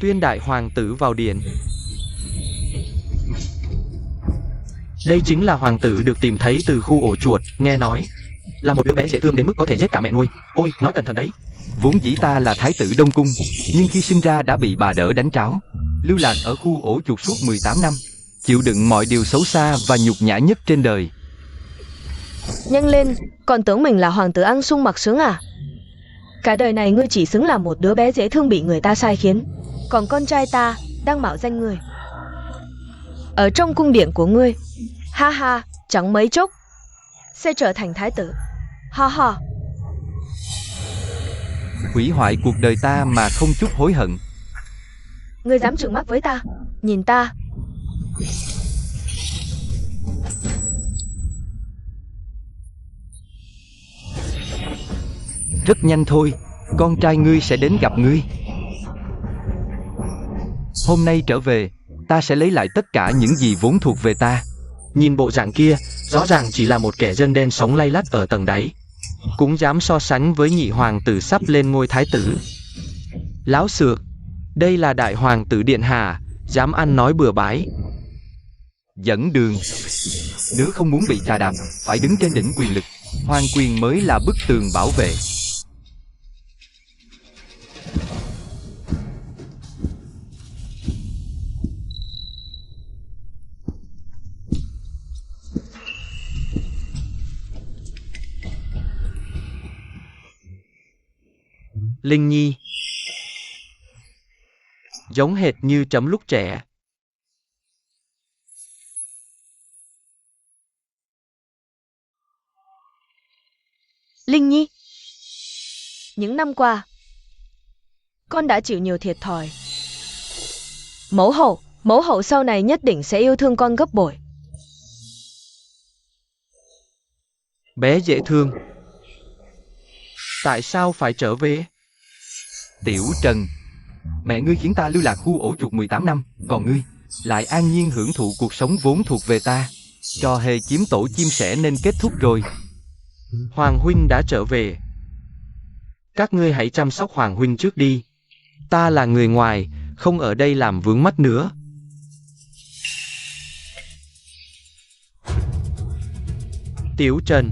Tuyên đại hoàng tử vào điện. Đây chính là hoàng tử được tìm thấy từ khu ổ chuột, nghe nói là một đứa bé dễ thương đến mức có thể giết cả mẹ nuôi. Ôi, nói cẩn thận đấy. Vốn dĩ ta là thái tử Đông Cung, nhưng khi sinh ra đã bị bà đỡ đánh tráo, lưu lạc ở khu ổ chuột suốt 18 năm, chịu đựng mọi điều xấu xa và nhục nhã nhất trên đời. Nhanh lên, còn tưởng mình là hoàng tử ăn sung mặc sướng à? Cả đời này ngươi chỉ xứng là một đứa bé dễ thương bị người ta sai khiến. Còn con trai ta đang mạo danh ngươi ở trong cung điện của ngươi. Ha ha, chẳng mấy chốc sẽ trở thành thái tử. Ha ha. Hủy hoại cuộc đời ta mà không chút hối hận. Ngươi dám trừng mắt với ta? Nhìn ta. Rất nhanh thôi, con trai ngươi sẽ đến gặp ngươi. Hôm nay trở về, ta sẽ lấy lại tất cả những gì vốn thuộc về ta. Nhìn bộ dạng kia, rõ ràng chỉ là một kẻ dân đen sống lay lắt ở tầng đáy, cũng dám so sánh với nhị hoàng tử sắp lên ngôi thái tử. Láo xược, đây là đại hoàng tử điện hạ, dám ăn nói bừa bãi. Dẫn đường. Nếu không muốn bị chà đạp, phải đứng trên đỉnh quyền lực. Hoàng quyền mới là bức tường bảo vệ. Linh Nhi giống hệt như Trẫm lúc trẻ. Linh Nhi, những năm qua con đã chịu nhiều thiệt thòi. Mẫu hậu sau này nhất định sẽ yêu thương con gấp bội. Bé dễ thương, tại sao phải trở về? Tiểu Trần, mẹ ngươi khiến ta lưu lạc khu ổ chuột 18 năm, còn ngươi lại an nhiên hưởng thụ cuộc sống vốn thuộc về ta. Trò hề chiếm tổ chim sẻ nên kết thúc rồi. Hoàng huynh đã trở về. Các ngươi hãy chăm sóc Hoàng huynh trước đi. Ta là người ngoài, không ở đây làm vướng mắt nữa. Tiểu Trần.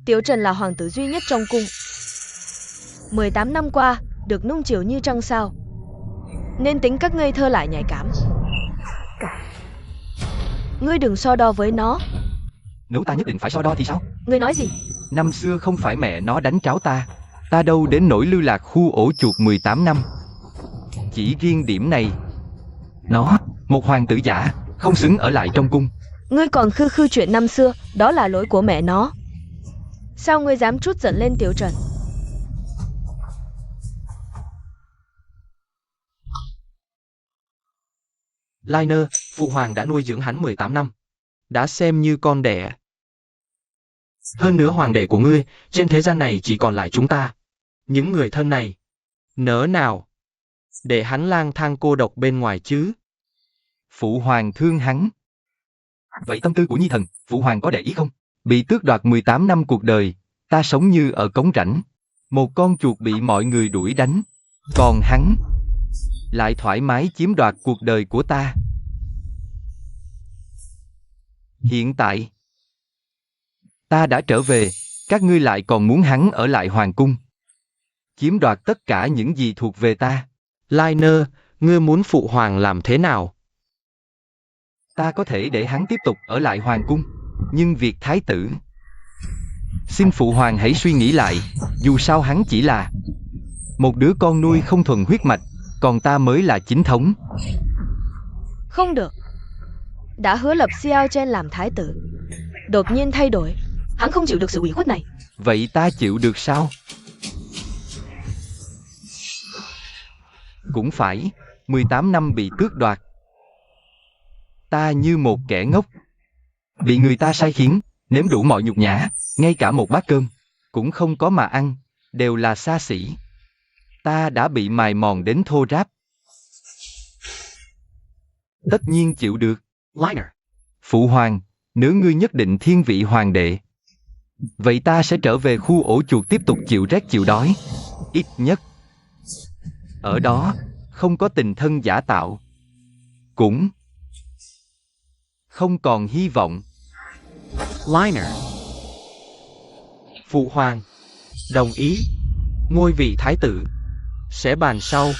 Tiểu Trần là hoàng tử duy nhất trong cung. 18 năm qua, được nung chiều như trăng sao, nên tính cách ngây thơ lại nhạy cảm. Ngươi đừng so đo với nó. Nếu ta nhất định phải so đo thì sao? Ngươi nói gì? Năm xưa không phải mẹ nó đánh tráo ta. Ta đâu đến nỗi lưu lạc khu ổ chuột 18 năm. Chỉ riêng điểm này, nó, một hoàng tử giả, không xứng ở lại trong cung. Ngươi còn khư chuyện năm xưa, đó là lỗi của mẹ nó. Sao ngươi dám trút giận lên Tiểu Trần? Liner, phụ hoàng đã nuôi dưỡng hắn 18 năm. Đã xem như con đẻ. Hơn nữa hoàng đệ của ngươi, trên thế gian này chỉ còn lại chúng ta. Những người thân này. Nỡ nào để hắn lang thang cô độc bên ngoài chứ? Phụ hoàng thương hắn. Vậy tâm tư của nhi thần, phụ hoàng có để ý không? Bị tước đoạt 18 năm cuộc đời, ta sống như ở cống rãnh. Một con chuột bị mọi người đuổi đánh. Còn hắn lại thoải mái chiếm đoạt cuộc đời của ta. Hiện tại ta đã trở về, các ngươi lại còn muốn hắn ở lại hoàng cung, chiếm đoạt tất cả những gì thuộc về ta. Liner, ngươi muốn phụ hoàng làm thế nào? Ta có thể để hắn tiếp tục ở lại hoàng cung, nhưng việc thái tử, xin phụ hoàng hãy suy nghĩ lại. Dù sao hắn chỉ là một đứa con nuôi không thuần huyết mạch, còn ta mới là chính thống. Không được. Đã hứa lập Xiao Chen làm thái tử, đột nhiên thay đổi, hắn không chịu được sự ủy khuất này. Vậy ta chịu được sao? Cũng phải, 18 năm bị tước đoạt. Ta như một kẻ ngốc, bị người ta sai khiến, nếm đủ mọi nhục nhã, ngay cả một bát cơm cũng không có mà ăn, đều là xa xỉ. Ta đã bị mài mòn đến thô ráp. Tất nhiên chịu được. Liner, Phụ hoàng, nếu ngươi nhất định thiên vị hoàng đệ, vậy ta sẽ trở về khu ổ chuột tiếp tục chịu rét chịu đói. Ít nhất, ở đó, không có tình thân giả tạo. Cũng không còn hy vọng. Liner. Phụ hoàng. Đồng ý. Ngôi vị thái tử. Sẽ bàn sau.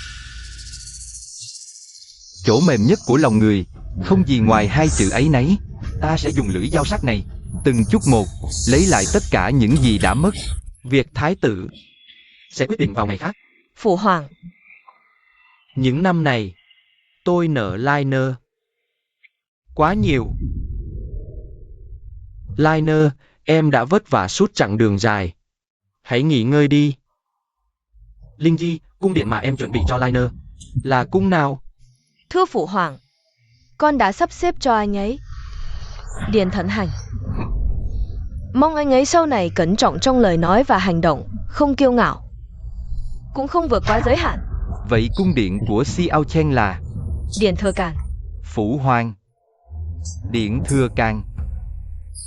Chỗ mềm nhất của lòng người, không gì ngoài hai chữ ấy nấy. Ta sẽ dùng lưỡi dao sắc này, từng chút một, lấy lại tất cả những gì đã mất. Việc thái tử sẽ quyết định vào ngày khác. Phụ hoàng. Những năm này, tôi nợ Liner quá nhiều. Liner, em đã vất vả suốt chặng đường dài. Hãy nghỉ ngơi đi. Linh Nhi, cung điện mà em chuẩn bị cho Liner là cung nào? Thưa phụ hoàng, con đã sắp xếp cho anh ấy. Điền Thận Hành. Mong anh ấy sau này cẩn trọng trong lời nói và hành động, không kiêu ngạo, cũng không vượt quá giới hạn. Vậy cung điện của Xiao Chen là? Điện Thừa Càn. Phụ hoàng. Điện Thừa Càn.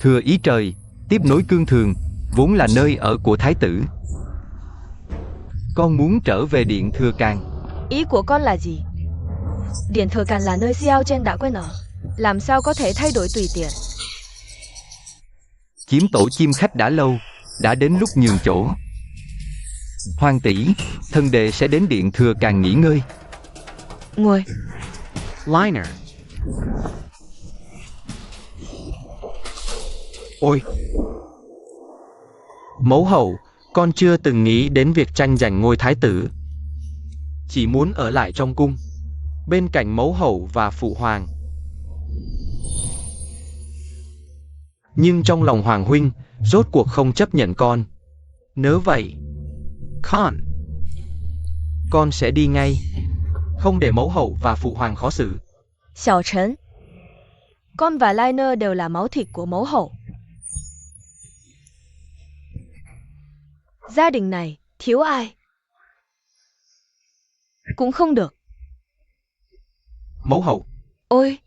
Thừa ý trời, tiếp nối cương thường, vốn là nơi ở của thái tử. Con muốn trở về Điện Thừa Càn. Ý của con là gì? Điện Thừa Càn là nơi Xiao Chen đã quen ở, làm sao có thể thay đổi tùy tiện. Chiếm tổ chim khách đã lâu, đã đến lúc nhường chỗ. Hoàng tỷ, thần đệ sẽ đến Điện Thừa Càn nghỉ ngơi. Ngồi. Liner. Ôi! Mẫu hậu, con chưa từng nghĩ đến việc tranh giành ngôi thái tử. Chỉ muốn ở lại trong cung, bên cạnh mẫu hậu và phụ hoàng. Nhưng trong lòng hoàng huynh, rốt cuộc không chấp nhận con. Nếu vậy, con sẽ đi ngay, không để mẫu hậu và phụ hoàng khó xử. Xiao Chen, con và Liner đều là máu thịt của mẫu hậu. Gia đình này, thiếu ai cũng không được. Mẫu hậu. Ôi!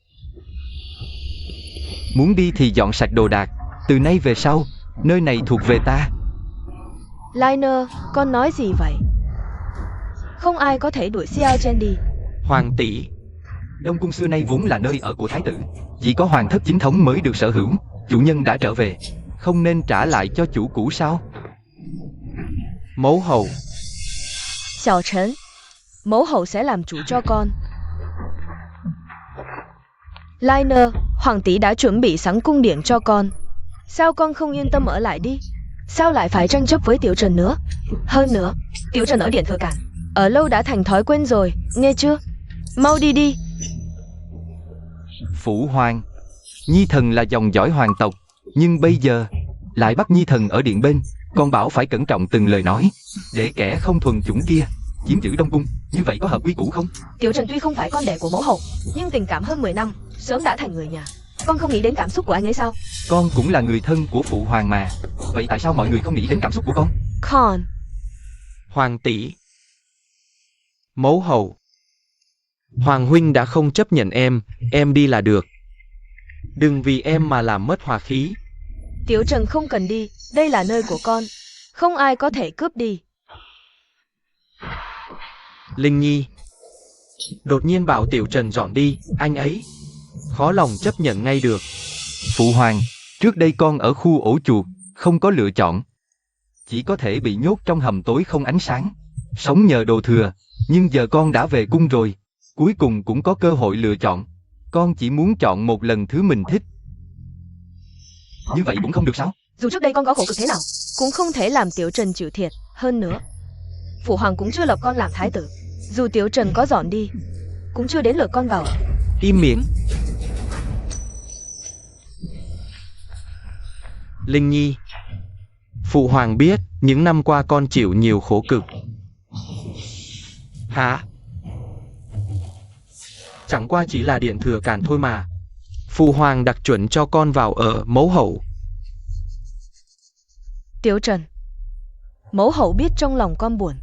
Muốn đi thì dọn sạch đồ đạc, từ nay về sau, nơi này thuộc về ta. Liner, con nói gì vậy? Không ai có thể đuổi Xiao Chen đi. Hoàng tỷ. Đông cung xưa nay vốn là nơi ở của thái tử, chỉ có hoàng thất chính thống mới được sở hữu. Chủ nhân đã trở về, không nên trả lại cho chủ cũ sao? Mẫu hậu. Xiao Chen, mẫu hậu sẽ làm chủ cho con. Liner, hoàng tỷ đã chuẩn bị sẵn cung điện cho con. Sao con không yên tâm ở lại đi? Sao lại phải tranh chấp với Tiểu Trần nữa? Hơn nữa, Tiểu Trần ở Điện Thừa Càn, ở lâu đã thành thói quen rồi, nghe chưa? Mau đi đi. Phụ hoàng, Nhi thần là dòng dõi hoàng tộc, nhưng bây giờ lại bắt Nhi thần ở điện bên, con bảo phải cẩn trọng từng lời nói, để kẻ không thuần chủng kia chiếm giữ Đông cung, như vậy có hợp quy củ không? Tiểu Trần tuy không phải con đẻ của mẫu hậu, nhưng tình cảm hơn 10 năm, sớm đã thành người nhà. Con không nghĩ đến cảm xúc của anh ấy sao? Con cũng là người thân của phụ hoàng mà, vậy tại sao mọi người không nghĩ đến cảm xúc của con? Con. Hoàng tỷ. Mẫu hậu. Hoàng huynh đã không chấp nhận em đi là được. Đừng vì em mà làm mất hòa khí. Tiểu Trần không cần đi, đây là nơi của con, không ai có thể cướp đi. Linh Nhi. Đột nhiên bảo Tiểu Trần dọn đi, anh ấy khó lòng chấp nhận ngay được. Phụ hoàng, trước đây con ở khu ổ chuột, không có lựa chọn. Chỉ có thể bị nhốt trong hầm tối không ánh sáng, sống nhờ đồ thừa, nhưng giờ con đã về cung rồi, cuối cùng cũng có cơ hội lựa chọn. Con chỉ muốn chọn một lần thứ mình thích. Như vậy cũng không được sao? Dù trước đây con có khổ cực thế nào, cũng không thể làm Tiểu Trần chịu thiệt. Hơn nữa, phụ hoàng cũng chưa lập con làm thái tử. Dù Tiểu Trần có dọn đi, cũng chưa đến lượt con vào. Im miệng. Linh Nhi. Phụ hoàng biết những năm qua con chịu nhiều khổ cực. Hả? Chẳng qua chỉ là Điện Thừa Càn thôi mà. Phụ hoàng đặc chuẩn cho con vào ở mẫu hậu. Tiểu Trần, mẫu hậu biết trong lòng con buồn,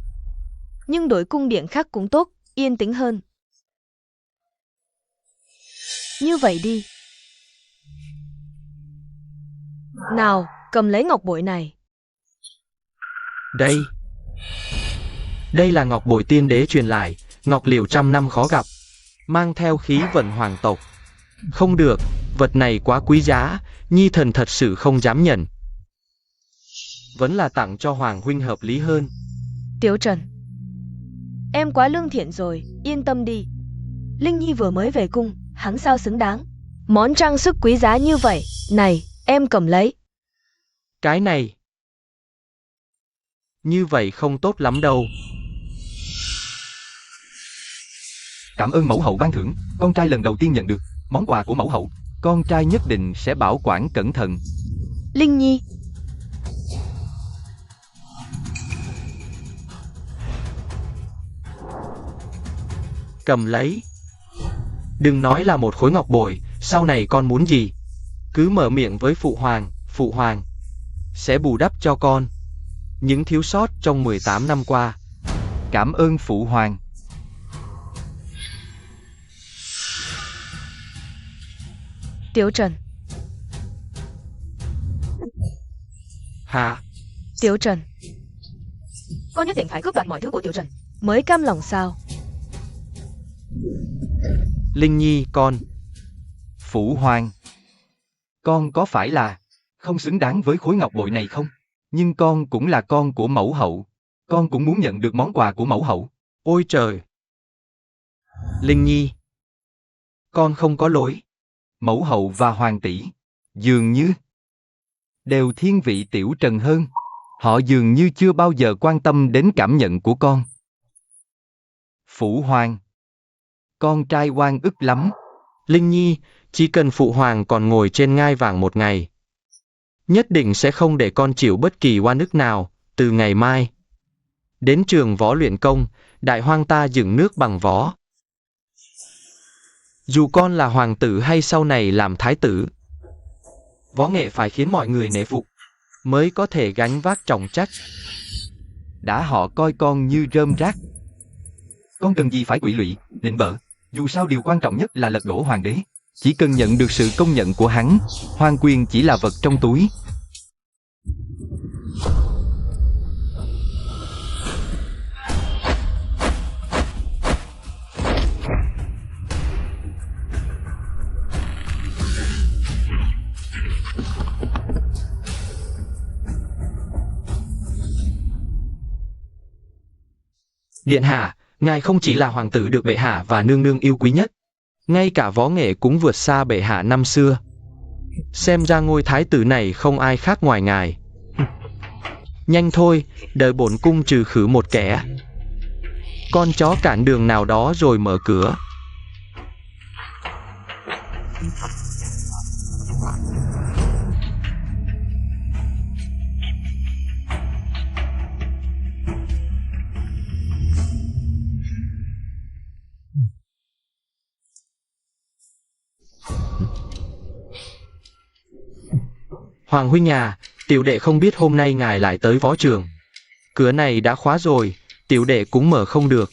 nhưng đổi cung điện khác cũng tốt, yên tĩnh hơn. Như vậy đi. Nào, cầm lấy ngọc bội này. Đây là ngọc bội tiên đế truyền lại, ngọc liệu trăm năm khó gặp, mang theo khí vận hoàng tộc. Không được, vật này quá quý giá, nhi thần thật sự không dám nhận. Vẫn là tặng cho Hoàng huynh hợp lý hơn. Tiểu Trần, em quá lương thiện rồi, yên tâm đi. Linh Nhi vừa mới về cung, hắn sao xứng đáng. Món trang sức quý giá như vậy, này, em cầm lấy. Cái này, như vậy không tốt lắm đâu. Cảm ơn mẫu hậu ban thưởng, con trai lần đầu tiên nhận được món quà của mẫu hậu. Con trai nhất định sẽ bảo quản cẩn thận. Linh Nhi, Cầm lấy. Đừng nói là một khối ngọc bội, sau này con muốn gì? Cứ mở miệng với phụ hoàng sẽ bù đắp cho con những thiếu sót trong 18 năm qua. Cảm ơn phụ hoàng. Tiểu Trần. Hả? Tiểu Trần, con nhất định phải cướp đoạt mọi thứ của Tiểu Trần mới cam lòng sao? Linh Nhi, con. Phụ hoàng, con có phải là không xứng đáng với khối ngọc bội này không? Nhưng con cũng là con của mẫu hậu. Con cũng muốn nhận được món quà của mẫu hậu. Ôi trời! Linh Nhi, con không có lỗi. Mẫu hậu và hoàng tỷ dường như đều thiên vị Tiểu Trần hơn. Họ dường như chưa bao giờ quan tâm đến cảm nhận của con. Phụ hoàng, con trai oan ức lắm. Linh Nhi, chỉ cần phụ hoàng còn ngồi trên ngai vàng một ngày, nhất định sẽ không để con chịu bất kỳ oan ức nào. Từ ngày mai, đến trường võ luyện công, đại hoang ta dựng nước bằng võ. Dù con là hoàng tử hay sau này làm thái tử, võ nghệ phải khiến mọi người nể phục, mới có thể gánh vác trọng trách. Đã họ coi con như rơm rác, con cần gì phải quỵ lụy, định bợ. Dù sao điều quan trọng nhất là lật đổ hoàng đế. Chỉ cần nhận được sự công nhận của hắn, hoàng quyền chỉ là vật trong túi. Điện hạ, ngài không chỉ là hoàng tử được bệ hạ và nương nương yêu quý nhất, ngay cả võ nghệ cũng vượt xa bệ hạ năm xưa. Xem ra ngôi thái tử này không ai khác ngoài ngài. Nhanh thôi, đợi bổn cung trừ khử một kẻ con chó cản đường nào đó rồi mở cửa. Hoàng huynh à, tiểu đệ không biết hôm nay ngài lại tới võ trường. Cửa này đã khóa rồi, tiểu đệ cũng mở không được.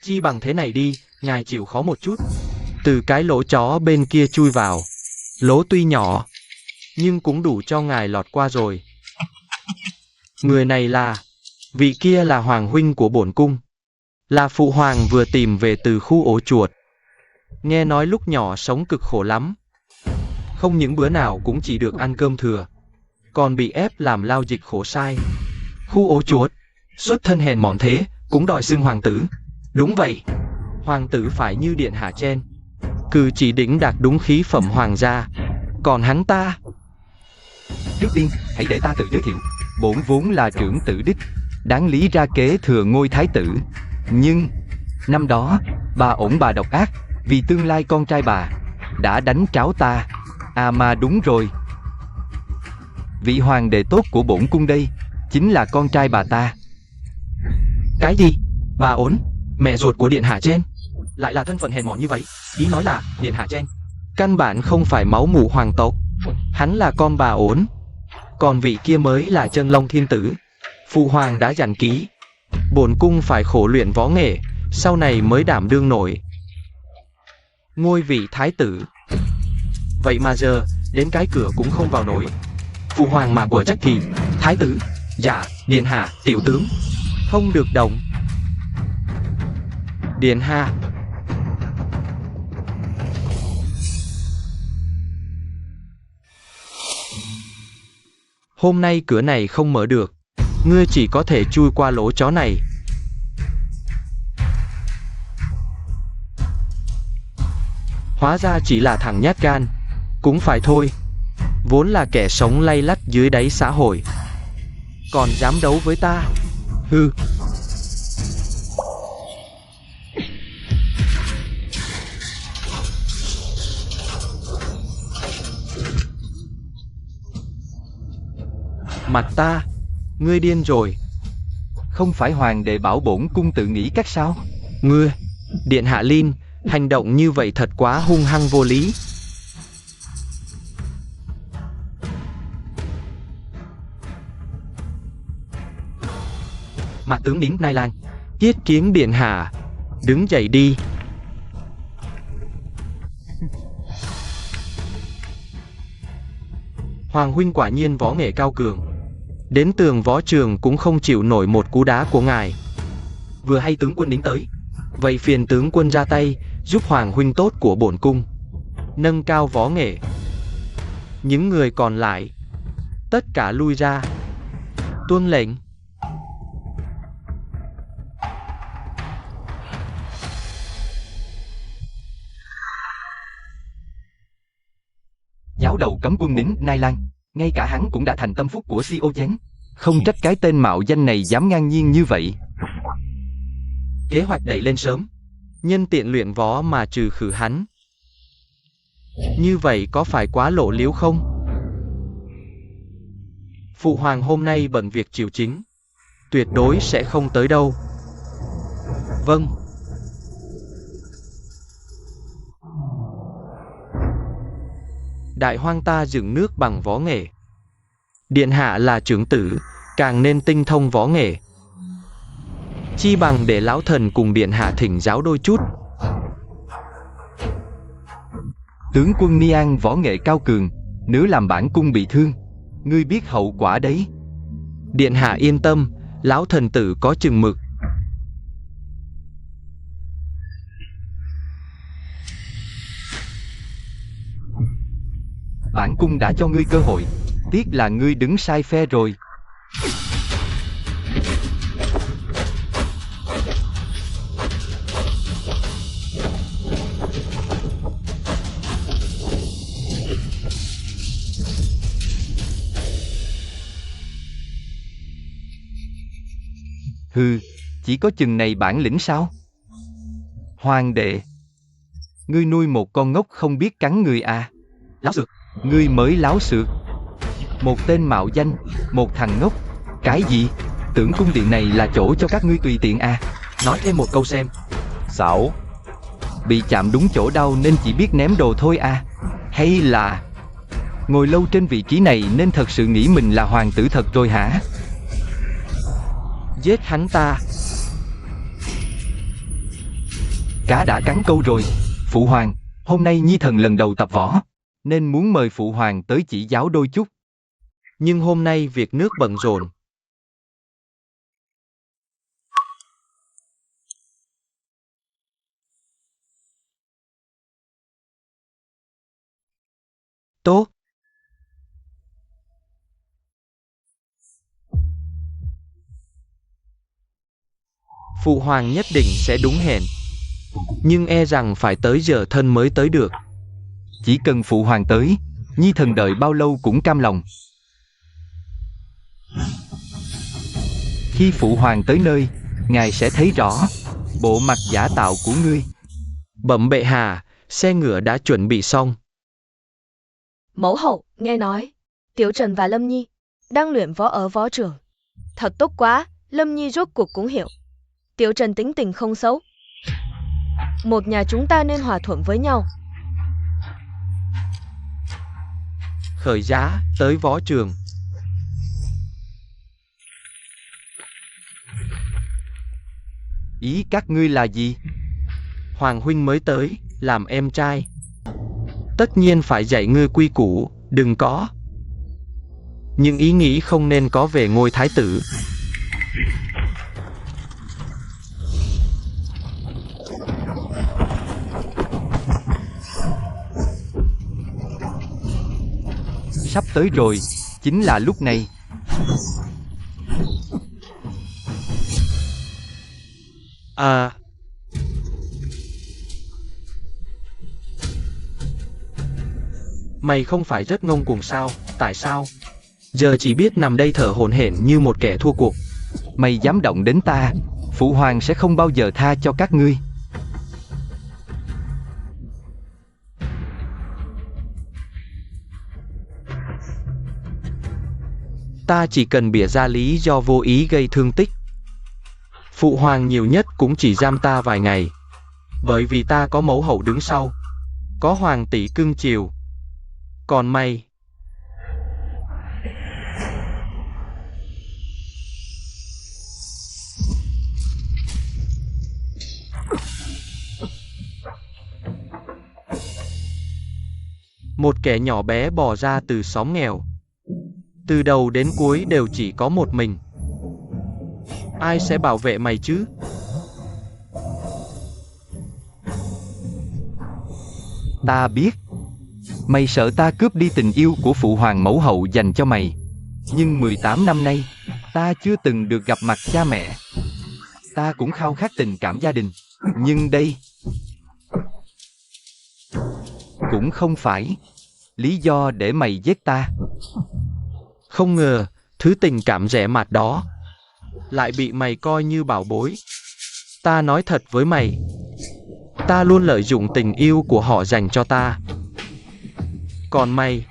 Chi bằng thế này đi, ngài chịu khó một chút. Từ cái lỗ chó bên kia chui vào. Lỗ tuy nhỏ, nhưng cũng đủ cho ngài lọt qua rồi. Người này là... vị kia là hoàng huynh của bổn cung. Là phụ hoàng vừa tìm về từ khu ổ chuột. Nghe nói lúc nhỏ sống cực khổ lắm. Không những bữa nào cũng chỉ được ăn cơm thừa, còn bị ép làm lao dịch khổ sai. Khu ổ chuột, xuất thân hèn mọn thế, cũng đòi xưng hoàng tử. Đúng vậy, hoàng tử phải như điện hạ trên, cử chỉ đỉnh đạt đúng khí phẩm hoàng gia. Còn hắn ta... Trước tiên, hãy để ta tự giới thiệu. Bổn vốn là trưởng tử đích, đáng lý ra kế thừa ngôi thái tử. Nhưng, năm đó, bà độc ác, vì tương lai con trai bà, đã đánh tráo ta. À mà đúng rồi, vị hoàng đệ tốt của bổn cung đây, chính là con trai bà ta. Cái gì? Bà ổn, mẹ ruột của điện hạ trên, lại là thân phận hèn mọn như vậy? Ý nói là, điện hạ trên, căn bản không phải máu mủ hoàng tộc. Hắn là con bà ổn. Còn vị kia mới là chân long thiên tử. Phụ hoàng đã dặn kỹ, bổn cung phải khổ luyện võ nghệ, sau này mới đảm đương nổi ngôi vị thái tử. Vậy mà giờ, đến cái cửa cũng không vào nổi. Phụ hoàng mà của trách thì, thái tử, dạ, điện hạ, tiểu tướng, không được động. Điện hạ. Hôm nay cửa này không mở được, ngươi chỉ có thể chui qua lỗ chó này. Hóa ra chỉ là thằng nhát gan, cũng phải thôi. Vốn là kẻ sống lay lắt dưới đáy xã hội, còn dám đấu với ta? Hừ. Mặt ta, ngươi điên rồi. Không phải hoàng đệ bảo bổn cung tự nghĩ cách sao? Ngươi, điện hạ Lin, hành động như vậy thật quá hung hăng vô lý. Mặt tướng Đính Nai Lang, yết kiến điện hạ. Đứng dậy đi. Hoàng huynh quả nhiên võ nghệ cao cường, đến tường võ trường cũng không chịu nổi một cú đá của ngài. Vừa hay tướng quân Đính tới, vậy phiền tướng quân ra tay giúp hoàng huynh tốt của bổn cung nâng cao võ nghệ. Những người còn lại tất cả lui ra. Tuân lệnh. Giáo đầu cấm quân Đính Nai Lang, ngay cả hắn cũng đã thành tâm phúc của Si Ô Chén. Không trách cái tên mạo danh này dám ngang nhiên như vậy. Kế hoạch đẩy lên sớm, nhân tiện luyện võ mà trừ khử hắn. Như vậy có phải quá lộ liễu không? Phụ hoàng hôm nay bận việc triều chính, tuyệt đối sẽ không tới đâu. Vâng. Đại hoang ta dựng nước bằng võ nghệ. Điện hạ là trưởng tử, càng nên tinh thông võ nghệ. Chi bằng để lão thần cùng điện hạ thỉnh giáo đôi chút. Tướng quân Niang võ nghệ cao cường, nếu làm bản cung bị thương, ngươi biết hậu quả đấy. Điện hạ yên tâm, lão thần tử có chừng mực. Bản cung đã cho ngươi cơ hội, tiếc là ngươi đứng sai phe rồi. Hừ, chỉ có chừng này bản lĩnh sao? Hoàng đệ, ngươi nuôi một con ngốc không biết cắn người à? Láo xược. Ngươi mới láo xược. Một tên mạo danh, một thằng ngốc. Cái gì? Tưởng cung điện này là chỗ cho các ngươi tùy tiện à? Nói thêm một câu xem. Xảo. Bị chạm đúng chỗ đau nên chỉ biết ném đồ thôi à? Hay là ngồi lâu trên vị trí này nên thật sự nghĩ mình là hoàng tử thật rồi hả? Giết hắn ta. Cá đã cắn câu rồi. Phụ hoàng, hôm nay Nhi thần lần đầu tập võ, nên muốn mời phụ hoàng tới chỉ giáo đôi chút. Nhưng hôm nay việc nước bận rộn. Tốt. Phụ hoàng nhất định sẽ đúng hẹn. Nhưng e rằng phải tới giờ thân mới tới được. Chỉ cần phụ hoàng tới, Nhi thần đợi bao lâu cũng cam lòng. Khi phụ hoàng tới nơi, ngài sẽ thấy rõ bộ mặt giả tạo của ngươi. Bẩm bệ hạ, xe ngựa đã chuẩn bị xong. Mẫu hậu, nghe nói, Tiểu Trần và Lâm Nhi đang luyện võ ở võ trường. Thật tốt quá, Lâm Nhi rốt cuộc cũng hiểu. Tiểu Trần tính tình không xấu. Một nhà chúng ta nên hòa thuận với nhau. Khởi giá, tới võ trường. Ý các ngươi là gì? Hoàng huynh mới tới, làm em trai. Tất nhiên phải dạy ngươi quy củ, đừng có. Nhưng ý nghĩ không nên có về ngôi thái tử. Sắp tới rồi, chính là lúc này. À. Mày không phải rất ngông cuồng sao? Tại sao? Giờ chỉ biết nằm đây thở hổn hển như một kẻ thua cuộc. Mày dám động đến ta, Phụ Hoàng sẽ không bao giờ tha cho các ngươi. Ta chỉ cần bịa ra lý do vô ý gây thương tích. Phụ Hoàng nhiều nhất cũng chỉ giam ta vài ngày. Bởi vì ta có mẫu hậu đứng sau. Có Hoàng tỷ cưng chiều. Còn mày... Một kẻ nhỏ bé bò ra từ xóm nghèo. Từ đầu đến cuối đều chỉ có một mình. Ai sẽ bảo vệ mày chứ? Ta biết. Mày sợ ta cướp đi tình yêu của Phụ Hoàng mẫu hậu dành cho mày. Nhưng 18 năm nay, ta chưa từng được gặp mặt cha mẹ. Ta cũng khao khát tình cảm gia đình. Nhưng đây cũng không phải lý do để mày giết ta. Không ngờ, thứ tình cảm rẻ mạt đó lại bị mày coi như bảo bối. Ta nói thật với mày, ta luôn lợi dụng tình yêu của họ dành cho ta. Còn mày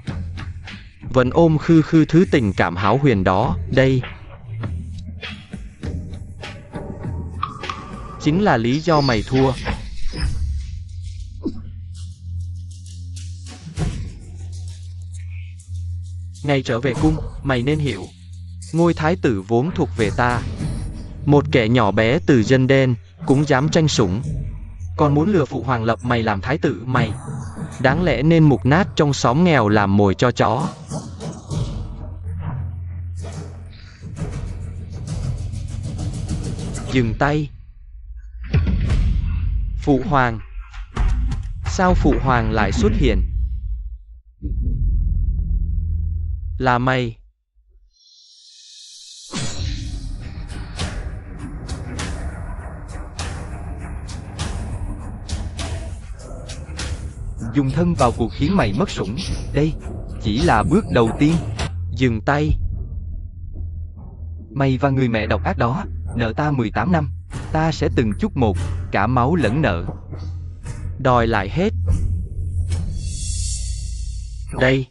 vẫn ôm khư khư thứ tình cảm hão huyền đó. Đây chính là lý do mày thua. Ngày trở về cung, mày nên hiểu, ngôi thái tử vốn thuộc về ta. Một kẻ nhỏ bé từ dân đen cũng dám tranh sủng. Còn muốn lừa Phụ Hoàng lập mày làm thái tử, mày đáng lẽ nên mục nát trong xóm nghèo làm mồi cho chó. Dừng tay. Phụ Hoàng. Sao Phụ Hoàng lại xuất hiện? Là mày. Dùng thân vào cuộc khiến mày mất sủng. Đây chỉ là bước đầu tiên. Dừng tay. Mày và người mẹ độc ác đó nợ ta 18 năm. Ta sẽ từng chút một, cả máu lẫn nợ, đòi lại hết. Đây,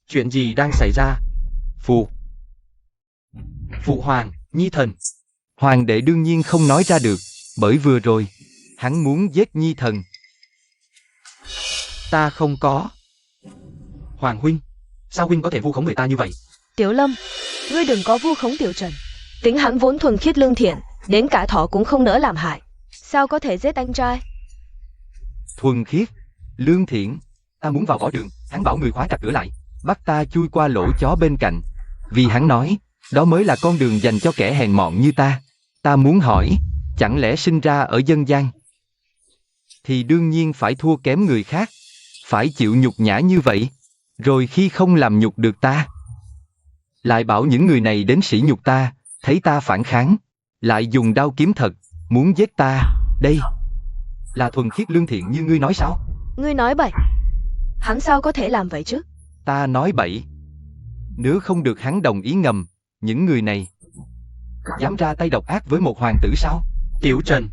chuyện gì đang xảy ra? Phụ Hoàng, Nhi thần. Hoàng đệ đương nhiên không nói ra được, bởi vừa rồi hắn muốn giết Nhi thần. Ta không có. Hoàng huynh, sao huynh có thể vu khống người ta như vậy? Tiểu Lâm, ngươi đừng có vu khống Tiểu Trần. Tính hắn vốn thuần khiết lương thiện, đến cả thỏ cũng không nỡ làm hại. Sao có thể giết anh trai? Thuần khiết, lương thiện. Ta muốn vào võ đường, hắn bảo người khóa chặt cửa lại, bắt ta chui qua lỗ chó bên cạnh. Vì hắn nói, đó mới là con đường dành cho kẻ hèn mọn như ta. Ta muốn hỏi, chẳng lẽ sinh ra ở dân gian thì đương nhiên phải thua kém người khác, phải chịu nhục nhã như vậy, rồi khi không làm nhục được ta, lại bảo những người này đến sỉ nhục ta, thấy ta phản kháng, lại dùng đao kiếm thật, muốn giết ta. Đây là thuần khiết lương thiện như ngươi nói sao? Ngươi nói bậy. Hắn sao có thể làm vậy chứ? Ta nói bậy. Nếu không được hắn đồng ý ngầm, những người này dám ra tay độc ác với một hoàng tử sao? Tiểu Trần,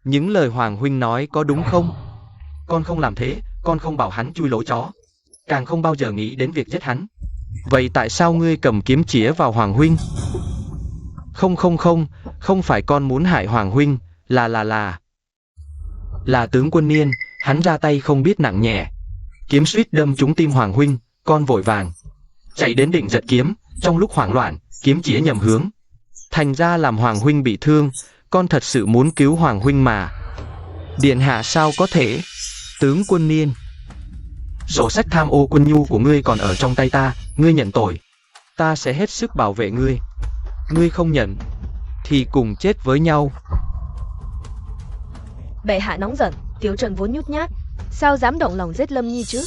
những lời Hoàng huynh nói có đúng không? Con không làm thế, con không bảo hắn chui lỗ chó, càng không bao giờ nghĩ đến việc giết hắn. Vậy tại sao ngươi cầm kiếm chĩa vào Hoàng huynh? Không phải con muốn hại Hoàng huynh, là tướng quân Niên, hắn ra tay không biết nặng nhẹ. Kiếm suýt đâm trúng tim Hoàng huynh, con vội vàng chạy đến định giật kiếm, trong lúc hoảng loạn, kiếm chĩa nhầm hướng. Thành ra làm Hoàng huynh bị thương, con thật sự muốn cứu Hoàng huynh mà. Điện hạ sao có thể? Tướng quân Niên, Sổ sách tham ô quân nhu của ngươi còn ở trong tay ta, ngươi nhận tội. Ta sẽ hết sức bảo vệ ngươi. Ngươi không nhận, thì cùng chết với nhau. Bệ hạ nóng giận, Tiếu Trần vốn nhút nhát, sao dám động lòng giết Lâm Nhi chứ?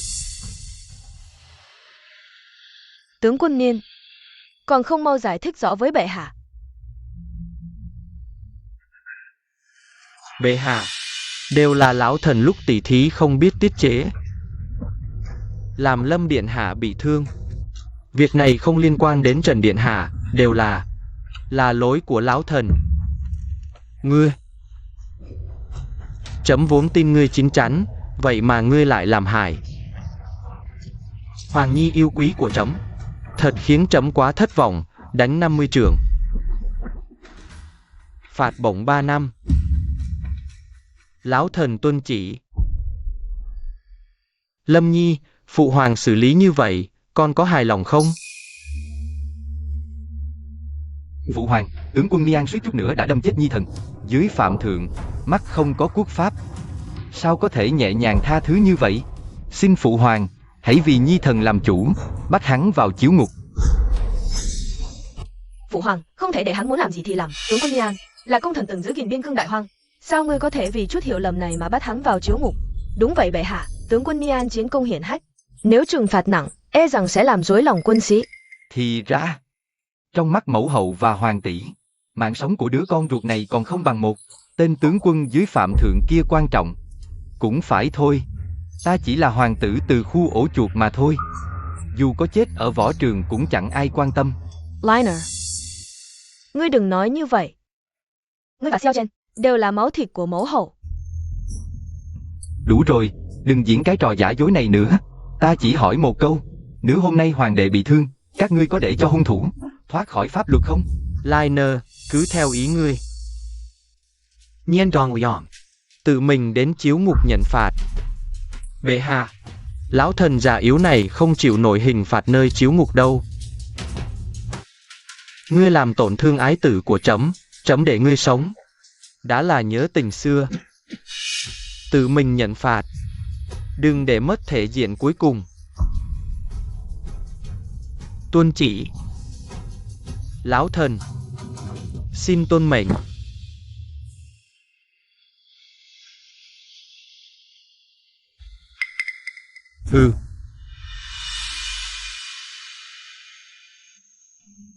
Tướng quân Niên, còn không mau giải thích rõ với bệ hạ. Bệ hạ, đều là lão thần lúc tỉ thí không biết tiết chế, làm Lâm điện hạ bị thương. Việc này không liên quan đến Trần điện hạ, đều là lỗi của lão thần. Ngươi, chấm vốn tin ngươi chín chắn, vậy mà ngươi lại làm hại Hoàng Nhi yêu quý của chấm, thật khiến chấm quá thất vọng. Đánh 50 chưởng, phạt bổng 3 năm. Lão thần tuân chỉ. Lâm Nhi, phụ hoàng xử lý như vậy, con có hài lòng không? Phụ hoàng, tướng quân Nian suýt chút nữa đã đâm chết Nhi thần. Dưới phạm thượng, mắt không có quốc pháp, sao có thể nhẹ nhàng tha thứ như vậy? Xin phụ hoàng, hãy vì Nhi thần làm chủ, bắt hắn vào chiếu ngục. Phụ hoàng, không thể để hắn muốn làm gì thì làm. Tướng quân Nian là công thần từng giữ gìn biên cương đại hoang, sao ngươi có thể vì chút hiểu lầm này mà bắt hắn vào chiếu ngục? Đúng vậy bệ hạ, tướng quân Nian chiến công hiển hách, nếu trừng phạt nặng, e rằng sẽ làm rối lòng quân sĩ. Thì ra, trong mắt mẫu hậu và hoàng tỷ, mạng sống của đứa con ruột này còn không bằng một tên tướng quân dưới phạm thượng kia quan trọng. Cũng phải thôi, ta chỉ là hoàng tử từ khu ổ chuột mà thôi. Dù có chết ở võ trường cũng chẳng ai quan tâm. Liner, ngươi đừng nói như vậy. Ngươi và Xiao Chen đều là máu thịt của mẫu hậu. Đủ rồi, đừng diễn cái trò giả dối này nữa. Ta chỉ hỏi một câu, nếu hôm nay hoàng đệ bị thương, các ngươi có để cho hung thủ thoát khỏi pháp luật không? Liner, cứ theo ý ngươi. Nhiên Dong Yong, tự mình đến chiếu ngục nhận phạt. Bệ hạ, lão thần già yếu này không chịu nổi hình phạt nơi chiếu ngục đâu. Ngươi làm tổn thương ái tử của chấm, chấm để ngươi sống. Đã là nhớ tình xưa. Tự mình nhận phạt, đừng để mất thể diện cuối cùng. Tuân chỉ. Lão thần, xin tuân mệnh.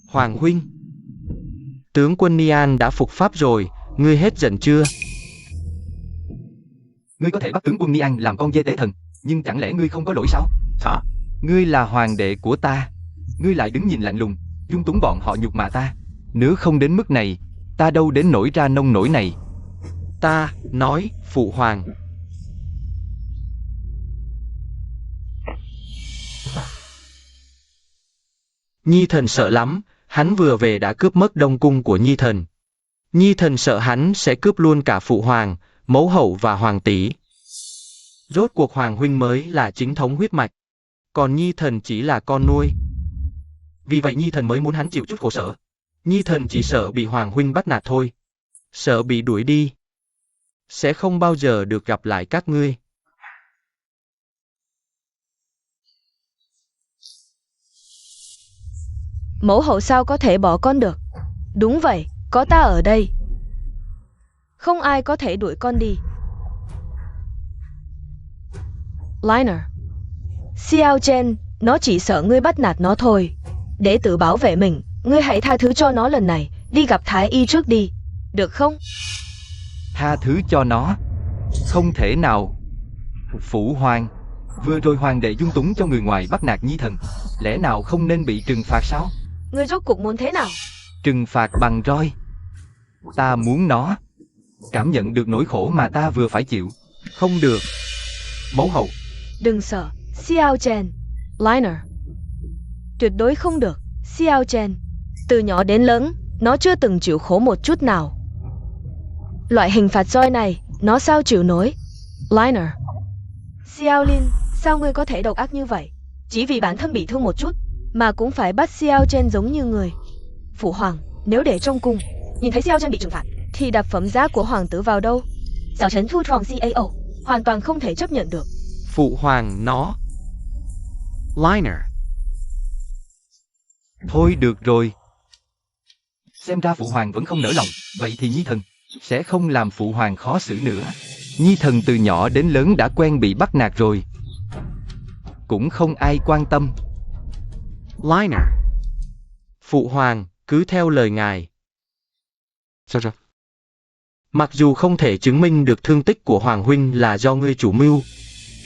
Hoàng huynh, tướng quân Nian đã phục pháp rồi, ngươi hết giận chưa? Ngươi có thể bắt tướng quân Nian làm con dê tế thần, nhưng chẳng lẽ ngươi không có lỗi sao? Ngươi là hoàng đệ của ta, ngươi lại đứng nhìn lạnh lùng, dung túng bọn họ nhục mạ ta. Nếu không đến mức này, ta đâu đến nổi ra nông nổi này. Ta nói, phụ hoàng. Nhi thần sợ lắm, hắn vừa về đã cướp mất đông cung của Nhi thần. Nhi thần sợ hắn sẽ cướp luôn cả phụ hoàng, mẫu hậu và hoàng tỷ. Rốt cuộc hoàng huynh mới là chính thống huyết mạch, còn Nhi thần chỉ là con nuôi. Vì vậy Nhi thần mới muốn hắn chịu chút khổ sở. Nhi thần chỉ sợ bị hoàng huynh bắt nạt thôi. Sợ bị đuổi đi, sẽ không bao giờ được gặp lại các ngươi. Mẫu hậu sao có thể bỏ con được? Đúng vậy, có ta ở đây, không ai có thể đuổi con đi. Liner, Xiao Chen, nó chỉ sợ ngươi bắt nạt nó thôi. Để tự bảo vệ mình, ngươi hãy tha thứ cho nó lần này, đi gặp thái y trước đi, được không? Tha thứ cho nó? Không thể nào. Phụ hoàng, vừa rồi hoàng đệ dung túng cho người ngoài bắt nạt Nhi thần, lẽ nào không nên bị trừng phạt sao? Ngươi rốt cuộc muốn thế nào? Trừng phạt bằng roi. Ta muốn nó cảm nhận được nỗi khổ mà ta vừa phải chịu. Không được, mẫu hậu. Đừng sợ, Xiao Chen. Liner, tuyệt đối không được, Xiao Chen. Từ nhỏ đến lớn, nó chưa từng chịu khổ một chút nào. Loại hình phạt roi này, nó sao chịu nổi? Liner, Xiao Lin, sao ngươi có thể độc ác như vậy? Chỉ vì bản thân bị thương một chút, mà cũng phải bắt Xiao Chen giống như người. Phụ hoàng, nếu để trong cung, nhìn thấy Xiao Chen bị trừng phạt, thì đặt phẩm giá của hoàng tử vào đâu? Xiao Chen thu tròn CAO, hoàn toàn không thể chấp nhận được. Phụ hoàng, nó Liner. Thôi được rồi. Xem ra phụ hoàng vẫn không nỡ lòng, vậy thì Nhi thần sẽ không làm phụ hoàng khó xử nữa. Nhi thần từ nhỏ đến lớn đã quen bị bắt nạt rồi. Cũng không ai quan tâm. Liner. Phụ hoàng, cứ theo lời ngài. Sao rồi? Mặc dù không thể chứng minh được thương tích của Hoàng huynh là do ngươi chủ mưu,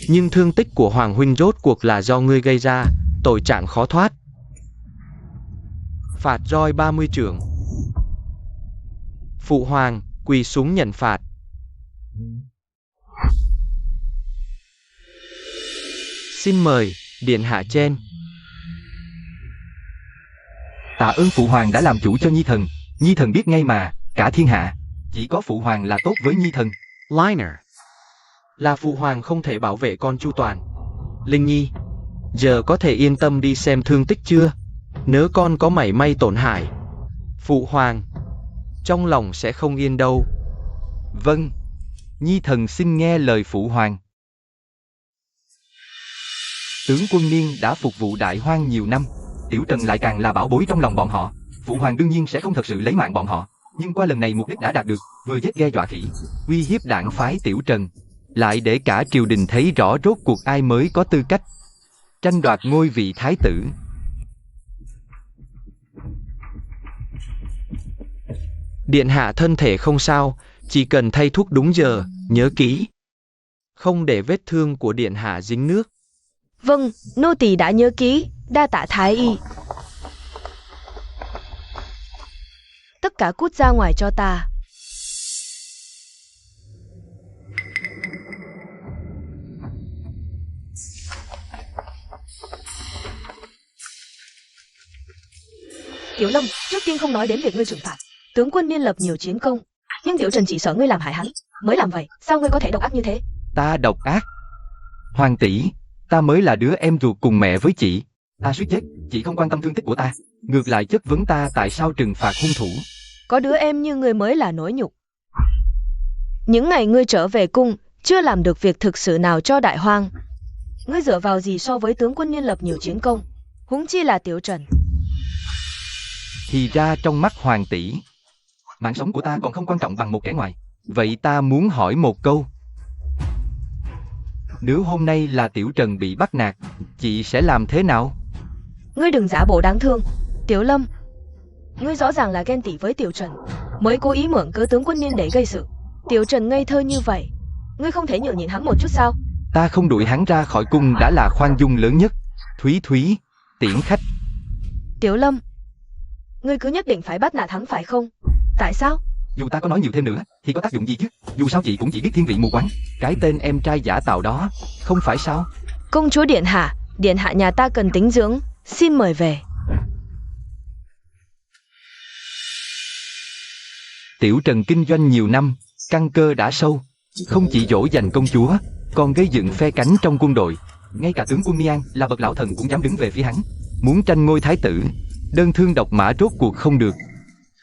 nhưng thương tích của Hoàng huynh rốt cuộc là do ngươi gây ra, tội trạng khó thoát. Phạt roi 30 chưởng. Phụ hoàng, quỳ xuống nhận phạt. Xin mời, điện hạ trên. Tạ ơn phụ hoàng đã làm chủ cho Nhi thần. Nhi thần biết ngay mà, cả thiên hạ chỉ có phụ hoàng là tốt với Nhi thần. Liner. Là phụ hoàng không thể bảo vệ con chu toàn. Linh Nhi, giờ có thể yên tâm đi xem thương tích chưa? Nếu con có mảy may tổn hại, phụ hoàng trong lòng sẽ không yên đâu. Vâng, Nhi thần xin nghe lời phụ hoàng. Tướng quân Niên đã phục vụ Đại Hoang nhiều năm, Tiểu Trần lại càng là bảo bối trong lòng bọn họ. Phụ hoàng đương nhiên sẽ không thật sự lấy mạng bọn họ, nhưng qua lần này mục đích đã đạt được, vừa giết ghe dọa khỉ, uy hiếp đảng phái Tiểu Trần, lại để cả triều đình thấy rõ rốt cuộc ai mới có tư cách tranh đoạt ngôi vị thái tử. Điện hạ thân thể không sao, chỉ cần thay thuốc đúng giờ, nhớ kỹ. Không để vết thương của điện hạ dính nước. Vâng, nô tỳ đã nhớ kỹ, đa tạ thái y. Tất cả cút ra ngoài cho ta. Tiểu Lâm, trước tiên không nói đến việc ngươi trừng phạt. Tướng quân Niên lập nhiều chiến công, nhưng Tiểu Trần chỉ sợ ngươi làm hại hắn, mới làm vậy. Sao ngươi có thể độc ác như thế? Ta độc ác? Hoàng tỷ, ta mới là đứa em ruột cùng mẹ với chị. Ta suýt chết, chị không quan tâm thương tích của ta, ngược lại chất vấn ta tại sao trừng phạt hung thủ. Có đứa em như ngươi mới là nỗi nhục. Những ngày ngươi trở về cung, chưa làm được việc thực sự nào cho Đại Hoang. Ngươi dựa vào gì so với tướng quân Niên lập nhiều chiến công, huống chi là Tiểu Trần. Thì ra trong mắt hoàng tỷ, mạng sống của ta còn không quan trọng bằng một kẻ ngoài. Vậy ta muốn hỏi một câu. Nếu hôm nay là Tiểu Trần bị bắt nạt, chị sẽ làm thế nào? Ngươi đừng giả bộ đáng thương. Tiểu Lâm, ngươi rõ ràng là ghen tị với Tiểu Trần, mới cố ý mượn cớ tướng quân Niên để gây sự. Tiểu Trần ngây thơ như vậy, ngươi không thể nhường nhịn hắn một chút sao? Ta không đuổi hắn ra khỏi cung đã là khoan dung lớn nhất. Thúy Thúy, tiễn khách. Tiểu Lâm, ngươi cứ nhất định phải bắt nạt hắn phải không? Tại sao? Dù ta có nói nhiều thêm nữa, thì có tác dụng gì chứ? Dù sao chị cũng chỉ biết thiên vị mù quáng, cái tên em trai giả tạo đó, không phải sao? Công chúa điện hạ nhà ta cần tĩnh dưỡng, xin mời về. Tiểu Trần kinh doanh nhiều năm, căn cơ đã sâu, không chỉ dỗ dành công chúa, còn gây dựng phe cánh trong quân đội. Ngay cả tướng quân Nian là bậc lão thần cũng dám đứng về phía hắn. Muốn tranh ngôi thái tử, đơn thương độc mã rốt cuộc không được.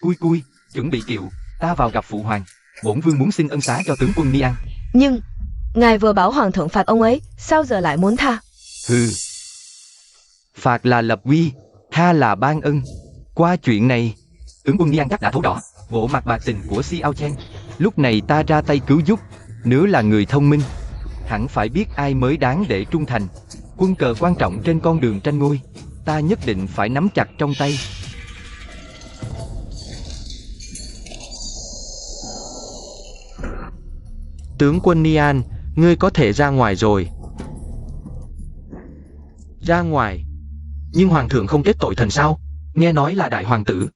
Cui cui, chuẩn bị kiệu, ta vào gặp phụ hoàng. Bổn vương muốn xin ân xá cho tướng quân Nian. Nhưng, ngài vừa bảo hoàng thượng phạt ông ấy, sao giờ lại muốn tha? Hừ. Phạt là lập uy, tha là ban ân. Qua chuyện này, tướng quân Nian chắc đã thấu rõ bộ mặt bạc tình của Xiao Chen. Lúc này ta ra tay cứu giúp, nếu là người thông minh, hẳn phải biết ai mới đáng để trung thành. Quân cờ quan trọng trên con đường tranh ngôi, ta nhất định phải nắm chặt trong tay. Tướng quân Nian, ngươi có thể ra ngoài rồi. Ra ngoài? Nhưng hoàng thượng không kết tội thần sao? Nghe nói là đại hoàng tử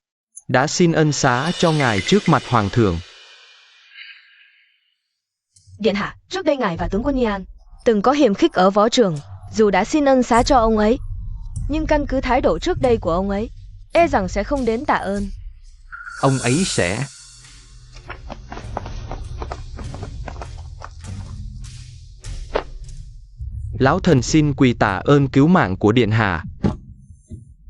đã xin ân xá cho ngài trước mặt hoàng thượng. Điện hạ, trước đây ngài và tướng quân Nian từng có hiềm khích ở võ trường, dù đã xin ân xá cho ông ấy, nhưng căn cứ thái độ trước đây của ông ấy, e rằng sẽ không đến tạ ơn. Ông ấy sẽ... Lão thần xin quỳ tạ ơn cứu mạng của điện hạ.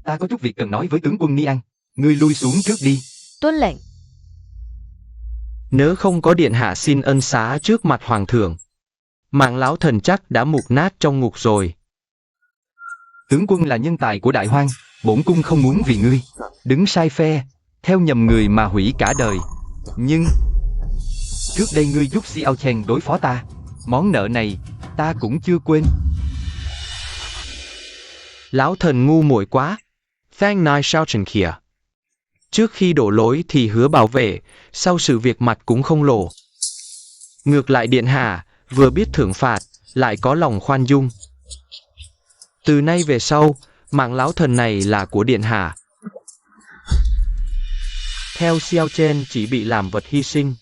Ta có chút việc cần nói với tướng quân Nian, ngươi lui xuống trước đi. Tuân lệnh. Nếu không có điện hạ xin ân xá trước mặt hoàng thượng, mạng lão thần chắc đã mục nát trong ngục rồi. Tướng quân là nhân tài của Đại Hoang, bổn cung không muốn vì ngươi đứng sai phe, theo nhầm người mà hủy cả đời. Nhưng trước đây ngươi giúp Xiao Chen đối phó ta, món nợ này ta cũng chưa quên. Lão thần ngu muội quá. Thang Nai Sao Trần kìa. Trước khi đổ lỗi thì hứa bảo vệ, sau sự việc mặt cũng không lộ. Ngược lại điện hạ, vừa biết thưởng phạt, lại có lòng khoan dung. Từ nay về sau, mạng lão thần này là của điện hạ. Theo Xiao Chen chỉ bị làm vật hy sinh.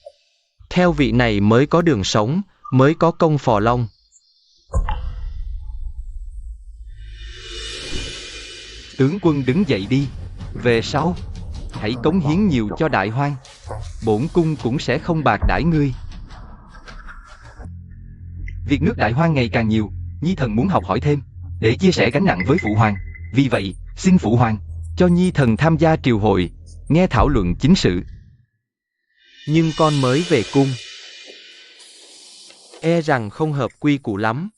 Theo vị này mới có đường sống, mới có công phò long. Tướng quân đứng dậy đi. Về sau, hãy cống hiến nhiều cho Đại Hoang. Bổn cung cũng sẽ không bạc đãi ngươi. Việc nước Đại Hoang ngày càng nhiều, Nhi thần muốn học hỏi thêm, để chia sẻ gánh nặng với phụ hoàng. Vì vậy, xin phụ hoàng cho Nhi thần tham gia triều hội, nghe thảo luận chính sự. Nhưng con mới về cung, e rằng không hợp quy củ lắm.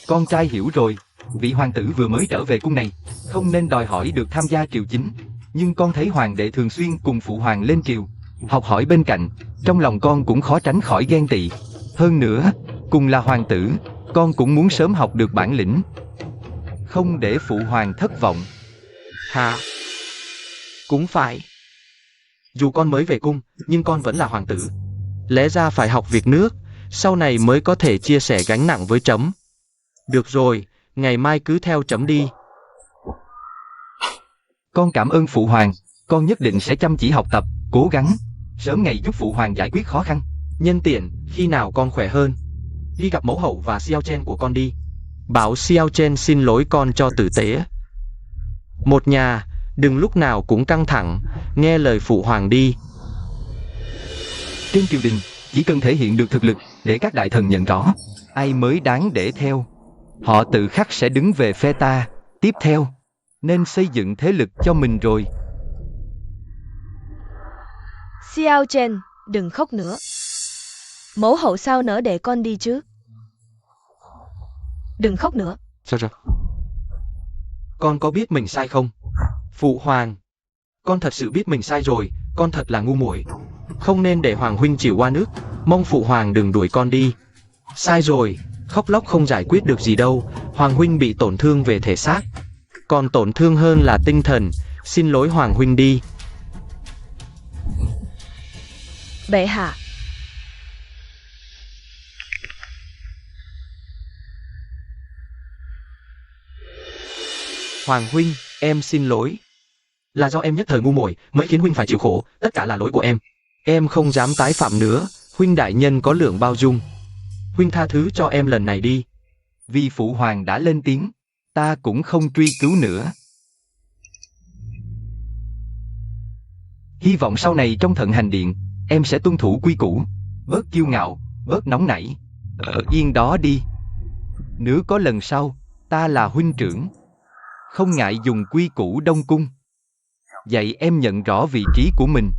Con trai hiểu rồi, vị hoàng tử vừa mới trở về cung này, không nên đòi hỏi được tham gia triều chính. Nhưng con thấy hoàng đệ thường xuyên cùng phụ hoàng lên triều, học hỏi bên cạnh, trong lòng con cũng khó tránh khỏi ghen tị. Hơn nữa, cùng là hoàng tử, con cũng muốn sớm học được bản lĩnh, không để phụ hoàng thất vọng. Hả? Cũng phải. Dù con mới về cung, nhưng con vẫn là hoàng tử. Lẽ ra phải học việc nước, sau này mới có thể chia sẻ gánh nặng với trẫm. Được rồi, ngày mai cứ theo trẫm đi. Con cảm ơn phụ hoàng, con nhất định sẽ chăm chỉ học tập, cố gắng, sớm ngày giúp phụ hoàng giải quyết khó khăn. Nhân tiện, khi nào con khỏe hơn, đi gặp mẫu hậu và Xiao Chen của con đi. Bảo Xiao Chen xin lỗi con cho tử tế. Một nhà, đừng lúc nào cũng căng thẳng, nghe lời phụ hoàng đi. Trên triều đình, chỉ cần thể hiện được thực lực, để các đại thần nhận rõ ai mới đáng để theo, họ tự khắc sẽ đứng về phe ta. Tiếp theo, nên xây dựng thế lực cho mình rồi. Xiao Chen, đừng khóc nữa. Mẫu hậu sao nỡ để con đi chứ? Đừng khóc nữa. Sao? Con có biết mình sai không? Phụ hoàng, con thật sự biết mình sai rồi, con thật là ngu muội. Không nên để hoàng huynh chịu oan ức, mong phụ hoàng đừng đuổi con đi. Sai rồi, khóc lóc không giải quyết được gì đâu, hoàng huynh bị tổn thương về thể xác, còn tổn thương hơn là tinh thần, xin lỗi hoàng huynh đi. Bệ hạ. Hoàng huynh, em xin lỗi. Là do em nhất thời ngu muội mới khiến huynh phải chịu khổ, tất cả là lỗi của em. Em không dám tái phạm nữa, huynh đại nhân có lượng bao dung. Huynh tha thứ cho em lần này đi. Vì phụ hoàng đã lên tiếng, ta cũng không truy cứu nữa. Hy vọng sau này trong Thận Hành Điện, em sẽ tuân thủ quy củ, bớt kiêu ngạo, bớt nóng nảy. Ở yên đó đi. Nếu có lần sau, ta là huynh trưởng, không ngại dùng quy củ Đông Cung, dạy em nhận rõ vị trí của mình.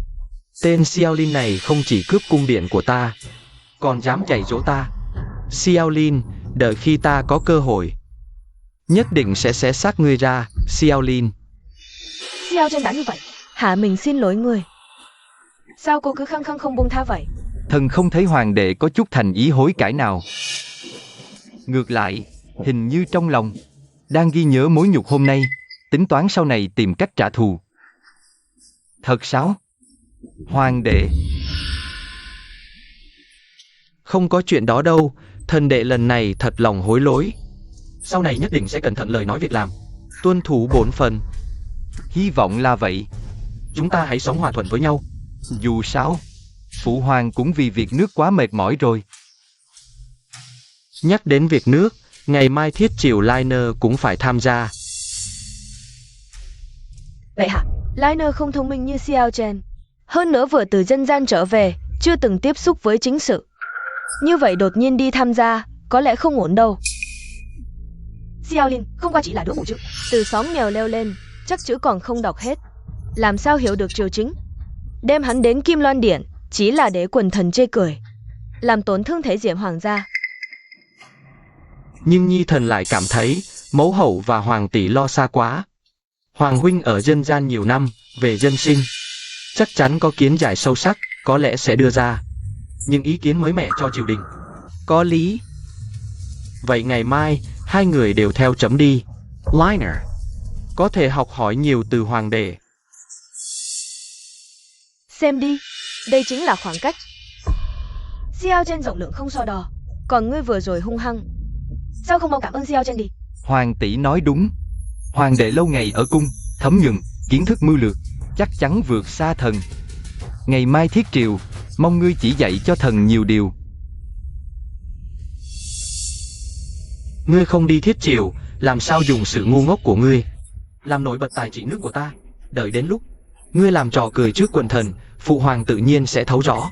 Tên Xiao Lin này không chỉ cướp cung điện của ta, còn dám dạy dỗ ta. Xiao Lin, đợi khi ta có cơ hội, nhất định sẽ xé xác ngươi ra, Xiao Lin. Xiao Chen đã như vậy, hạ mình xin lỗi người. Sao cô cứ khăng khăng không buông tha vậy? Thần không thấy hoàng đệ có chút thành ý hối cải nào. Ngược lại, hình như trong lòng đang ghi nhớ mối nhục hôm nay, tính toán sau này tìm cách trả thù. Thật sao? Hoàng đệ. Không có chuyện đó đâu, thần đệ lần này thật lòng hối lỗi. Sau này nhất định sẽ cẩn thận lời nói việc làm, tuân thủ bổn phận. Hy vọng là vậy. Chúng ta hãy sống hòa thuận với nhau. Dù sao, phụ hoàng cũng vì việc nước quá mệt mỏi rồi. Nhắc đến việc nước, ngày mai thiết triều Liner cũng phải tham gia. Vậy hả? Liner không thông minh như Xiao Chen. Hơn nữa vừa từ dân gian trở về, chưa từng tiếp xúc với chính sự. Như vậy đột nhiên đi tham gia, có lẽ không ổn đâu. Xiao Lin không qua chỉ là đứa mù chữ. Từ xóm nghèo leo lên, chắc chữ còn không đọc hết, làm sao hiểu được triều chính. Đem hắn đến Kim Loan Điện, chỉ là để quần thần chê cười, làm tổn thương thể diện hoàng gia. Nhưng Nhi Thần lại cảm thấy, mẫu hậu và Hoàng tỷ lo xa quá. Hoàng huynh ở dân gian nhiều năm, về dân sinh. Chắc chắn có kiến giải sâu sắc, có lẽ sẽ đưa ra những ý kiến mới mẻ cho triều đình. Có lý. Vậy ngày mai, hai người đều theo chấm đi. Liner. Có thể học hỏi nhiều từ hoàng đệ. Xem đi, đây chính là khoảng cách. Xiao Chen rộng lượng không so đo, còn ngươi vừa rồi hung hăng. Sao không mau cảm ơn Xiao Chen đi? Hoàng tỷ nói đúng. Hoàng đệ lâu ngày ở cung, thấm nhuần, kiến thức mưu lược, chắc chắn vượt xa thần. Ngày mai thiết triều, mong ngươi chỉ dạy cho thần nhiều điều. Ngươi không đi thiết triều, làm sao dùng sự ngu ngốc của ngươi làm nổi bật tài trị nước của ta. Đợi đến lúc ngươi làm trò cười trước quần thần, phụ hoàng tự nhiên sẽ thấu rõ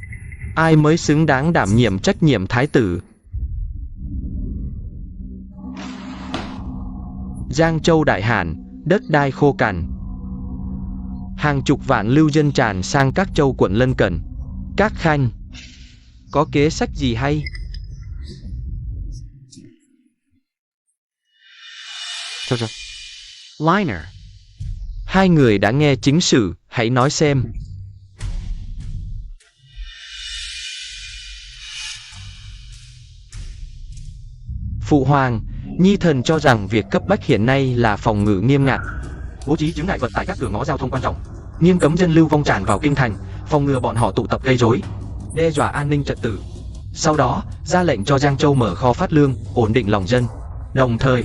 ai mới xứng đáng đảm nhiệm trách nhiệm thái tử. Giang Châu đại hạn, đất đai khô cằn. Hàng chục vạn lưu dân tràn sang các châu quận lân cận. Các khanh có kế sách gì hay? Liner. Hai người đã nghe chính sự, hãy nói xem. Phụ hoàng, Nhi Thần cho rằng việc cấp bách hiện nay là phòng ngự nghiêm ngặt, bố trí chướng ngại vật tại các cửa ngõ giao thông quan trọng, nghiêm cấm dân lưu vong tràn vào kinh thành, phòng ngừa bọn họ tụ tập gây rối, đe dọa an ninh trật tự. Sau đó, ra lệnh cho Giang Châu mở kho phát lương, ổn định lòng dân. Đồng thời,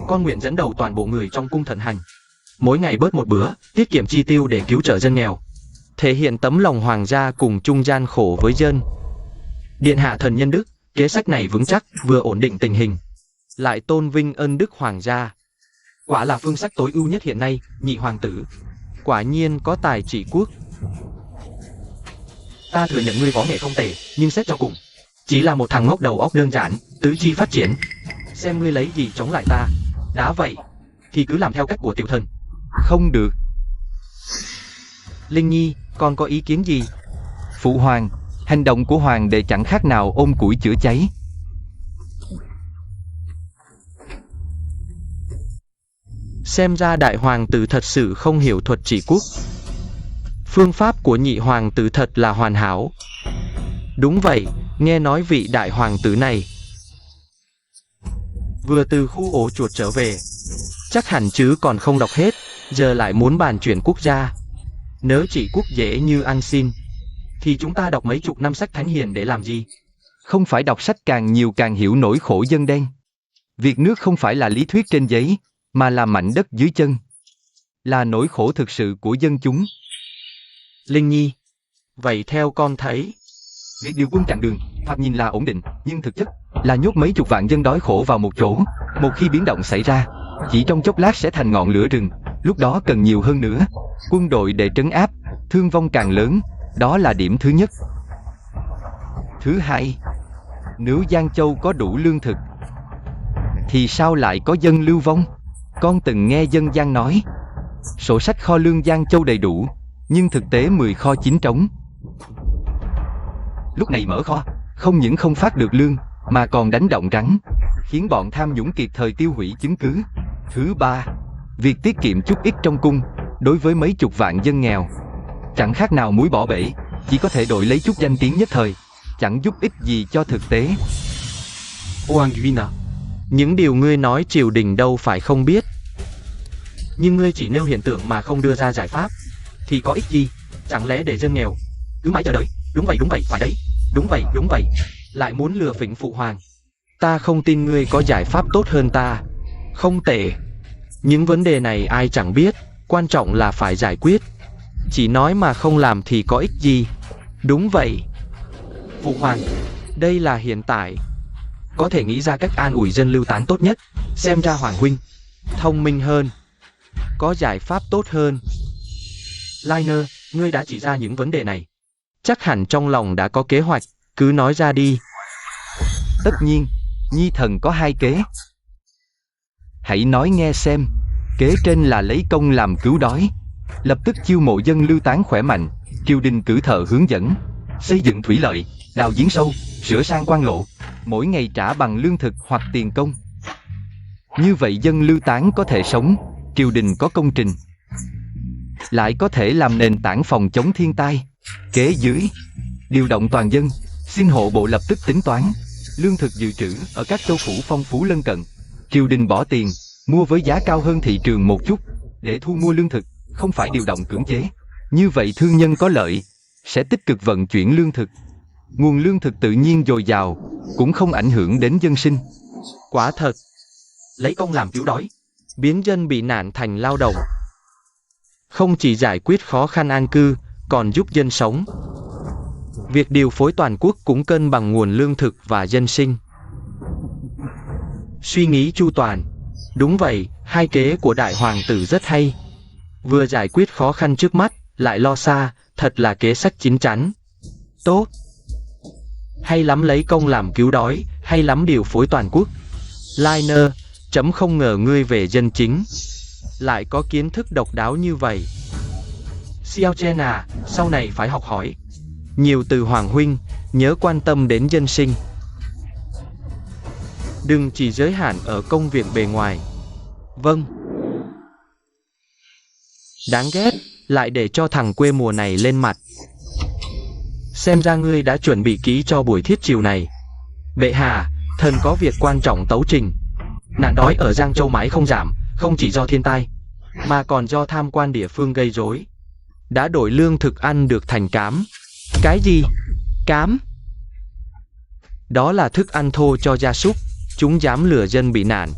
con nguyện dẫn đầu toàn bộ người trong cung thần hành, mỗi ngày bớt một bữa, tiết kiệm chi tiêu để cứu trợ dân nghèo, thể hiện tấm lòng hoàng gia cùng chung gian khổ với dân. Điện hạ thần nhân đức, kế sách này vững chắc, vừa ổn định tình hình, lại tôn vinh ân đức hoàng gia. Quả là phương sách tối ưu nhất hiện nay. Nhị hoàng tử quả nhiên có tài trị quốc. Ta thừa nhận ngươi võ nghệ không tệ, nhưng xét cho cùng, chỉ là một thằng ngốc đầu óc đơn giản, tứ chi phát triển. Xem ngươi lấy gì chống lại ta. Đã vậy thì cứ làm theo cách của tiểu thần. Không được. Linh Nhi, con có ý kiến gì? Phụ hoàng, hành động của hoàng đệ chẳng khác nào ôm củi chữa cháy. Xem ra đại hoàng tử thật sự không hiểu thuật trị quốc. Phương pháp của nhị hoàng tử thật là hoàn hảo. Đúng vậy, nghe nói vị đại hoàng tử này vừa từ khu ổ chuột trở về, chắc hẳn chứ còn không đọc hết, giờ lại muốn bàn chuyển quốc gia. Nếu trị quốc dễ như ăn xin, thì chúng ta đọc mấy chục năm sách thánh hiền để làm gì? Không phải đọc sách càng nhiều càng hiểu nỗi khổ dân đen. Việc nước không phải là lý thuyết trên giấy, mà là mảnh đất dưới chân, là nỗi khổ thực sự của dân chúng. Linh Nhi, vậy theo con thấy, việc điều quân chặn đường, thoạt nhìn là ổn định, nhưng thực chất là nhốt mấy chục vạn dân đói khổ vào một chỗ. Một khi biến động xảy ra, chỉ trong chốc lát sẽ thành ngọn lửa rừng. Lúc đó cần nhiều hơn nữa quân đội để trấn áp, thương vong càng lớn. Đó là điểm thứ nhất. Thứ hai, nếu Giang Châu có đủ lương thực, thì sao lại có dân lưu vong? Con từng nghe dân gian nói, sổ sách kho lương Giang Châu đầy đủ, nhưng thực tế 10 kho chính trống. Lúc này mở kho, không những không phát được lương, mà còn đánh động rắn, khiến bọn tham nhũng kịp thời tiêu hủy chứng cứ. Thứ ba, việc tiết kiệm chút ít trong cung, đối với mấy chục vạn dân nghèo, chẳng khác nào muối bỏ bể, chỉ có thể đổi lấy chút danh tiếng nhất thời, chẳng giúp ích gì cho thực tế. Oang Vina, những điều ngươi nói triều đình đâu phải không biết. Nhưng ngươi chỉ nêu hiện tượng mà không đưa ra giải pháp, thì có ích gì? Chẳng lẽ để dân nghèo cứ mãi chờ đợi? Đúng vậy, phải đấy. Đúng vậy. Lại muốn lừa phỉnh phụ hoàng. Ta không tin ngươi có giải pháp tốt hơn ta. Không tệ. Những vấn đề này ai chẳng biết, quan trọng là phải giải quyết. Chỉ nói mà không làm thì có ích gì? Đúng vậy. Phụ hoàng, đây là hiện tại. Có thể nghĩ ra cách an ủi dân lưu tán tốt nhất. Xem ra hoàng huynh thông minh hơn, có giải pháp tốt hơn. Liner, ngươi đã chỉ ra những vấn đề này, chắc hẳn trong lòng đã có kế hoạch, cứ nói ra đi. Tất nhiên, Nhi thần có hai kế. Hãy nói nghe xem. Kế trên là lấy công làm cứu đói, lập tức chiêu mộ dân lưu tán khỏe mạnh, triều đình cử thợ hướng dẫn, xây dựng thủy lợi, đào giếng sâu, sửa sang quan lộ, mỗi ngày trả bằng lương thực hoặc tiền công. Như vậy dân lưu tán có thể sống, triều đình có công trình, lại có thể làm nền tảng phòng chống thiên tai. Kế dưới, điều động toàn dân, xin hộ bộ lập tức tính toán lương thực dự trữ ở các châu phủ phong phú lân cận. Triều đình bỏ tiền mua với giá cao hơn thị trường một chút để thu mua lương thực, không phải điều động cưỡng chế. Như vậy thương nhân có lợi, sẽ tích cực vận chuyển lương thực. Nguồn lương thực tự nhiên dồi dào, cũng không ảnh hưởng đến dân sinh. Quả thật, lấy công làm cứu đói, biến dân bị nạn thành lao động. Không chỉ giải quyết khó khăn an cư, còn giúp dân sống. Việc điều phối toàn quốc cũng cân bằng nguồn lương thực và dân sinh. Suy nghĩ chu toàn. Đúng vậy, hai kế của đại hoàng tử rất hay. Vừa giải quyết khó khăn trước mắt, lại lo xa, thật là kế sách chín chắn. Tốt. Hay lắm lấy công làm cứu đói, hay lắm điều phối toàn quốc. Liner, chấm không ngờ ngươi về dân chính lại có kiến thức độc đáo như vậy. Xiao Chen à, sau này phải học hỏi nhiều từ Hoàng huynh, nhớ quan tâm đến dân sinh. Đừng chỉ giới hạn ở công việc bề ngoài. Vâng. Đáng ghét, lại để cho thằng quê mùa này lên mặt. Xem ra ngươi đã chuẩn bị kỹ cho buổi thiết chiều này. Bệ hạ, thần có việc quan trọng tấu trình. Nạn đói ở Giang Châu mãi không giảm, không chỉ do thiên tai, mà còn do tham quan địa phương gây rối. Đã đổi lương thực ăn được thành cám. Cái gì? Cám? Đó là thức ăn thô cho gia súc, chúng dám lừa dân bị nạn.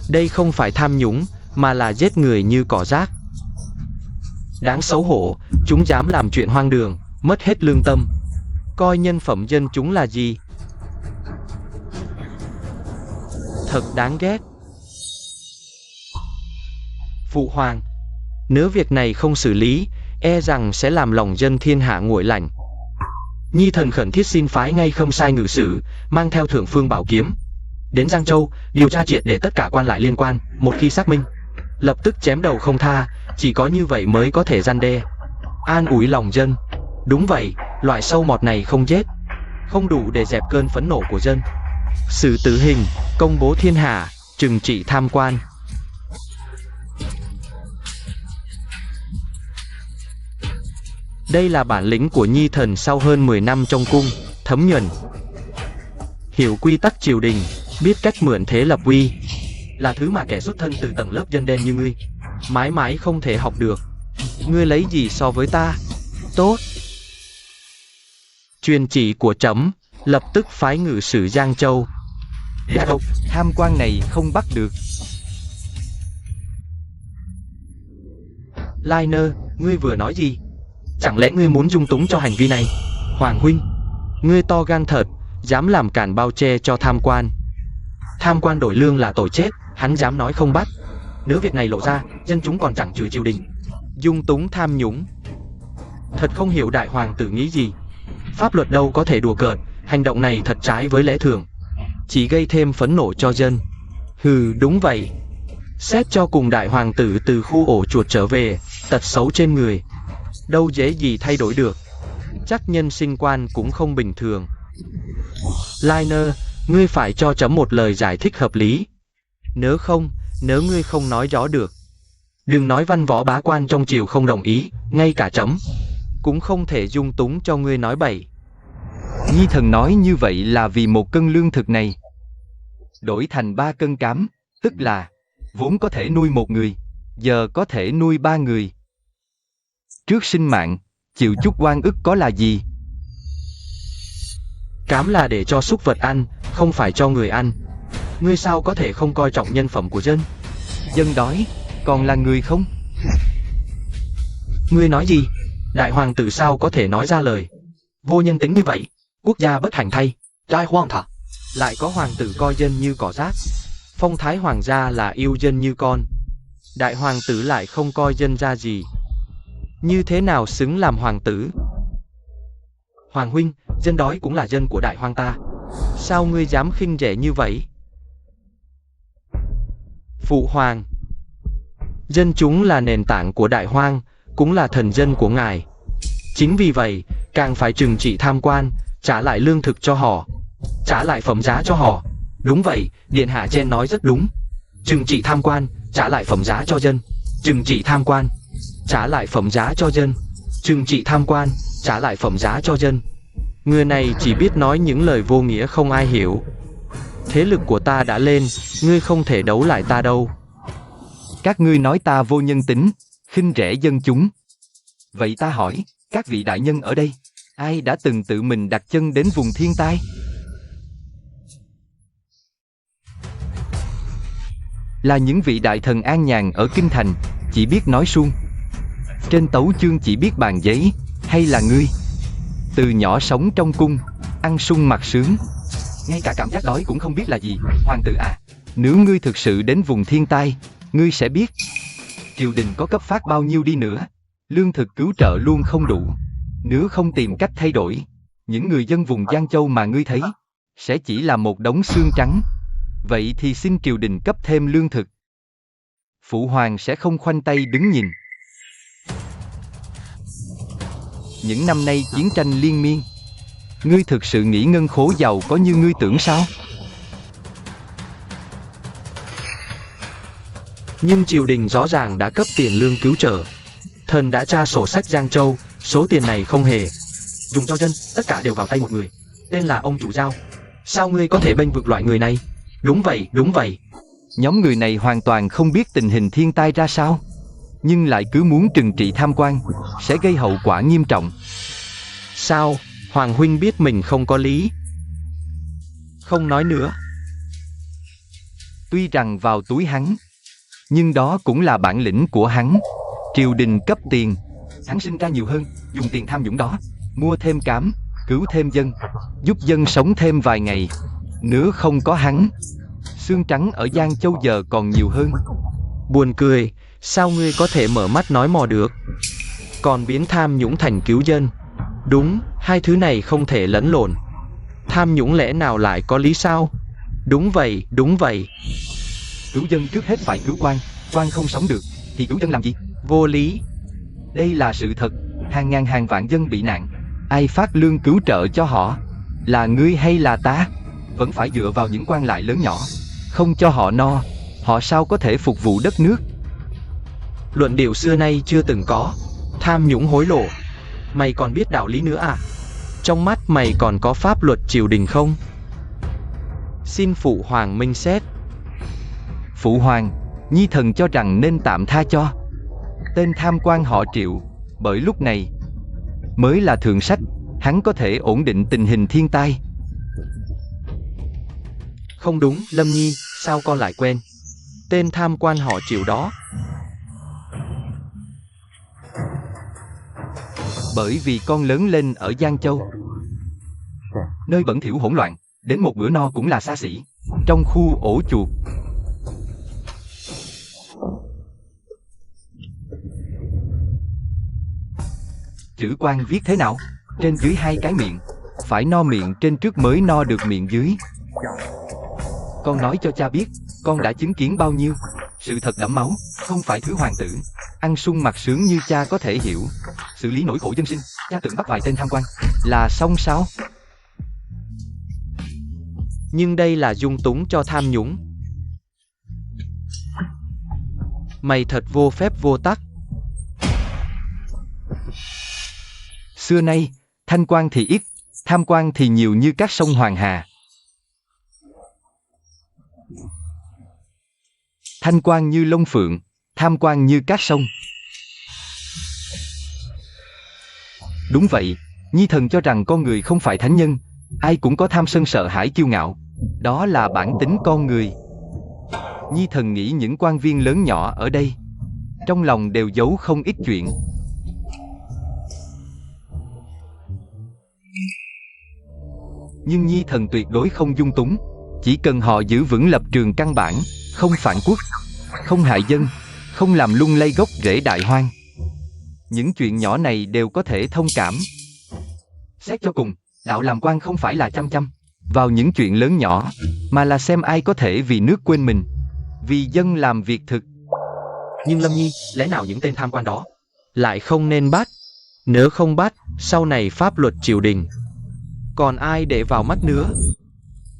Đây không phải tham nhũng, mà là giết người như cỏ rác. Đáng xấu hổ, chúng dám làm chuyện hoang đường, mất hết lương tâm. Coi nhân phẩm dân chúng là gì? Thật đáng ghét. Phụ hoàng, nếu việc này không xử lý, e rằng sẽ làm lòng dân thiên hạ nguội lạnh. Nhi thần khẩn thiết xin phái ngay Khâm Sai ngự sử, mang theo Thượng Phương Bảo Kiếm đến Giang Châu, điều tra triệt để tất cả quan lại liên quan. Một khi xác minh, lập tức chém đầu không tha. Chỉ có như vậy mới có thể răn đe, an ủi lòng dân. Đúng vậy, loại sâu mọt này không giết, không đủ để dẹp cơn phẫn nộ của dân. Xử tử hình, công bố thiên hạ, trừng trị tham quan. Đây là bản lĩnh của Nhi thần sau hơn 10 năm trong cung, thấm nhuần. Hiểu quy tắc triều đình, biết cách mượn thế lập uy, là thứ mà kẻ xuất thân từ tầng lớp dân đen như ngươi mãi mãi không thể học được. Ngươi lấy gì so với ta? Tốt. Truyền chỉ của trẫm, lập tức phái ngự sử Giang Châu. Tham quan này không bắt được. Liner, ngươi vừa nói gì? Chẳng lẽ ngươi muốn dung túng cho hành vi này? Hoàng huynh, ngươi to gan thật, dám làm cản bao che cho tham quan. Tham quan đổi lương là tội chết, hắn dám nói không bắt. Nếu việc này lộ ra, dân chúng còn chẳng chửi triều đình. Dung túng tham nhũng. Thật không hiểu đại hoàng tử nghĩ gì. Pháp luật đâu có thể đùa cợt, hành động này thật trái với lẽ thường, chỉ gây thêm phẫn nộ cho dân. Hừ, đúng vậy. Xét cho cùng đại hoàng tử từ khu ổ chuột trở về, tật xấu trên người, đâu dễ gì thay đổi được. Chắc nhân sinh quan cũng không bình thường. Liner, ngươi phải cho trẫm một lời giải thích hợp lý. Nếu ngươi không nói rõ được, đừng nói văn võ bá quan trong triều không đồng ý, ngay cả trẫm cũng không thể dung túng cho ngươi nói bậy. Nhi thần nói như vậy là vì 1 cân lương thực này đổi thành 3 cân cám, tức là vốn có thể nuôi 1 người, giờ có thể nuôi 3 người. Trước sinh mạng, chịu chút oan ức có là gì? Cám là để cho súc vật ăn, không phải cho người ăn. Ngươi sao có thể không coi trọng nhân phẩm của dân? Dân đói, còn là người không? Ngươi nói gì? Đại hoàng tử sao có thể nói ra lời vô nhân tính như vậy? Quốc gia bất hạnh thay. Đại hoàng thả. Lại có hoàng tử coi dân như cỏ rác. Phong thái hoàng gia là yêu dân như con. Đại hoàng tử lại không coi dân ra gì. Như thế nào xứng làm hoàng tử? Hoàng huynh, dân đói cũng là dân của đại hoang ta. Sao ngươi dám khinh rẻ như vậy? Phụ hoàng, dân chúng là nền tảng của đại hoang, cũng là thần dân của ngài. Chính vì vậy, càng phải trừng trị tham quan, trả lại lương thực cho họ, trả lại phẩm giá cho họ. Đúng vậy, Điện hạ Chen nói rất đúng. Trừng trị tham quan, trả lại phẩm giá cho dân. Trừng trị tham quan, trả lại phẩm giá cho dân. Trừng trị tham quan, trả lại phẩm giá cho dân. Người này chỉ biết nói những lời vô nghĩa không ai hiểu. Thế lực của ta đã lên, ngươi không thể đấu lại ta đâu. Các ngươi nói ta vô nhân tính, khinh rẻ dân chúng. Vậy ta hỏi, các vị đại nhân ở đây, ai đã từng tự mình đặt chân đến vùng thiên tai? Là những vị đại thần an nhàn ở kinh thành, chỉ biết nói suông. Trên tấu chương chỉ biết bàn giấy, hay là ngươi? Từ nhỏ sống trong cung, ăn sung mặc sướng, ngay cả cảm giác đói cũng không biết là gì, hoàng tử à. Nếu ngươi thực sự đến vùng thiên tai, ngươi sẽ biết. Triều đình có cấp phát bao nhiêu đi nữa, lương thực cứu trợ luôn không đủ. Nếu không tìm cách thay đổi, những người dân vùng Giang Châu mà ngươi thấy, sẽ chỉ là một đống xương trắng. Vậy thì xin triều đình cấp thêm lương thực. Phụ hoàng sẽ không khoanh tay đứng nhìn. Những năm nay chiến tranh liên miên, ngươi thực sự nghĩ ngân khố giàu có như ngươi tưởng sao? Nhưng triều đình rõ ràng đã cấp tiền lương cứu trợ. Thần đã tra sổ sách Giang Châu, số tiền này không hề dùng cho dân, tất cả đều vào tay một người, tên là ông chủ Giao. Sao ngươi có thể bênh vực loại người này? Đúng vậy, đúng vậy. Nhóm người này hoàn toàn không biết tình hình thiên tai ra sao, nhưng lại cứ muốn trừng trị tham quan, sẽ gây hậu quả nghiêm trọng. Sao, Hoàng huynh biết mình không có lý? Không nói nữa. Tuy rằng vào túi hắn, nhưng đó cũng là bản lĩnh của hắn. Triều đình cấp tiền, hắn sinh ra nhiều hơn, dùng tiền tham nhũng đó, mua thêm cám, cứu thêm dân, giúp dân sống thêm vài ngày. Nếu không có hắn, xương trắng ở Giang Châu giờ còn nhiều hơn. Buồn cười, sao ngươi có thể mở mắt nói mò được? Còn biến tham nhũng thành cứu dân. Đúng, hai thứ này không thể lẫn lộn. Tham nhũng lẽ nào lại có lý sao? Đúng vậy, đúng vậy. Cứu dân trước hết phải cứu quan, quan không sống được, thì cứu dân làm gì? Vô lý. Đây là sự thật, hàng ngàn hàng vạn dân bị nạn. Ai phát lương cứu trợ cho họ? Là ngươi hay là ta? Vẫn phải dựa vào những quan lại lớn nhỏ. Không cho họ no, họ sao có thể phục vụ đất nước? Luận điệu xưa nay chưa từng có. Tham nhũng hối lộ. Mày còn biết đạo lý nữa à? Trong mắt mày còn có pháp luật triều đình không? Xin phụ hoàng minh xét. Phụ hoàng, nhi thần cho rằng nên tạm tha cho tên tham quan họ Triệu, bởi lúc này mới là thượng sách, hắn có thể ổn định tình hình thiên tai. Không đúng, Lâm Nhi, sao con lại quên? Tên tham quan họ Triệu đó. Bởi vì con lớn lên ở Giang Châu, nơi bẩn thỉu hỗn loạn, đến một bữa no cũng là xa xỉ. Trong khu ổ chuột, chữ quan viết thế nào? Trên dưới hai cái miệng, phải no miệng trên trước mới no được miệng dưới. Con nói cho cha biết, con đã chứng kiến bao nhiêu sự thật đẫm máu, không phải thứ hoàng tử ăn sung mặc sướng như cha có thể hiểu. Xử lý nỗi khổ dân sinh, cha từng bắt vài tên tham quan là xong sao? Nhưng đây là dung túng cho tham nhũng. Mày thật vô phép vô tắc. Xưa nay, thanh quan thì ít, tham quan thì nhiều như các sông Hoàng Hà. Thanh quan như lông phượng, tham quan như các sông. Đúng vậy, nhi thần cho rằng con người không phải thánh nhân, ai cũng có tham sân sợ hãi kiêu ngạo. Đó là bản tính con người. Nhi thần nghĩ những quan viên lớn nhỏ ở đây, trong lòng đều giấu không ít chuyện. Nhưng nhi thần tuyệt đối không dung túng, chỉ cần họ giữ vững lập trường căn bản, không phản quốc, không hại dân, không làm lung lay gốc rễ đại hoang. Những chuyện nhỏ này đều có thể thông cảm. Xét cho cùng, đạo làm quan không phải là chăm chăm vào những chuyện lớn nhỏ, mà là xem ai có thể vì nước quên mình, vì dân làm việc thực. Nhưng Lâm Nhi, lẽ nào những tên tham quan đó lại không nên bắt? Nếu không bắt, sau này pháp luật triều đình còn ai để vào mắt nữa?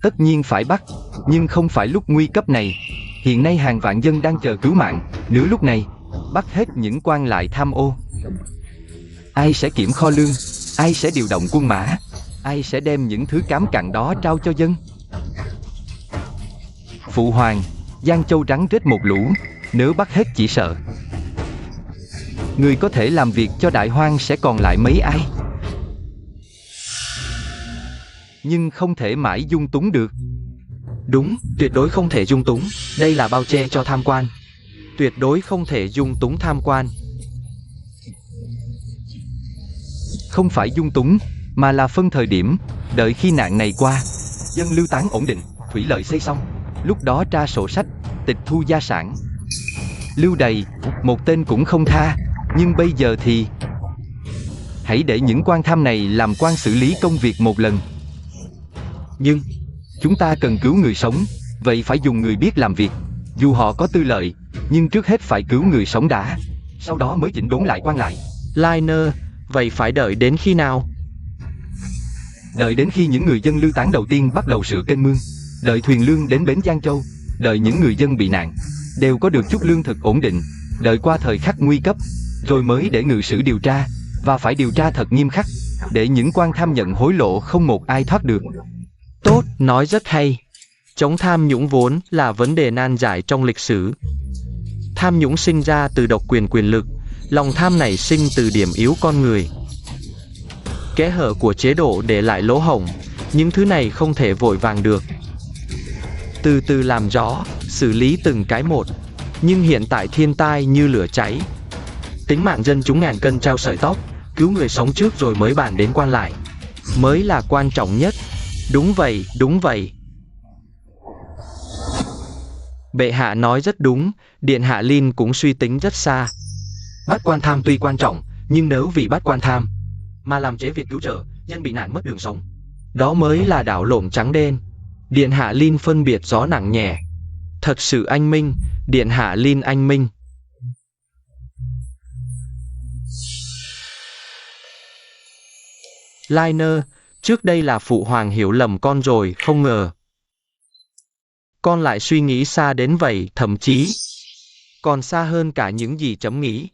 Tất nhiên phải bắt, nhưng không phải lúc nguy cấp này. Hiện nay hàng vạn dân đang chờ cứu mạng, nếu lúc này bắt hết những quan lại tham ô, ai sẽ kiểm kho lương, ai sẽ điều động quân mã, ai sẽ đem những thứ cám cặn đó trao cho dân? Phụ hoàng, Giang Châu rắn rết một lũ, nếu bắt hết chỉ sợ người có thể làm việc cho Đại Hoang sẽ còn lại mấy ai. Nhưng không thể mãi dung túng được. Đúng, tuyệt đối không thể dung túng, đây là bao che cho tham quan. Tuyệt đối không thể dung túng tham quan. Không phải dung túng, mà là phân thời điểm, đợi khi nạn này qua, dân lưu tán ổn định, thủy lợi xây xong, lúc đó tra sổ sách, tịch thu gia sản. Lưu đầy, một tên cũng không tha, nhưng bây giờ thì hãy để những quan tham này làm quan xử lý công việc một lần. Nhưng chúng ta cần cứu người sống, vậy phải dùng người biết làm việc. Dù họ có tư lợi, nhưng trước hết phải cứu người sống đã, sau đó mới chỉnh đốn lại quan lại. Liner, vậy phải đợi đến khi nào? Đợi đến khi những người dân lưu tán đầu tiên bắt đầu sửa kênh mương, đợi thuyền lương đến bến Giang Châu, đợi những người dân bị nạn đều có được chút lương thực ổn định, đợi qua thời khắc nguy cấp, rồi mới để ngự sử điều tra, và phải điều tra thật nghiêm khắc, để những quan tham nhận hối lộ không một ai thoát được. Tốt, nói rất hay. Chống tham nhũng vốn là vấn đề nan giải trong lịch sử. Tham nhũng sinh ra từ độc quyền quyền lực, lòng tham nảy sinh từ điểm yếu con người. Kẽ hở của chế độ để lại lỗ hổng, những thứ này không thể vội vàng được. Từ từ làm rõ, xử lý từng cái một, nhưng hiện tại thiên tai như lửa cháy. Tính mạng dân chúng ngàn cân treo sợi tóc, cứu người sống trước rồi mới bàn đến quan lại, mới là quan trọng nhất. Đúng vậy, đúng vậy. Bệ hạ nói rất đúng, Điện hạ Lin cũng suy tính rất xa. Bắt quan tham tuy quan trọng, nhưng nếu vì bắt quan tham mà làm chế việc cứu trợ, nhân bị nạn mất đường sống, đó mới là đảo lộn trắng đen. Điện hạ Lin phân biệt rõ nặng nhẹ. Thật sự anh minh, Điện hạ Lin anh minh. Liner, trước đây là phụ hoàng hiểu lầm con rồi, không ngờ con lại suy nghĩ xa đến vậy, thậm chí còn xa hơn cả những gì chấm nghĩ.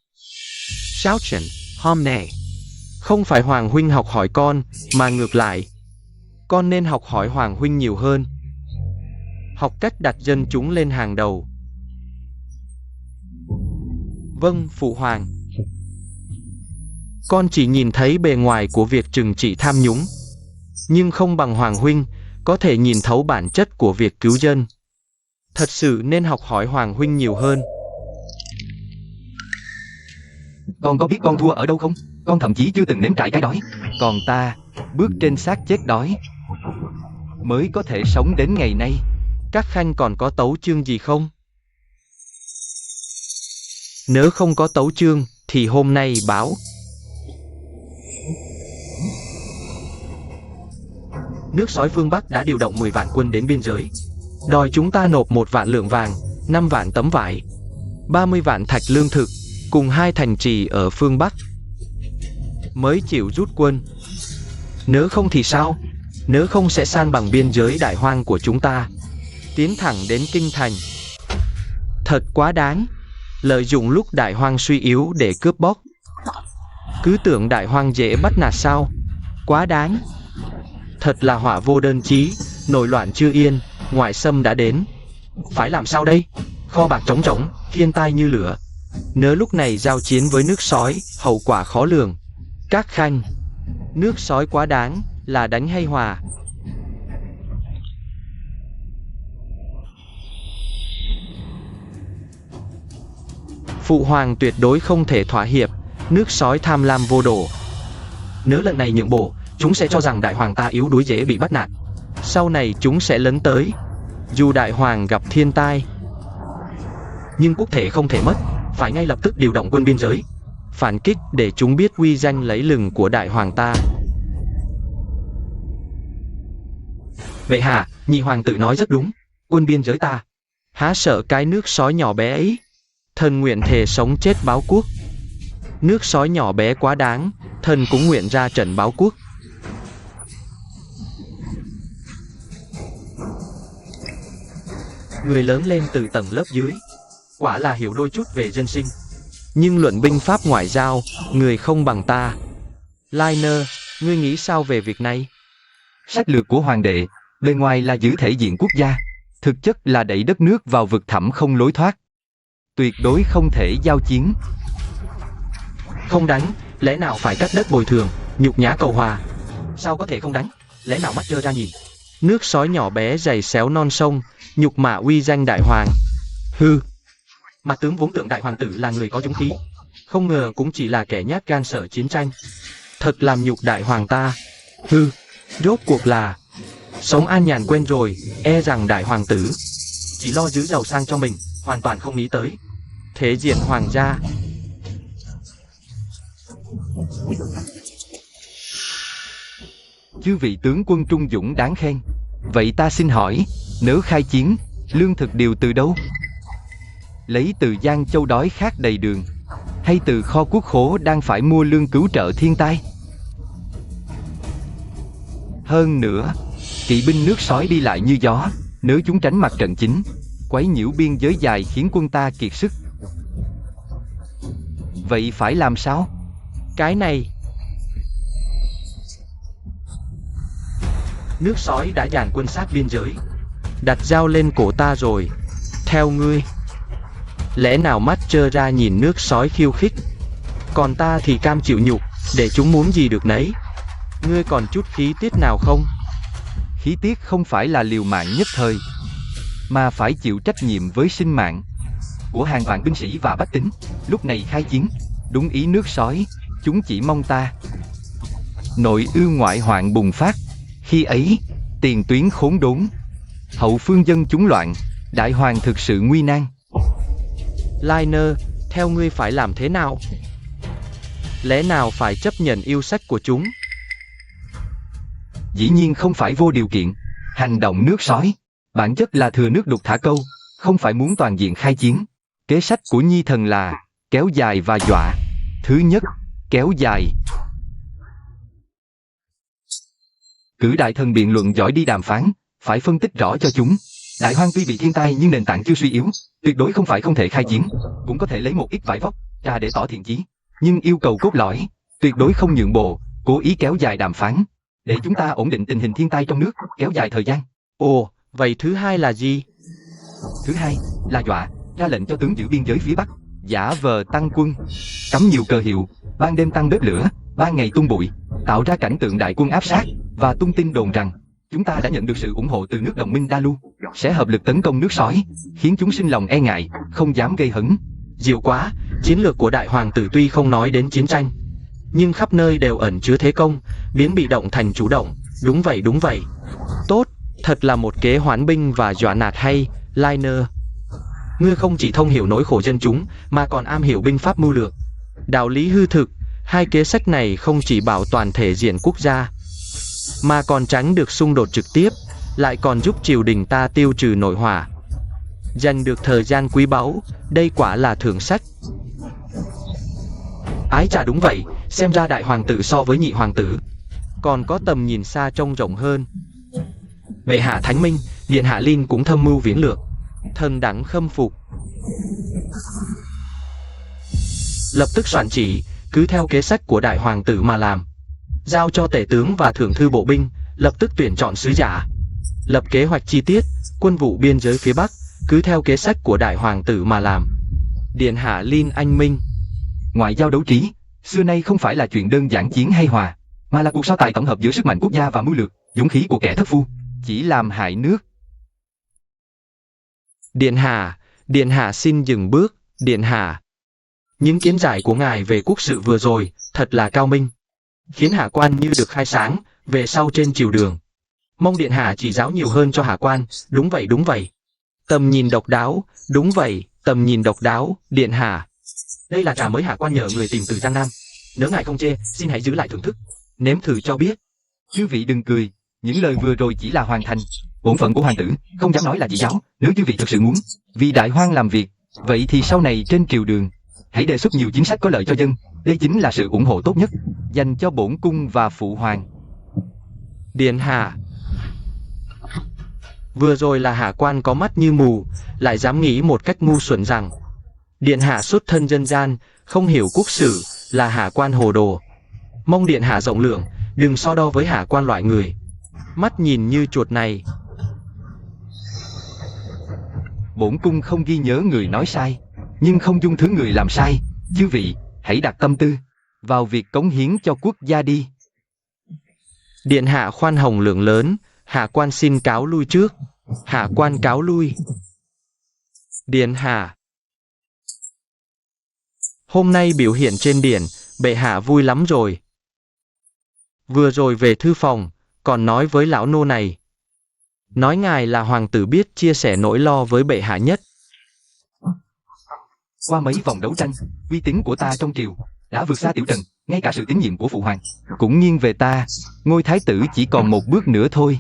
Sao chuyện, hôm nay không phải Hoàng huynh học hỏi con, mà ngược lại, con nên học hỏi Hoàng huynh nhiều hơn. Học cách đặt dân chúng lên hàng đầu. Vâng, phụ hoàng. Con chỉ nhìn thấy bề ngoài của việc trừng trị tham nhũng, nhưng không bằng Hoàng huynh, có thể nhìn thấu bản chất của việc cứu dân. Thật sự nên học hỏi Hoàng huynh nhiều hơn. Con có biết con thua ở đâu không? Con thậm chí chưa từng nếm trải cái đói. Còn ta, bước trên xác chết đói, mới có thể sống đến ngày nay. Các khanh còn có tấu chương gì không? Nếu không có tấu chương, thì hôm nay báo. Nước sói phương Bắc đã điều động 10 vạn quân đến biên giới, đòi chúng ta nộp 1 vạn lượng vàng, 5 vạn tấm vải, 30 vạn thạch lương thực, cùng 2 thành trì ở phương Bắc, mới chịu rút quân. Nếu không thì sao? Nếu không sẽ san bằng biên giới Đại Hoang của chúng ta, tiến thẳng đến kinh thành. Thật quá đáng, lợi dụng lúc Đại Hoang suy yếu để cướp bóc. Cứ tưởng Đại Hoang dễ bắt nạt sao? Quá đáng. Thật là họa vô đơn chí, nội loạn chưa yên, ngoại xâm đã đến. Phải làm sao đây? Kho bạc trống rỗng, thiên tai như lửa. Nếu lúc này giao chiến với nước sói, hậu quả khó lường. Các khanh, nước sói quá đáng, là đánh hay hòa? Phụ hoàng tuyệt đối không thể thỏa hiệp, nước sói tham lam vô độ. Nếu lần này nhượng bộ, chúng sẽ cho rằng Đại Hoàng ta yếu đuối dễ bị bắt nạt. Sau này chúng sẽ lấn tới. Dù Đại Hoàng gặp thiên tai, nhưng quốc thể không thể mất, phải ngay lập tức điều động quân biên giới, phản kích để chúng biết uy danh lấy lừng của Đại Hoàng ta. Vậy hạ, nhị hoàng tử nói rất đúng, quân biên giới ta há sợ cái nước sói nhỏ bé ấy. Thần nguyện thề sống chết báo quốc. Nước sói nhỏ bé quá đáng, thần cũng nguyện ra trận báo quốc. Người lớn lên từ tầng lớp dưới, quả là hiểu đôi chút về dân sinh. Nhưng luận binh pháp ngoại giao, người không bằng ta. Liner, ngươi nghĩ sao về việc này? Sách lược của hoàng đệ, bề ngoài là giữ thể diện quốc gia, thực chất là đẩy đất nước vào vực thẳm không lối thoát. Tuyệt đối không thể giao chiến. Không đánh, lẽ nào phải cắt đất bồi thường, nhục nhã cầu hòa? Sao có thể không đánh, lẽ nào mắt trơ ra nhìn? Nước sói nhỏ bé giày xéo non sông, nhục mạ uy danh đại hoàng. Hư. Mặt tướng vốn tưởng đại hoàng tử là người có dũng khí, không ngờ cũng chỉ là kẻ nhát gan sợ chiến tranh. Thật làm nhục đại hoàng ta. Hư. Rốt cuộc là sống an nhàn quên rồi, e rằng đại hoàng tử chỉ lo giữ giàu sang cho mình, hoàn toàn không nghĩ tới thể diện hoàng gia. Chư vị tướng quân trung dũng đáng khen. Vậy ta xin hỏi, nếu khai chiến, lương thực điều từ đâu? Lấy từ Giang Châu đói khát đầy đường, hay từ kho quốc khố đang phải mua lương cứu trợ thiên tai? Hơn nữa, kỵ binh nước sói đi lại như gió, nếu chúng tránh mặt trận chính, quấy nhiễu biên giới dài khiến quân ta kiệt sức. Vậy phải làm sao? Cái này, nước sói đã dàn quân sát biên giới, đặt dao lên cổ ta rồi. Theo ngươi, lẽ nào mắt trơ ra nhìn nước sói khiêu khích, còn ta thì cam chịu nhục, để chúng muốn gì được nấy? Ngươi còn chút khí tiết nào không? Khí tiết không phải là liều mạng nhất thời, mà phải chịu trách nhiệm với sinh mạng của hàng vạn binh sĩ và bách tính. Lúc này khai chiến, đúng ý nước sói, chúng chỉ mong ta. Nội ưu ngoại hoạn bùng phát, khi ấy, tiền tuyến khốn đốn, hậu phương dân chúng loạn, đại hoàng thực sự nguy nan. Liner, theo ngươi phải làm thế nào? Lẽ nào phải chấp nhận yêu sách của chúng? Dĩ nhiên không phải vô điều kiện. Hành động nước sói, bản chất là thừa nước đục thả câu, không phải muốn toàn diện khai chiến. Kế sách của Nhi thần là kéo dài và dọa. Thứ nhất, kéo dài. Cử đại thần biện luận giỏi đi đàm phán, phải phân tích rõ cho chúng. Đại hoang tuy bị thiên tai nhưng nền tảng chưa suy yếu, tuyệt đối không phải không thể khai chiến, cũng có thể lấy một ít vải vóc ra để tỏ thiện chí. Nhưng yêu cầu cốt lõi, tuyệt đối không nhượng bộ, cố ý kéo dài đàm phán, để chúng ta ổn định tình hình thiên tai trong nước, kéo dài thời gian. Ồ, vậy thứ hai là gì? Thứ hai là dọa, ra lệnh cho tướng giữ biên giới phía Bắc, giả vờ tăng quân, cắm nhiều cờ hiệu, ban đêm tăng bếp lửa, ban ngày tung bụi, tạo ra cảnh tượng đại quân áp sát, và tung tin đồn rằng chúng ta đã nhận được sự ủng hộ từ nước đồng minh Dalu, sẽ hợp lực tấn công nước sói, khiến chúng sinh lòng e ngại, không dám gây hấn. Diệu quá, chiến lược của đại hoàng tử tuy không nói đến chiến tranh, nhưng khắp nơi đều ẩn chứa thế công, biến bị động thành chủ động. Đúng vậy, đúng vậy. Tốt, thật là một kế hoán binh và dọa nạt hay, Liner. Ngươi không chỉ thông hiểu nỗi khổ dân chúng, mà còn am hiểu binh pháp mưu lược, đạo lý hư thực. Hai kế sách này không chỉ bảo toàn thể diện quốc gia, mà còn tránh được xung đột trực tiếp, lại còn giúp triều đình ta tiêu trừ nội hỏa, dành được thời gian quý báu. Đây quả là thượng sách. Ái chà, đúng vậy, xem ra đại hoàng tử so với nhị hoàng tử còn có tầm nhìn xa trông rộng hơn. Bệ hạ thánh minh, điện hạ Linh cũng thâm mưu viễn lược, thần đẳng khâm phục. Lập tức soạn chỉ, cứ theo kế sách của đại hoàng tử mà làm. Giao cho tể tướng và thượng thư bộ binh, lập tức tuyển chọn sứ giả, lập kế hoạch chi tiết, quân vụ biên giới phía Bắc, cứ theo kế sách của đại hoàng tử mà làm. Điện hạ Linh anh minh. Ngoại giao đấu trí, xưa nay không phải là chuyện đơn giản chiến hay hòa, mà là cuộc so tài tổng hợp giữa sức mạnh quốc gia và mưu lược, dũng khí của kẻ thất phu, chỉ làm hại nước. Điện hạ xin dừng bước, điện hạ. Những kiến giải của ngài về quốc sự vừa rồi, thật là cao minh, khiến hạ quan như được khai sáng, về sau trên triều đường. Mong điện hạ chỉ giáo nhiều hơn cho hạ quan. Đúng vậy, đúng vậy. Tầm nhìn độc đáo, đúng vậy, tầm nhìn độc đáo, điện hạ. Đây là trà mới hạ quan nhờ người tìm từ Giang Nam. Nếu ngài không chê, xin hãy giữ lại thưởng thức, nếm thử cho biết. Chư vị đừng cười, những lời vừa rồi chỉ là hoàn thành bổn phận của hoàng tử, không dám nói là dị giáo. Nếu chư vị thực sự muốn vì đại hoang làm việc, vậy thì sau này trên triều đường, hãy đề xuất nhiều chính sách có lợi cho dân. Đây chính là sự ủng hộ tốt nhất dành cho bổn cung và phụ hoàng. Điện hạ. Vừa rồi là hạ quan có mắt như mù, lại dám nghĩ một cách ngu xuẩn rằng điện hạ xuất thân dân gian, không hiểu quốc sử, là hạ quan hồ đồ. Mong điện hạ rộng lượng, đừng so đo với hạ quan loại người mắt nhìn như chuột này. Bổn cung không ghi nhớ người nói sai, nhưng không dung thứ người làm sai. Chư vị, hãy đặt tâm tư vào việc cống hiến cho quốc gia đi. Điện hạ khoan hồng lượng lớn, hạ quan xin cáo lui trước. Hạ quan cáo lui. Điện hạ, hôm nay biểu hiện trên điện, bệ hạ vui lắm rồi. Vừa rồi về thư phòng, còn nói với lão nô này. Nói ngài là hoàng tử biết chia sẻ nỗi lo với bệ hạ nhất. Qua mấy vòng đấu tranh, uy tín của ta trong triều đã vượt xa Tiểu Trần, ngay cả sự tín nhiệm của phụ hoàng cũng nghiêng về ta. Ngôi thái tử chỉ còn một bước nữa thôi.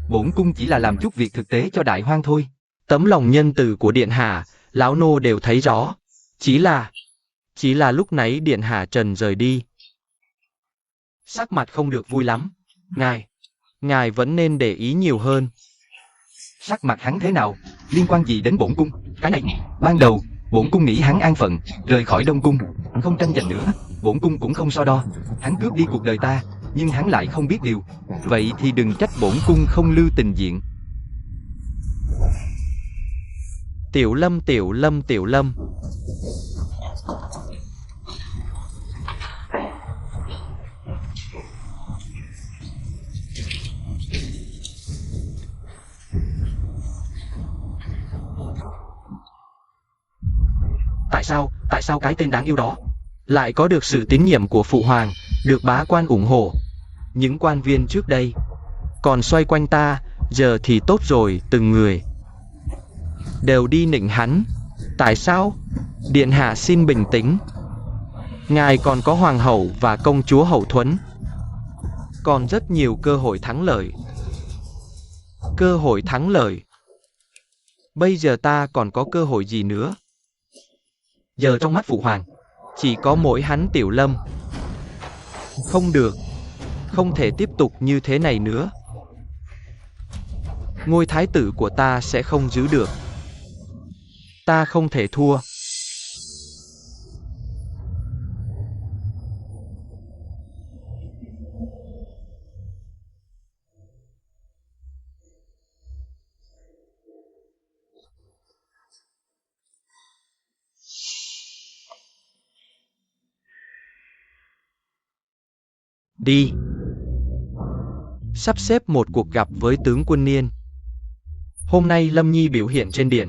Bổn cung chỉ là làm chút việc thực tế cho đại hoang thôi. Tấm lòng nhân từ của điện hạ, lão nô đều thấy rõ. Chỉ là lúc nãy điện hạ Trần rời đi, sắc mặt không được vui lắm. Ngài vẫn nên để ý nhiều hơn. Sắc mặt hắn thế nào, liên quan gì đến bổn cung? Cái này, ban đầu, bổn cung nghĩ hắn an phận, rời khỏi Đông cung, không tranh giành nữa. Bổn cung cũng không so đo. Hắn cướp đi cuộc đời ta, nhưng hắn lại không biết điều. Vậy thì đừng trách bổn cung không lưu tình diện. Tiểu Lâm. Tại sao cái tên đáng yêu đó lại có được sự tín nhiệm của phụ hoàng, được bá quan ủng hộ? Những quan viên trước đây còn xoay quanh ta, giờ thì tốt rồi, từng người đều đi nịnh hắn. Tại sao? Điện hạ xin bình tĩnh. Ngài còn có hoàng hậu và công chúa Hậu Thuẫn, còn rất nhiều cơ hội thắng lợi. Bây giờ ta còn có cơ hội gì nữa? Giờ trong mắt phụ hoàng, chỉ có mỗi hắn Tiểu Lâm. Không được, không thể tiếp tục như thế này nữa. Ngôi thái tử của ta sẽ không giữ được. Ta không thể thua. Đi. Sắp xếp một cuộc gặp với tướng quân Niên. Hôm nay Lâm Nhi biểu hiện trên điện,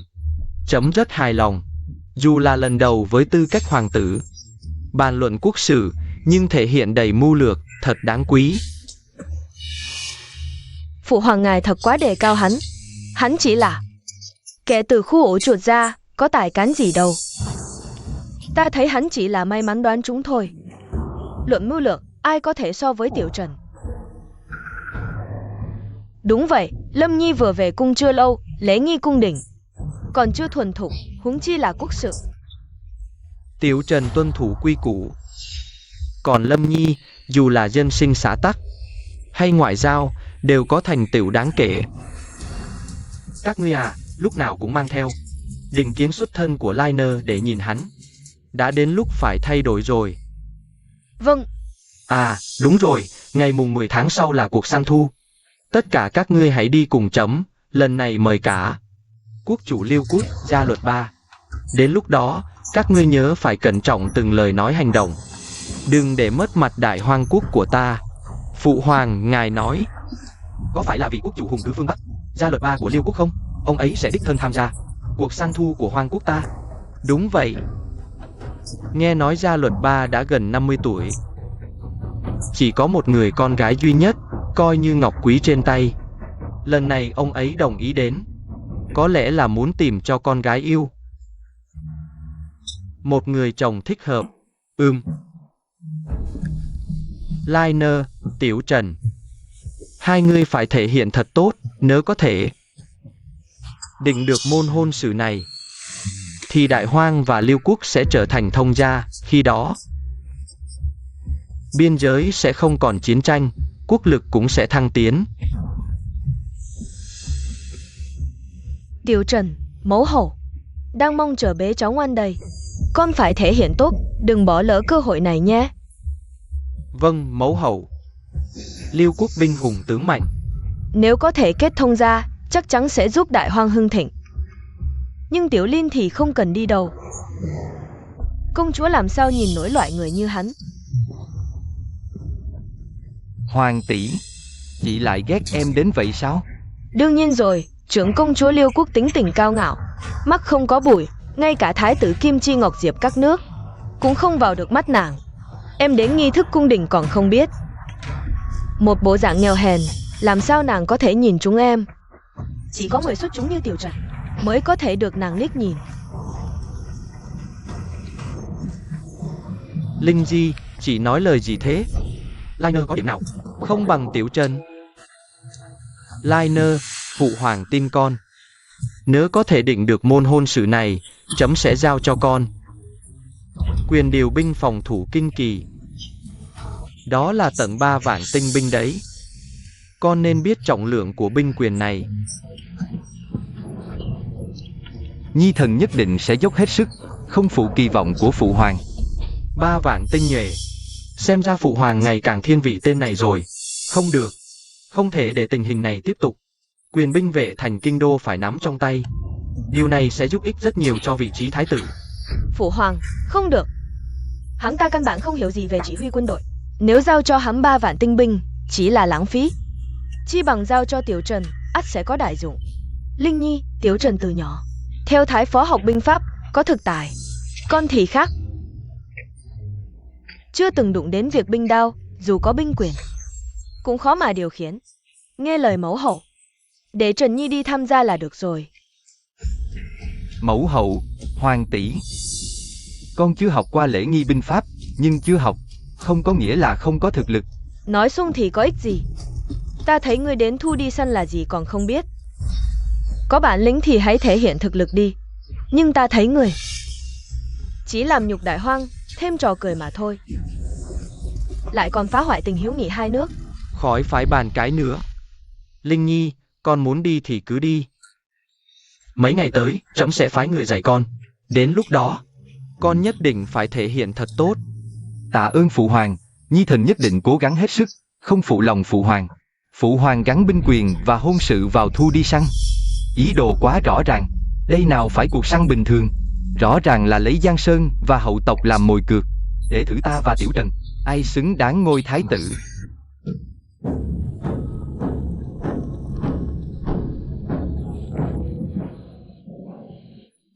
chấm rất hài lòng. Dù là lần đầu với tư cách hoàng tử bàn luận quốc sử, nhưng thể hiện đầy mưu lược, thật đáng quý. Phụ hoàng ngài thật quá đề cao hắn. Hắn chỉ là kẻ từ khu ổ chuột ra, có tài cán gì đâu. Ta thấy hắn chỉ là may mắn đoán trúng thôi. Luận mưu lược, ai có thể so với Tiểu Trần? Đúng vậy, Lâm Nhi vừa về cung chưa lâu, lễ nghi cung đình còn chưa thuần thục, huống chi là quốc sự. Tiểu Trần tuân thủ quy củ, còn Lâm Nhi, dù là dân sinh xã tắc hay ngoại giao, đều có thành tựu đáng kể. Các ngươi lúc nào cũng mang theo định kiến xuất thân của Liner để nhìn hắn. Đã đến lúc phải thay đổi rồi. Vâng. Đúng rồi, ngày mùng 10 tháng sau là cuộc săn thu. Tất cả các ngươi hãy đi cùng chấm, lần này mời cả quốc chủ Liêu Quốc, Gia Luật Ba. Đến lúc đó, các ngươi nhớ phải cẩn trọng từng lời nói hành động. Đừng để mất mặt đại hoang quốc của ta. Phụ hoàng, ngài nói, có phải là vị quốc chủ hùng tứ phương Bắc, Gia Luật Ba của Liêu Quốc không? Ông ấy sẽ đích thân tham gia cuộc săn thu của hoang quốc ta. Đúng vậy. Nghe nói Gia Luật Ba đã gần 50 tuổi. Chỉ có một người con gái duy nhất, coi như ngọc quý trên tay. Lần này ông ấy đồng ý đến, có lẽ là muốn tìm cho con gái yêu một người chồng thích hợp. Liner, Tiểu Trần, hai người phải thể hiện thật tốt, nếu có thể định được môn hôn sự này, thì Đại Hoang và Liêu Quốc sẽ trở thành thông gia. Khi đó, biên giới sẽ không còn chiến tranh, quốc lực cũng sẽ thăng tiến. Tiểu Trần, mẫu hậu, đang mong chờ bé cháu ngoan đây. Con phải thể hiện tốt, đừng bỏ lỡ cơ hội này nhé. Vâng, mẫu hậu. Liêu quốc binh hùng tướng mạnh. Nếu có thể kết thông ra, chắc chắn sẽ giúp Đại Hoang hưng thịnh. Nhưng Tiểu Linh thì không cần đi đâu. Công chúa làm sao nhìn nổi loại người như hắn. Hoàng tỷ, chị lại ghét em đến vậy sao? Đương nhiên rồi, trưởng công chúa Liêu quốc tính tình cao ngạo, mắt không có bụi, ngay cả thái tử Kim Chi Ngọc Diệp các nước cũng không vào được mắt nàng. Em đến nghi thức cung đình còn không biết. Một bộ dạng nghèo hèn, làm sao nàng có thể nhìn chúng em? Chỉ có người xuất chúng như Tiểu Trần mới có thể được nàng liếc nhìn. Linh Di, chị nói lời gì thế? Liner có điểm nào không bằng Tiểu Trần? Liner, phụ hoàng tin con. Nếu có thể định được môn hôn sự này, chấm sẽ giao cho con quyền điều binh phòng thủ Kinh Kỳ. Đó là tận 3 vạn tinh binh đấy. Con nên biết trọng lượng của binh quyền này. Nhi thần nhất định sẽ dốc hết sức, không phụ kỳ vọng của phụ hoàng. 3 vạn tinh nhuệ. Xem ra phụ hoàng ngày càng thiên vị tên này rồi. Không được. Không thể để tình hình này tiếp tục. Quyền binh vệ thành kinh đô phải nắm trong tay. Điều này sẽ giúp ích rất nhiều cho vị trí thái tử. Phụ hoàng, không được. Hắn ta căn bản không hiểu gì về chỉ huy quân đội. Nếu giao cho hắn 3 vạn tinh binh, chỉ là lãng phí. Chi bằng giao cho Tiểu Trần, ắt sẽ có đại dụng. Linh Nhi, Tiểu Trần từ nhỏ theo thái phó học binh pháp, có thực tài. Con thì khác, chưa từng đụng đến việc binh đao, dù có binh quyền cũng khó mà điều khiển. Nghe lời mẫu hậu, để Trần Nhi đi tham gia là được rồi. Mẫu hậu, hoàng tỷ, con chưa học qua lễ nghi binh pháp, nhưng chưa học không có nghĩa là không có thực lực. Nói sung thì có ích gì? Ta thấy ngươi đến thu đi săn là gì còn không biết. Có bản lĩnh thì hãy thể hiện thực lực đi. Nhưng ta thấy ngươi chỉ làm nhục Đại Hoang, thêm trò cười mà thôi. Lại còn phá hoại tình hữu nghị hai nước. Khỏi phải bàn cái nữa. Linh Nhi, con muốn đi thì cứ đi. Mấy ngày tới, trẫm sẽ phái người dạy con. Đến lúc đó, con nhất định phải thể hiện thật tốt. Tạ ơn phụ hoàng, Nhi thần nhất định cố gắng hết sức, không phụ lòng phụ hoàng. Phụ hoàng gắn binh quyền và hôn sự vào thu đi săn. Ý đồ quá rõ ràng, đây nào phải cuộc săn bình thường. Rõ ràng là lấy Giang Sơn và hậu tộc làm mồi cược, để thử ta và Tiểu Trần, ai xứng đáng ngôi thái tử.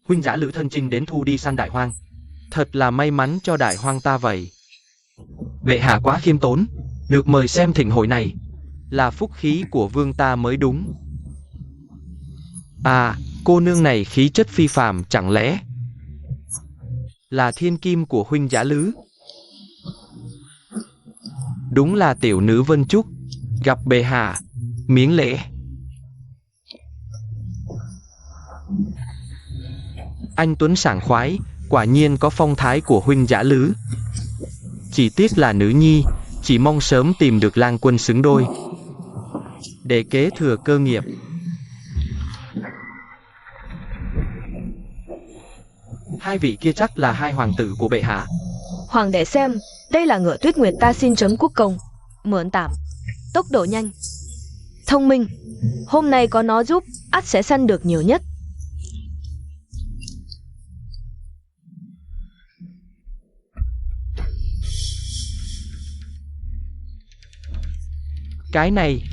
Huynh giả Lữ thân chinh đến thu đi săn Đại Hoang. Thật là may mắn cho Đại Hoang ta vậy. Bệ hạ quá khiêm tốn, được mời xem thịnh hội này là phúc khí của vương ta mới đúng. À, cô nương này khí chất phi phàm, chẳng lẽ là thiên kim của huynh giả Lữ? Đúng là tiểu nữ Vân Trúc, gặp bệ hạ, miễn lễ. Anh tuấn sảng khoái, quả nhiên có phong thái của huynh giả Lữ. Chỉ tiếc là nữ nhi, chỉ mong sớm tìm được lang quân xứng đôi để kế thừa cơ nghiệp. Hai vị kia chắc là hai hoàng tử của bệ hạ. Hoàng đệ xem, đây là ngựa Tuyết Nguyệt ta xin Trấn Quốc Công mượn tạm. Tốc độ nhanh, thông minh, hôm nay có nó giúp, ắt sẽ săn được nhiều nhất. Cái này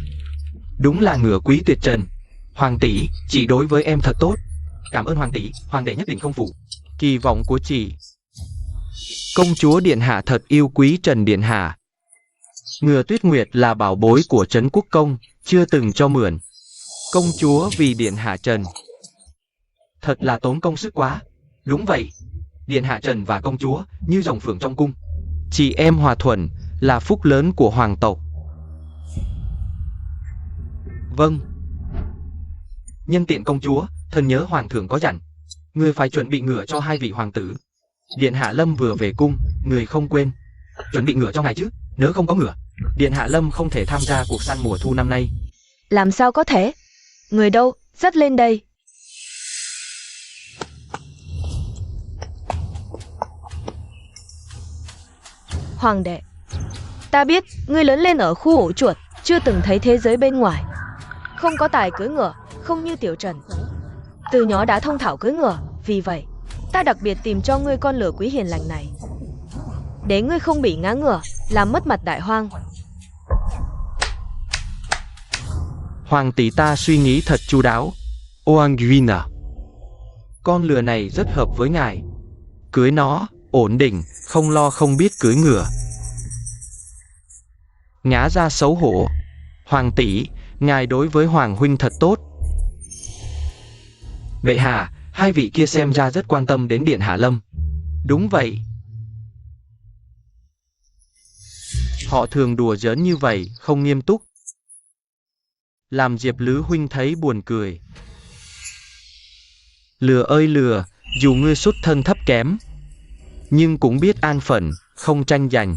đúng là ngựa quý tuyệt trần. Hoàng tỷ, chị đối với em thật tốt. Cảm ơn hoàng tỷ, hoàng đệ nhất định không phụ kỳ vọng của chị. Công chúa điện hạ thật yêu quý Trần điện hạ. Ngựa Tuyết Nguyệt là bảo bối của Trấn Quốc Công, chưa từng cho mượn. Công chúa vì điện hạ Trần thật là tốn công sức quá. Đúng vậy, điện hạ Trần và công chúa như rồng phượng trong cung. Chị em hòa thuận là phúc lớn của hoàng tộc. Vâng. Nhân tiện công chúa, thần nhớ hoàng thượng có dặn, người phải chuẩn bị ngựa cho hai vị hoàng tử. Điện hạ Lâm vừa về cung, người không quên chuẩn bị ngựa cho ngài chứ. Nếu không có ngựa, điện hạ Lâm không thể tham gia cuộc săn mùa thu năm nay. Làm sao có thể? Người đâu, dắt lên đây. Hoàng đệ, ta biết ngươi lớn lên ở khu ổ chuột, chưa từng thấy thế giới bên ngoài. Không có tài cưỡi ngựa, không như Tiểu Trần. Từ nhỏ đã thông thạo cưỡi ngựa, vì vậy ta đặc biệt tìm cho ngươi con lửa quý hiền lành này, để ngươi không bị ngã ngựa, làm mất mặt đại hoang. Hoàng tỷ ta suy nghĩ thật chu đáo. Oanguina, con lừa này rất hợp với ngài. Cưới nó, ổn định, không lo không biết cưỡi ngựa. Ngã ra xấu hổ. Hoàng tỷ, ngài đối với Hoàng huynh thật tốt. Bệ hạ, hai vị kia xem ra rất quan tâm đến Điện Hạ Lâm. Đúng vậy. Họ thường đùa giỡn như vậy, không nghiêm túc. Làm Diệp Lữ huynh thấy buồn cười. Lừa ơi lừa, dù ngươi xuất thân thấp kém, nhưng cũng biết an phận, không tranh giành.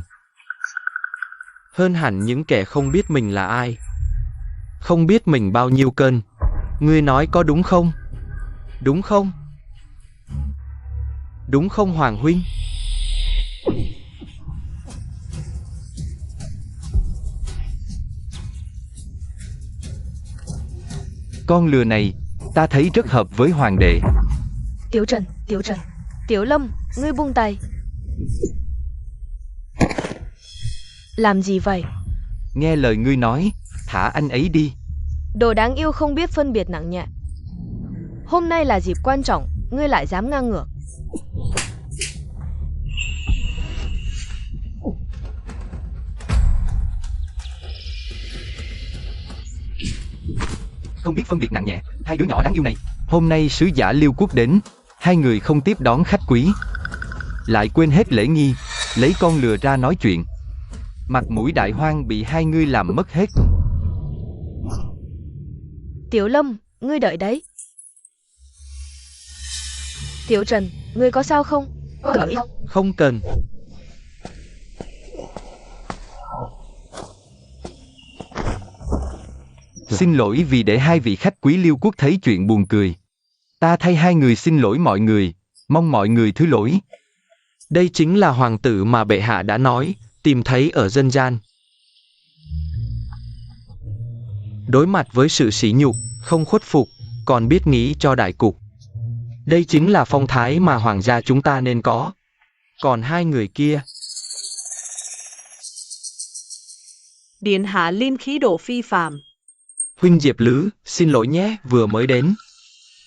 Hơn hẳn những kẻ không biết mình là ai, không biết mình bao nhiêu cân. Ngươi nói có đúng không? Đúng không? Đúng không Hoàng huynh? Con lừa này, ta thấy rất hợp với Hoàng đệ. Tiểu Trần, Tiểu Lâm, ngươi buông tay. Làm gì vậy? Nghe lời ngươi nói, thả anh ấy đi. Đồ đáng yêu không biết phân biệt nặng nhẹ. Hôm nay là dịp quan trọng, ngươi lại dám ngang ngược. Không biết phân biệt nặng nhẹ, hai đứa nhỏ đáng yêu này. Hôm nay sứ giả Liêu Quốc đến, hai người không tiếp đón khách quý, lại quên hết lễ nghi, lấy con lừa ra nói chuyện. Mặt mũi đại hoang bị hai ngươi làm mất hết. Tiểu Lâm, ngươi đợi đấy. Tiểu Trần, ngươi có sao không? Cởi. Không cần. Xin lỗi vì để hai vị khách quý Liêu Quốc thấy chuyện buồn cười. Ta thay hai người xin lỗi mọi người, mong mọi người thứ lỗi. Đây chính là hoàng tử mà bệ hạ đã nói, tìm thấy ở dân gian. Đối mặt với sự sỉ nhục, không khuất phục, còn biết nghĩ cho đại cục. Đây chính là phong thái mà hoàng gia chúng ta nên có. Còn hai người kia... Điện hạ linh khí độ phi phàm. Huynh Diệp Lữ, xin lỗi nhé, vừa mới đến.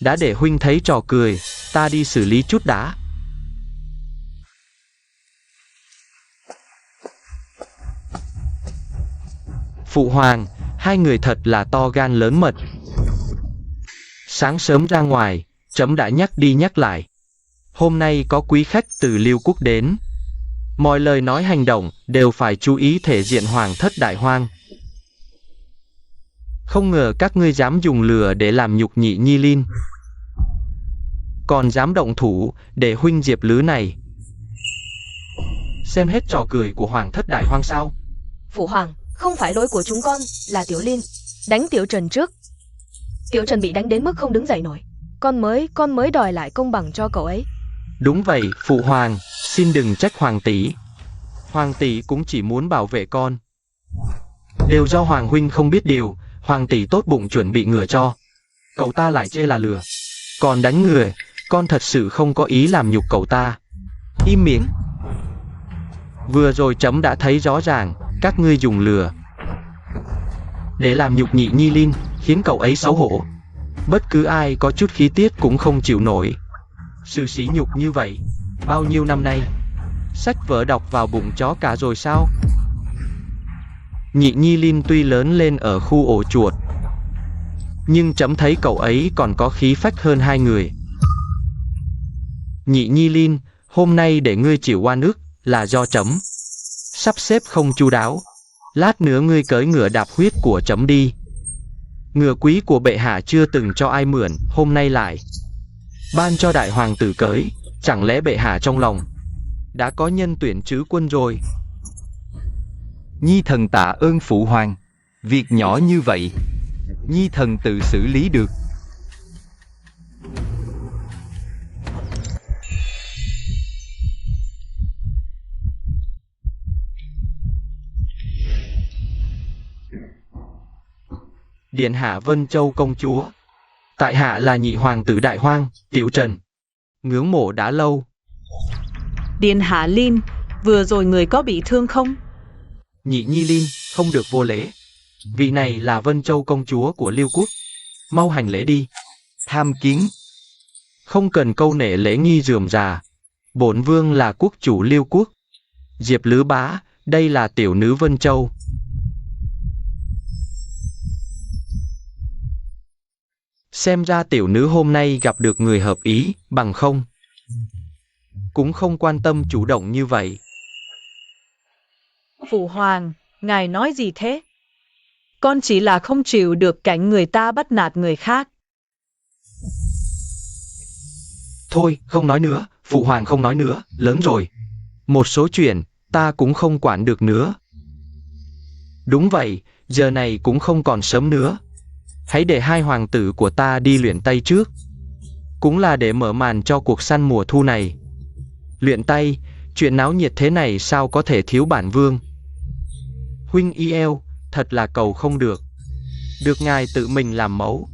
Đã để huynh thấy trò cười, ta đi xử lý chút đã. Phụ hoàng, hai người thật là to gan lớn mật. Sáng sớm ra ngoài, trẫm đã nhắc đi nhắc lại. Hôm nay có quý khách từ Liêu Quốc đến. Mọi lời nói hành động đều phải chú ý thể diện hoàng thất đại hoang. Không ngờ các ngươi dám dùng lừa để làm nhục Nhị Nhi Linh, còn dám động thủ để huynh Diệp Lữ này xem hết trò cười của hoàng thất đại hoang sao? Phụ hoàng, không phải lỗi của chúng con, là Tiểu Linh đánh Tiểu Trần trước. Tiểu Trần bị đánh đến mức không đứng dậy nổi. Con mới đòi lại công bằng cho cậu ấy. Đúng vậy, phụ hoàng, xin đừng trách hoàng tỷ. Hoàng tỷ cũng chỉ muốn bảo vệ con. Đều do hoàng huynh không biết điều, hoàng tỷ tốt bụng chuẩn bị ngựa cho. Cậu ta lại chê là lừa, còn đánh người, con thật sự không có ý làm nhục cậu ta. Im miệng. Vừa rồi trẫm đã thấy rõ ràng, các ngươi dùng lừa để làm nhục Nhị Nhi Linh, khiến cậu ấy xấu hổ. Bất cứ ai có chút khí tiết cũng không chịu nổi. Sự sỉ nhục như vậy, bao nhiêu năm nay, sách vở đọc vào bụng chó cả rồi sao? Nhị Nhi Linh tuy lớn lên ở khu ổ chuột, nhưng trẫm thấy cậu ấy còn có khí phách hơn hai người. Nhị Nhi Linh, hôm nay để ngươi chịu oan ức là do trẫm sắp xếp không chu đáo. Lát nữa ngươi cưỡi ngựa đạp huyết của trẫm đi. Ngựa quý của bệ hạ chưa từng cho ai mượn, hôm nay lại ban cho đại hoàng tử cưỡi. Chẳng lẽ bệ hạ trong lòng đã có nhân tuyển trứ quân rồi? Nhi thần tạ ơn phụ hoàng. Việc nhỏ như vậy, Nhi thần tự xử lý được. Điện hạ Vân Châu công chúa. Tại hạ là nhị hoàng tử Đại Hoang, Tiểu Trần. Ngưỡng mộ đã lâu. Điện hạ Lin, vừa rồi người có bị thương không? Nhị nhi Lin, không được vô lễ. Vị này là Vân Châu công chúa của Liêu quốc. Mau hành lễ đi. Tham kiến. Không cần câu nệ lễ nghi rườm rà. Bổn vương là quốc chủ Liêu quốc. Diệp Lữ Bá, đây là tiểu nữ Vân Châu. Xem ra tiểu nữ hôm nay gặp được người hợp ý, bằng không cũng không quan tâm chủ động như vậy. Phụ hoàng, ngài nói gì thế? Con chỉ là không chịu được cảnh người ta bắt nạt người khác. Thôi, không nói nữa, phụ hoàng không nói nữa, lớn rồi. Một số chuyện, ta cũng không quản được nữa. Đúng vậy, giờ này cũng không còn sớm nữa. Hãy để hai hoàng tử của ta đi luyện tay trước. Cũng là để mở màn cho cuộc săn mùa thu này. Luyện tay, chuyện náo nhiệt thế này sao có thể thiếu bản vương. Huynh yêu, thật là cầu không được. Được ngài tự mình làm mẫu.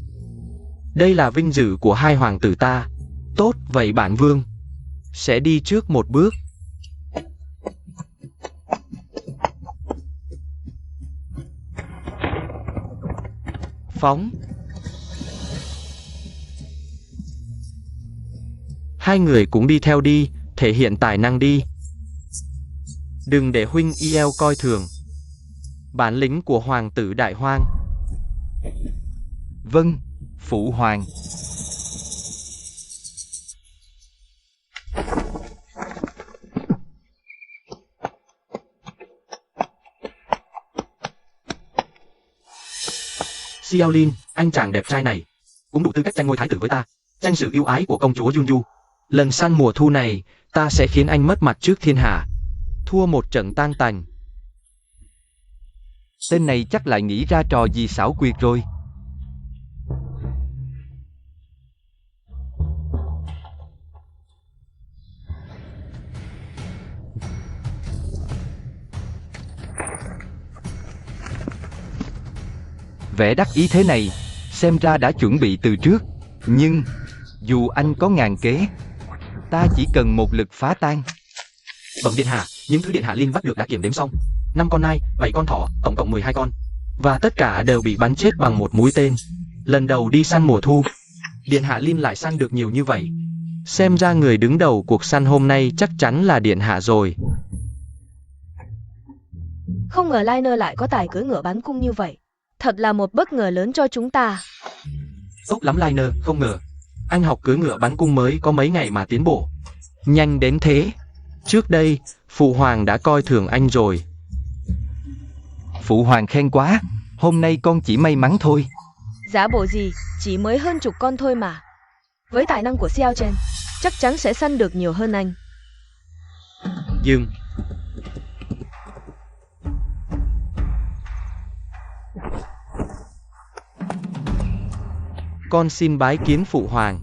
Đây là vinh dự của hai hoàng tử ta. Tốt, vậy bản vương sẽ đi trước một bước. Phóng. Hai người cũng đi theo đi, thể hiện tài năng đi. Đừng để huynh yêu coi thường bản lĩnh của hoàng tử Đại Hoang. Vâng, phụ hoàng. Xiao Lin, anh chàng đẹp trai này, cũng đủ tư cách tranh ngôi thái tử với ta, tranh sự yêu ái của công chúa Yunju. Lần săn mùa thu này, ta sẽ khiến anh mất mặt trước thiên hạ, thua một trận tan tành. Tên này chắc lại nghĩ ra trò gì xảo quyệt rồi. Vẻ đắc ý thế này, xem ra đã chuẩn bị từ trước. Nhưng, dù anh có ngàn kế, ta chỉ cần một lực phá tan. Bẩm điện hạ, những thứ điện hạ Lin bắt được đã kiểm đếm xong. 5 con nai, 7 con thỏ, tổng cộng 12 con. Và tất cả đều bị bắn chết bằng một mũi tên. Lần đầu đi săn mùa thu, điện hạ Lin lại săn được nhiều như vậy. Xem ra người đứng đầu cuộc săn hôm nay chắc chắn là điện hạ rồi. Không ngờ Liner lại có tài cưỡi ngựa bắn cung như vậy. Thật là một bất ngờ lớn cho chúng ta. Tốt lắm Liner, không ngờ anh học cưỡi ngựa bắn cung mới có mấy ngày mà tiến bộ nhanh đến thế. Trước đây, phụ hoàng đã coi thường anh rồi. Phụ hoàng khen quá, hôm nay con chỉ may mắn thôi. Giả bộ gì, chỉ mới hơn chục con thôi mà. Với tài năng của Xiao Chen, chắc chắn sẽ săn được nhiều hơn anh. Dừng. Con xin bái kiến phụ hoàng.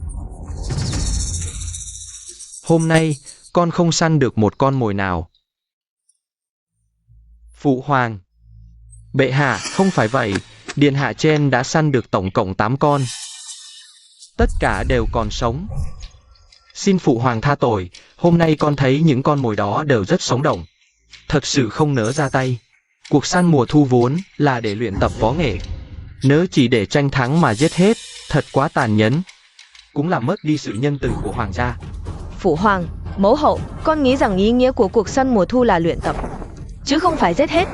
Hôm nay, con không săn được một con mồi nào. Phụ hoàng. Bệ hạ, không phải vậy, điện hạ Chen đã săn được tổng cộng 8 con. Tất cả đều còn sống. Xin phụ hoàng tha tội, hôm nay con thấy những con mồi đó đều rất sống động. Thật sự không nỡ ra tay. Cuộc săn mùa thu vốn là để luyện tập võ nghệ. Nếu chỉ để tranh thắng mà giết hết, thật quá tàn nhẫn. Cũng làm mất đi sự nhân từ của hoàng gia. Phụ hoàng, mẫu hậu, con nghĩ rằng ý nghĩa của cuộc săn mùa thu là luyện tập, chứ không phải giết hết.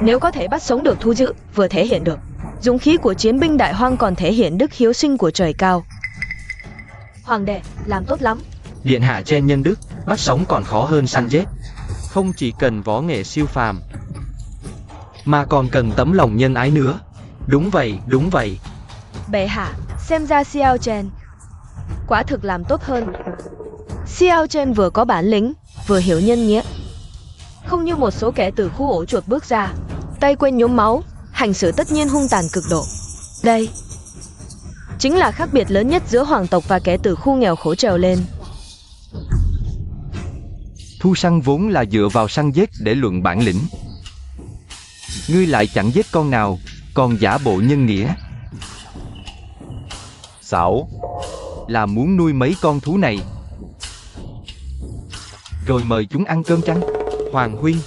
Nếu có thể bắt sống được thu dữ, vừa thể hiện được dũng khí của chiến binh Đại Hoang, còn thể hiện đức hiếu sinh của trời cao. Hoàng đệ, làm tốt lắm. Điện hạ Chen nhân đức, bắt sống còn khó hơn săn giết. Không chỉ cần võ nghệ siêu phàm, mà còn cần tấm lòng nhân ái nữa. Đúng vậy, đúng vậy. Bệ hạ, xem ra Xiao Chen quả thực làm tốt hơn. Xiao Chen vừa có bản lĩnh, vừa hiểu nhân nghĩa. Không như một số kẻ từ khu ổ chuột bước ra, tay quên nhuốm máu, hành xử tất nhiên hung tàn cực độ. Đây chính là khác biệt lớn nhất giữa hoàng tộc và kẻ từ khu nghèo khổ trèo lên. Thu săn vốn là dựa vào săn giết để luận bản lĩnh. Ngươi lại chẳng giết con nào, còn giả bộ nhân nghĩa. Xảo. Là muốn nuôi mấy con thú này. Rồi mời chúng ăn cơm chăng? Hoàng huynh.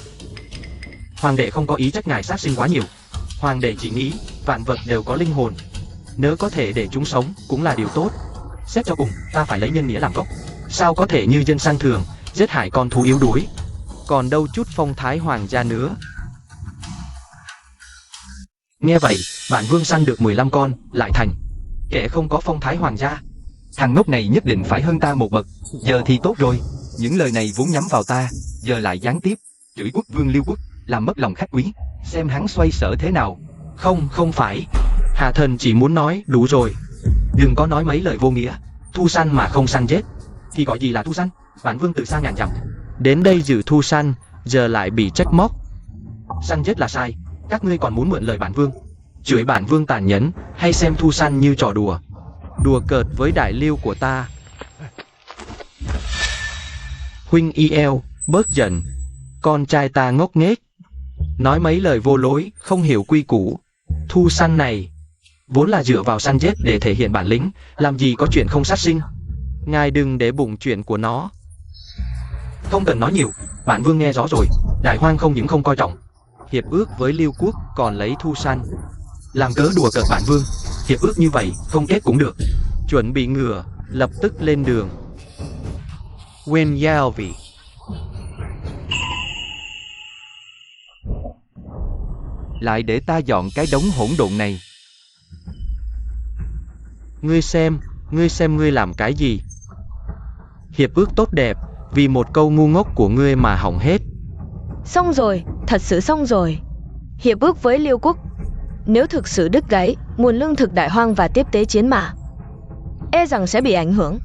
Hoàng đệ không có ý trách ngài sát sinh quá nhiều. Hoàng đệ chỉ nghĩ vạn vật đều có linh hồn. Nếu có thể để chúng sống cũng là điều tốt. Xét cho cùng, ta phải lấy nhân nghĩa làm gốc. Sao có thể như dân sang thường, giết hại con thú yếu đuối. Còn đâu chút phong thái hoàng gia nữa. Nghe vậy, bản vương săn được 15 con, lại thành kẻ không có phong thái hoàng gia. Thằng ngốc này nhất định phải hơn ta một bậc. Giờ thì tốt rồi. Những lời này vốn nhắm vào ta, giờ lại gián tiếp chửi quốc vương Liêu Quốc, làm mất lòng khách quý. Xem hắn xoay sở thế nào. Không phải. Hạ thần chỉ muốn nói đủ rồi. Đừng có nói mấy lời vô nghĩa. Thu săn mà không săn giết thì gọi gì là thu săn? Bản vương từ xa ngàn dặm đến đây dự thu săn, giờ lại bị trách móc. Săn giết là sai, các ngươi còn muốn mượn lời bản vương, chửi bản vương tàn nhẫn, hay xem thu săn như trò đùa. Đùa cợt với đại liêu của ta. Huynh Iel, bớt giận. Con trai ta ngốc nghếch, nói mấy lời vô lối, không hiểu quy củ. Thu săn này vốn là dựa vào săn giết để thể hiện bản lĩnh, làm gì có chuyện không sát sinh. Ngài đừng để bụng chuyện của nó. Không cần nói nhiều, bản vương nghe rõ rồi. Đại hoang không những không coi trọng hiệp ước với Liêu Quốc, còn lấy thu săn làm cớ đùa cợt bản vương. Hiệp ước như vậy không kết cũng được. Chuẩn bị ngựa, lập tức lên đường. Wen Yalvi. Lại để ta dọn cái đống hỗn độn này. Ngươi xem ngươi làm cái gì? Hiệp ước tốt đẹp, vì một câu ngu ngốc của ngươi mà hỏng hết. Xong rồi, thật sự xong rồi. Hiệp ước với Liêu Quốc, nếu thực sự đứt gãy, nguồn lương thực đại hoang và tiếp tế chiến mã, e rằng sẽ bị ảnh hưởng.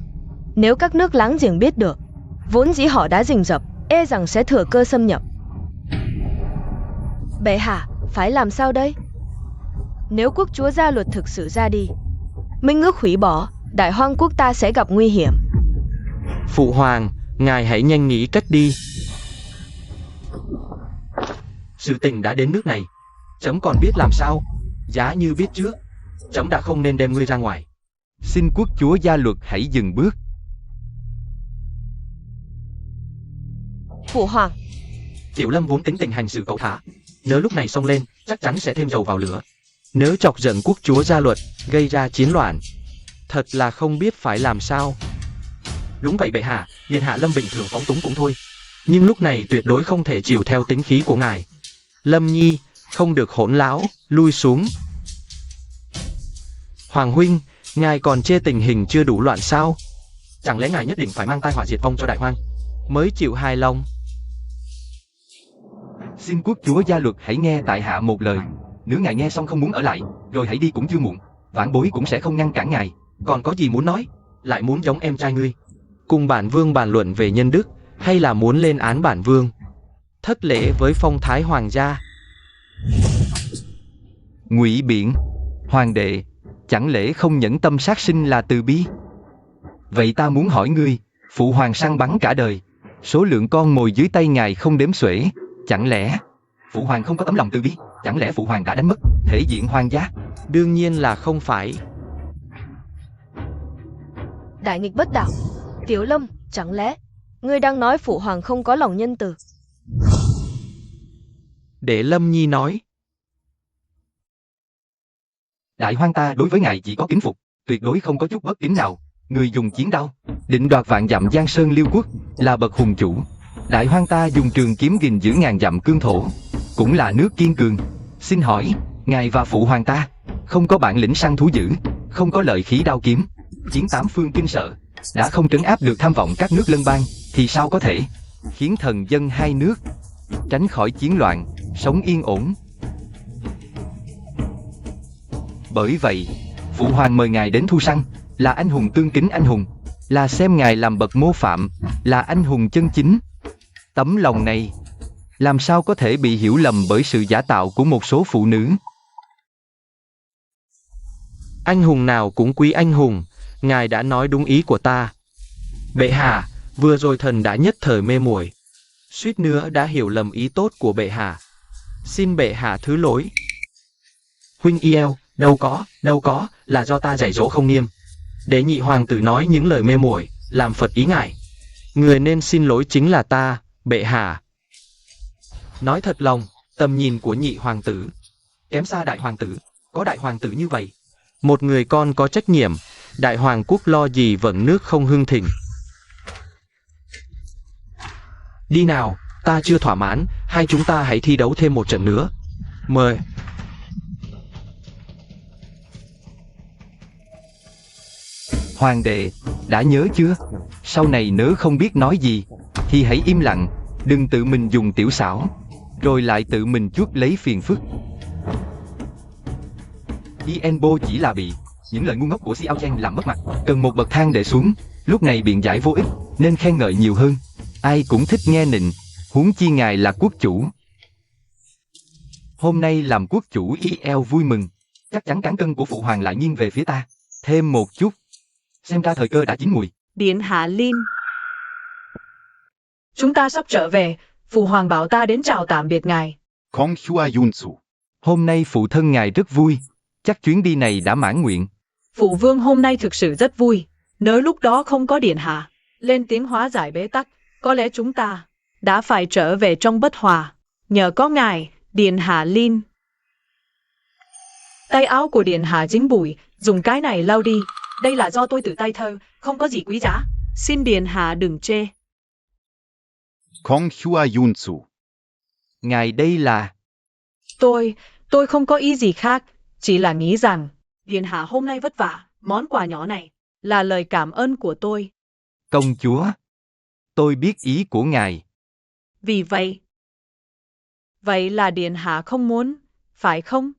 Nếu các nước láng giềng biết được, vốn dĩ họ đã rình rập, e rằng sẽ thừa cơ xâm nhập. Bệ hạ, phải làm sao đây? Nếu quốc chúa gia luật thực sự ra đi, minh ước hủy bỏ, đại hoang quốc ta sẽ gặp nguy hiểm. Phụ hoàng, ngài hãy nhanh nghĩ cách đi. Sự tình đã đến nước này, chấm còn biết làm sao. Giá như biết trước, chấm đã không nên đem ngươi ra ngoài. Xin quốc chúa gia luật hãy dừng bước. Phụ hoàng. Tiểu Lâm vốn tính tình hành sự cẩu thả, nếu lúc này xông lên, chắc chắn sẽ thêm dầu vào lửa. Nếu chọc giận quốc chúa gia luật, gây ra chiến loạn, thật là không biết phải làm sao. Đúng vậy bệ hạ, điện hạ Lâm bình thường phóng túng cũng thôi, nhưng lúc này tuyệt đối không thể chiều theo tính khí của ngài. Lâm nhi, không được hỗn láo, lui xuống. Hoàng huynh, ngài còn chê tình hình chưa đủ loạn sao? Chẳng lẽ ngài nhất định phải mang tai họa diệt vong cho đại hoang mới chịu hài lòng? Xin quốc chúa gia luật hãy nghe tại hạ một lời. Nếu ngài nghe xong không muốn ở lại, rồi hãy đi cũng chưa muộn. Vãn bối cũng sẽ không ngăn cản ngài. Còn có gì muốn nói? Lại muốn giống em trai ngươi, cùng bản vương bàn luận về nhân đức, hay là muốn lên án bản vương, thất lễ với phong thái hoàng gia? Ngụy biện. Hoàng đệ, chẳng lẽ không nhẫn tâm sát sinh là từ bi? Vậy ta muốn hỏi ngươi, phụ hoàng săn bắn cả đời, số lượng con mồi dưới tay ngài không đếm xuể, chẳng lẽ phụ hoàng không có tấm lòng từ bi? Chẳng lẽ phụ hoàng đã đánh mất thể diện hoàng gia? Đương nhiên là không phải. Đại nghịch bất đạo. Tiểu Lâm, chẳng lẽ ngươi đang nói phụ hoàng không có lòng nhân từ? Để Lâm nhi nói. Đại hoang ta đối với ngài chỉ có kính phục, tuyệt đối không có chút bất kính nào. Người dùng chiến đao định đoạt vạn dặm giang sơn Liêu Quốc, là bậc hùng chủ. Đại hoang ta dùng trường kiếm gìn giữ ngàn dặm cương thổ, cũng là nước kiên cường. Xin hỏi, ngài và phụ hoàng ta không có bản lĩnh săn thú dữ, không có lợi khí đao kiếm, chiến tám phương kinh sợ, đã không trấn áp được tham vọng các nước lân bang, thì sao có thể khiến thần dân hai nước tránh khỏi chiến loạn, sống yên ổn? Bởi vậy, phụ hoàng mời ngài đến thu săn, là anh hùng tương kính anh hùng, là xem ngài làm bậc mô phạm, là anh hùng chân chính. Tấm lòng này làm sao có thể bị hiểu lầm bởi sự giả tạo của một số phụ nữ? Anh hùng nào cũng quý anh hùng, ngài đã nói đúng ý của ta. Bệ hạ, vừa rồi thần đã nhất thời mê muội, suýt nữa đã hiểu lầm ý tốt của bệ hạ. Xin bệ hạ thứ lỗi. Huynh Iel, đâu có, là do ta dạy dỗ không nghiêm. để nhị hoàng tử nói những lời mê muội, làm phật ý ngài. Người nên xin lỗi chính là ta, bệ hạ. Nói thật lòng, tầm nhìn của nhị hoàng tử kém xa đại hoàng tử. Có đại hoàng tử như vậy, một người con có trách nhiệm, đại hoàng quốc lo gì vận nước không hưng thịnh. Đi nào, ta chưa thỏa mãn, hai chúng ta hãy thi đấu thêm một trận nữa. Mời. Hoàng đệ, đã nhớ chưa? Sau này nếu không biết nói gì, thì hãy im lặng, đừng tự mình dùng tiểu xảo, rồi lại tự mình chuốc lấy phiền phức. Ienbo chỉ là bị những lời ngu ngốc của Xiao Chen làm mất mặt, cần một bậc thang để xuống, lúc này biện giải vô ích, nên khen ngợi nhiều hơn. Ai cũng thích nghe nịnh, huống chi ngài là quốc chủ. Hôm nay làm quốc chủ Iel vui mừng, chắc chắn cán cân của phụ hoàng lại nghiêng về phía ta. Thêm một chút, xem ra thời cơ đã chín mùi. Điện hạ Lin. Chúng ta sắp trở về, phụ hoàng bảo ta đến chào tạm biệt ngài. Konghua Yunsu. Hôm nay phụ thân ngài rất vui, chắc chuyến đi này đã mãn nguyện. Phụ vương hôm nay thực sự rất vui, nếu lúc đó không có điện hạ lên tiếng hóa giải bế tắc, có lẽ chúng ta đã phải trở về trong bất hòa. Nhờ có ngài, điện hạ Lin. Tay áo của điện hạ dính bụi, dùng cái này lau đi. Đây là do tôi tự tay thơ, không có gì quý giá. Xin điện hạ đừng chê. Konghua Yunsu. Ngài đây là... Tôi không có ý gì khác, chỉ là nghĩ rằng điện hạ hôm nay vất vả, món quà nhỏ này là lời cảm ơn của tôi. Công chúa, tôi biết ý của ngài. Vì vậy là điện hạ không muốn, phải không?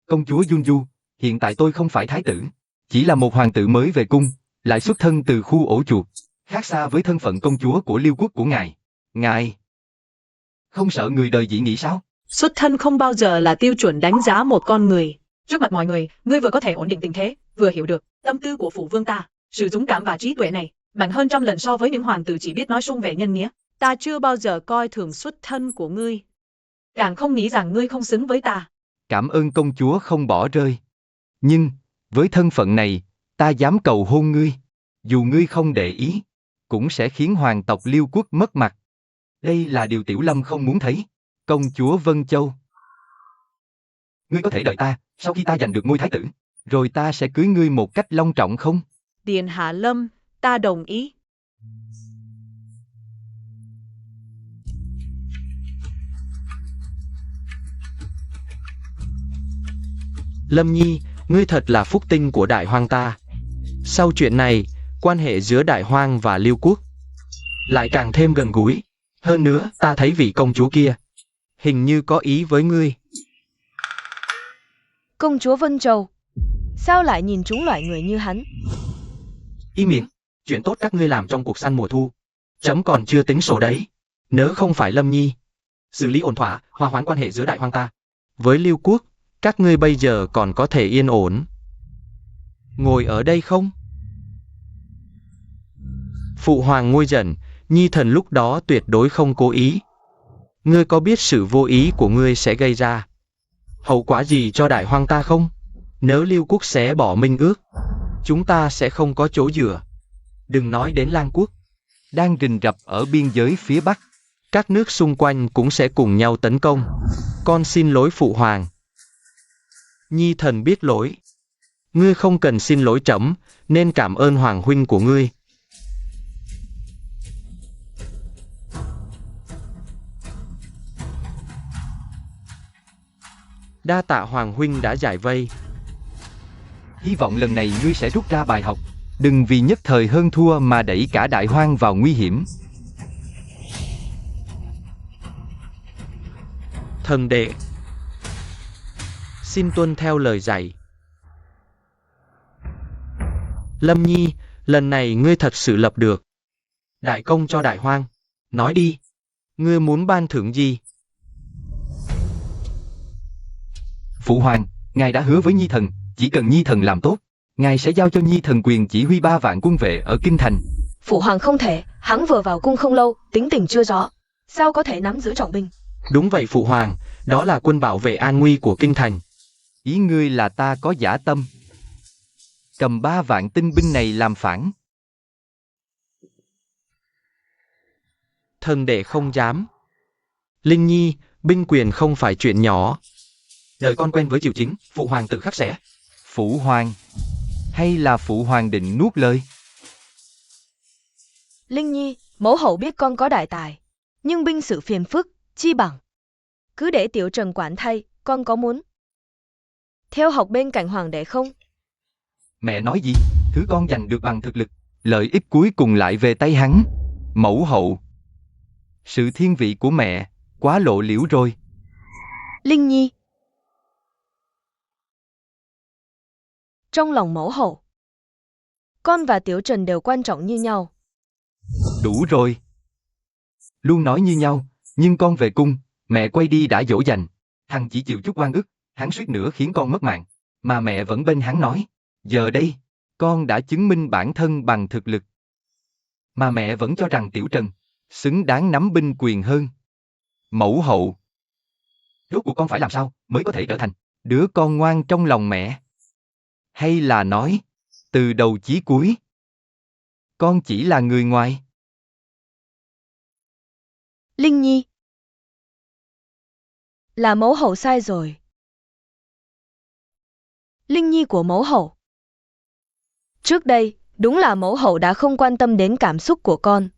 Công chúa Yunju, hiện tại tôi không phải thái tử, chỉ là một hoàng tử mới về cung, lại xuất thân từ khu ổ chuột, khác xa với thân phận công chúa của Liêu quốc của ngài. Ngài không sợ người đời dị nghị sao? Xuất thân không bao giờ là tiêu chuẩn đánh giá một con người. Trước mặt mọi người, ngươi vừa có thể ổn định tình thế, vừa hiểu được tâm tư của phụ vương ta. Sự dũng cảm và trí tuệ này mạnh hơn trăm lần so với những hoàng tử chỉ biết nói sung về nhân nghĩa. Ta chưa bao giờ coi thường xuất thân của ngươi, càng không nghĩ rằng ngươi không xứng với ta. Cảm ơn công chúa không bỏ rơi. Nhưng, với thân phận này, ta dám cầu hôn ngươi. Dù ngươi không để ý, cũng sẽ khiến hoàng tộc Liêu quốc mất mặt. Đây là điều Tiểu Lâm không muốn thấy. Công chúa Vân Châu. Ngươi có thể đợi ta, sau khi ta giành được ngôi thái tử, rồi ta sẽ cưới ngươi một cách long trọng không? Điện hạ Lâm, ta đồng ý. Lâm Nhi, ngươi thật là phúc tinh của đại hoang ta. Sau chuyện này, quan hệ giữa đại hoang và Liêu quốc lại càng thêm gần gũi. Hơn nữa, ta thấy vị công chúa kia hình như có ý với ngươi. Công chúa Vân Châu, sao lại nhìn trúng loại người như hắn? Im miệng, chuyện tốt các ngươi làm trong cuộc săn mùa thu, chấm còn chưa tính sổ đấy. Nếu không phải Lâm Nhi xử lý ổn thỏa, hòa hoãn quan hệ giữa đại hoang ta với Liêu quốc, các ngươi bây giờ còn có thể yên ổn ngồi ở đây không? Phụ hoàng nguôi giận, Nhi thần lúc đó tuyệt đối không cố ý. Ngươi có biết sự vô ý của ngươi sẽ gây ra hậu quả gì cho đại hoang ta không? Nếu Liêu quốc xé bỏ minh ước, chúng ta sẽ không có chỗ dựa. Đừng nói đến Lan quốc đang rình rập ở biên giới phía Bắc. Các nước xung quanh cũng sẽ cùng nhau tấn công. Con xin lỗi phụ hoàng. Nhi thần biết lỗi. Ngươi không cần xin lỗi trẫm, nên cảm ơn hoàng huynh của ngươi. Đa tạ hoàng huynh đã giải vây. Hy vọng lần này ngươi sẽ rút ra bài học, đừng vì nhất thời hơn thua mà đẩy cả đại hoang vào nguy hiểm. Thần đệ, xin tuân theo lời dạy. Lâm Nhi, lần này ngươi thật sự lập được đại công cho đại hoang. Nói đi, ngươi muốn ban thưởng gì? Phụ hoàng, ngài đã hứa với Nhi thần, chỉ cần Nhi thần làm tốt, ngài sẽ giao cho Nhi thần quyền chỉ huy 3 vạn quân vệ ở kinh thành. Phụ hoàng không thể, hắn vừa vào cung không lâu, tính tình chưa rõ, sao có thể nắm giữ trọng binh? Đúng vậy phụ hoàng, đó là quân bảo vệ an nguy của kinh thành. Ý ngươi là ta có dã tâm. cầm 3 vạn tinh binh này làm phản. Thần đệ không dám. Linh Nhi, binh quyền không phải chuyện nhỏ. Đợi con quen với triều chính, phụ hoàng tự khắc sẽ. Phụ hoàng? Hay là phụ hoàng định nuốt lời? Linh Nhi, mẫu hậu biết con có đại tài, nhưng binh sự phiền phức, chi bằng cứ để Tiểu Trần quản thay, con có muốn theo học bên cạnh hoàng đệ không? Mẹ nói gì? Thứ con giành được bằng thực lực, lợi ích cuối cùng lại về tay hắn. Mẫu hậu, sự thiên vị của mẹ quá lộ liễu rồi. Linh Nhi, trong lòng mẫu hậu, con và Tiểu Trần đều quan trọng như nhau. Đủ rồi. Luôn nói như nhau, nhưng con về cung, mẹ quay đi đã dỗ dành. Thằng chỉ chịu chút oan ức, hắn suýt nữa khiến con mất mạng. Mà mẹ vẫn bên hắn nói, giờ đây, con đã chứng minh bản thân bằng thực lực. Mà mẹ vẫn cho rằng Tiểu Trần xứng đáng nắm binh quyền hơn. Mẫu hậu, rốt cuộc con phải làm sao mới có thể trở thành đứa con ngoan trong lòng mẹ? Hay là nói, từ đầu chí cuối, con chỉ là người ngoài? Linh Nhi, là mẫu hậu sai rồi. Linh Nhi của mẫu hậu. Trước đây, đúng là mẫu hậu đã không quan tâm đến cảm xúc của con.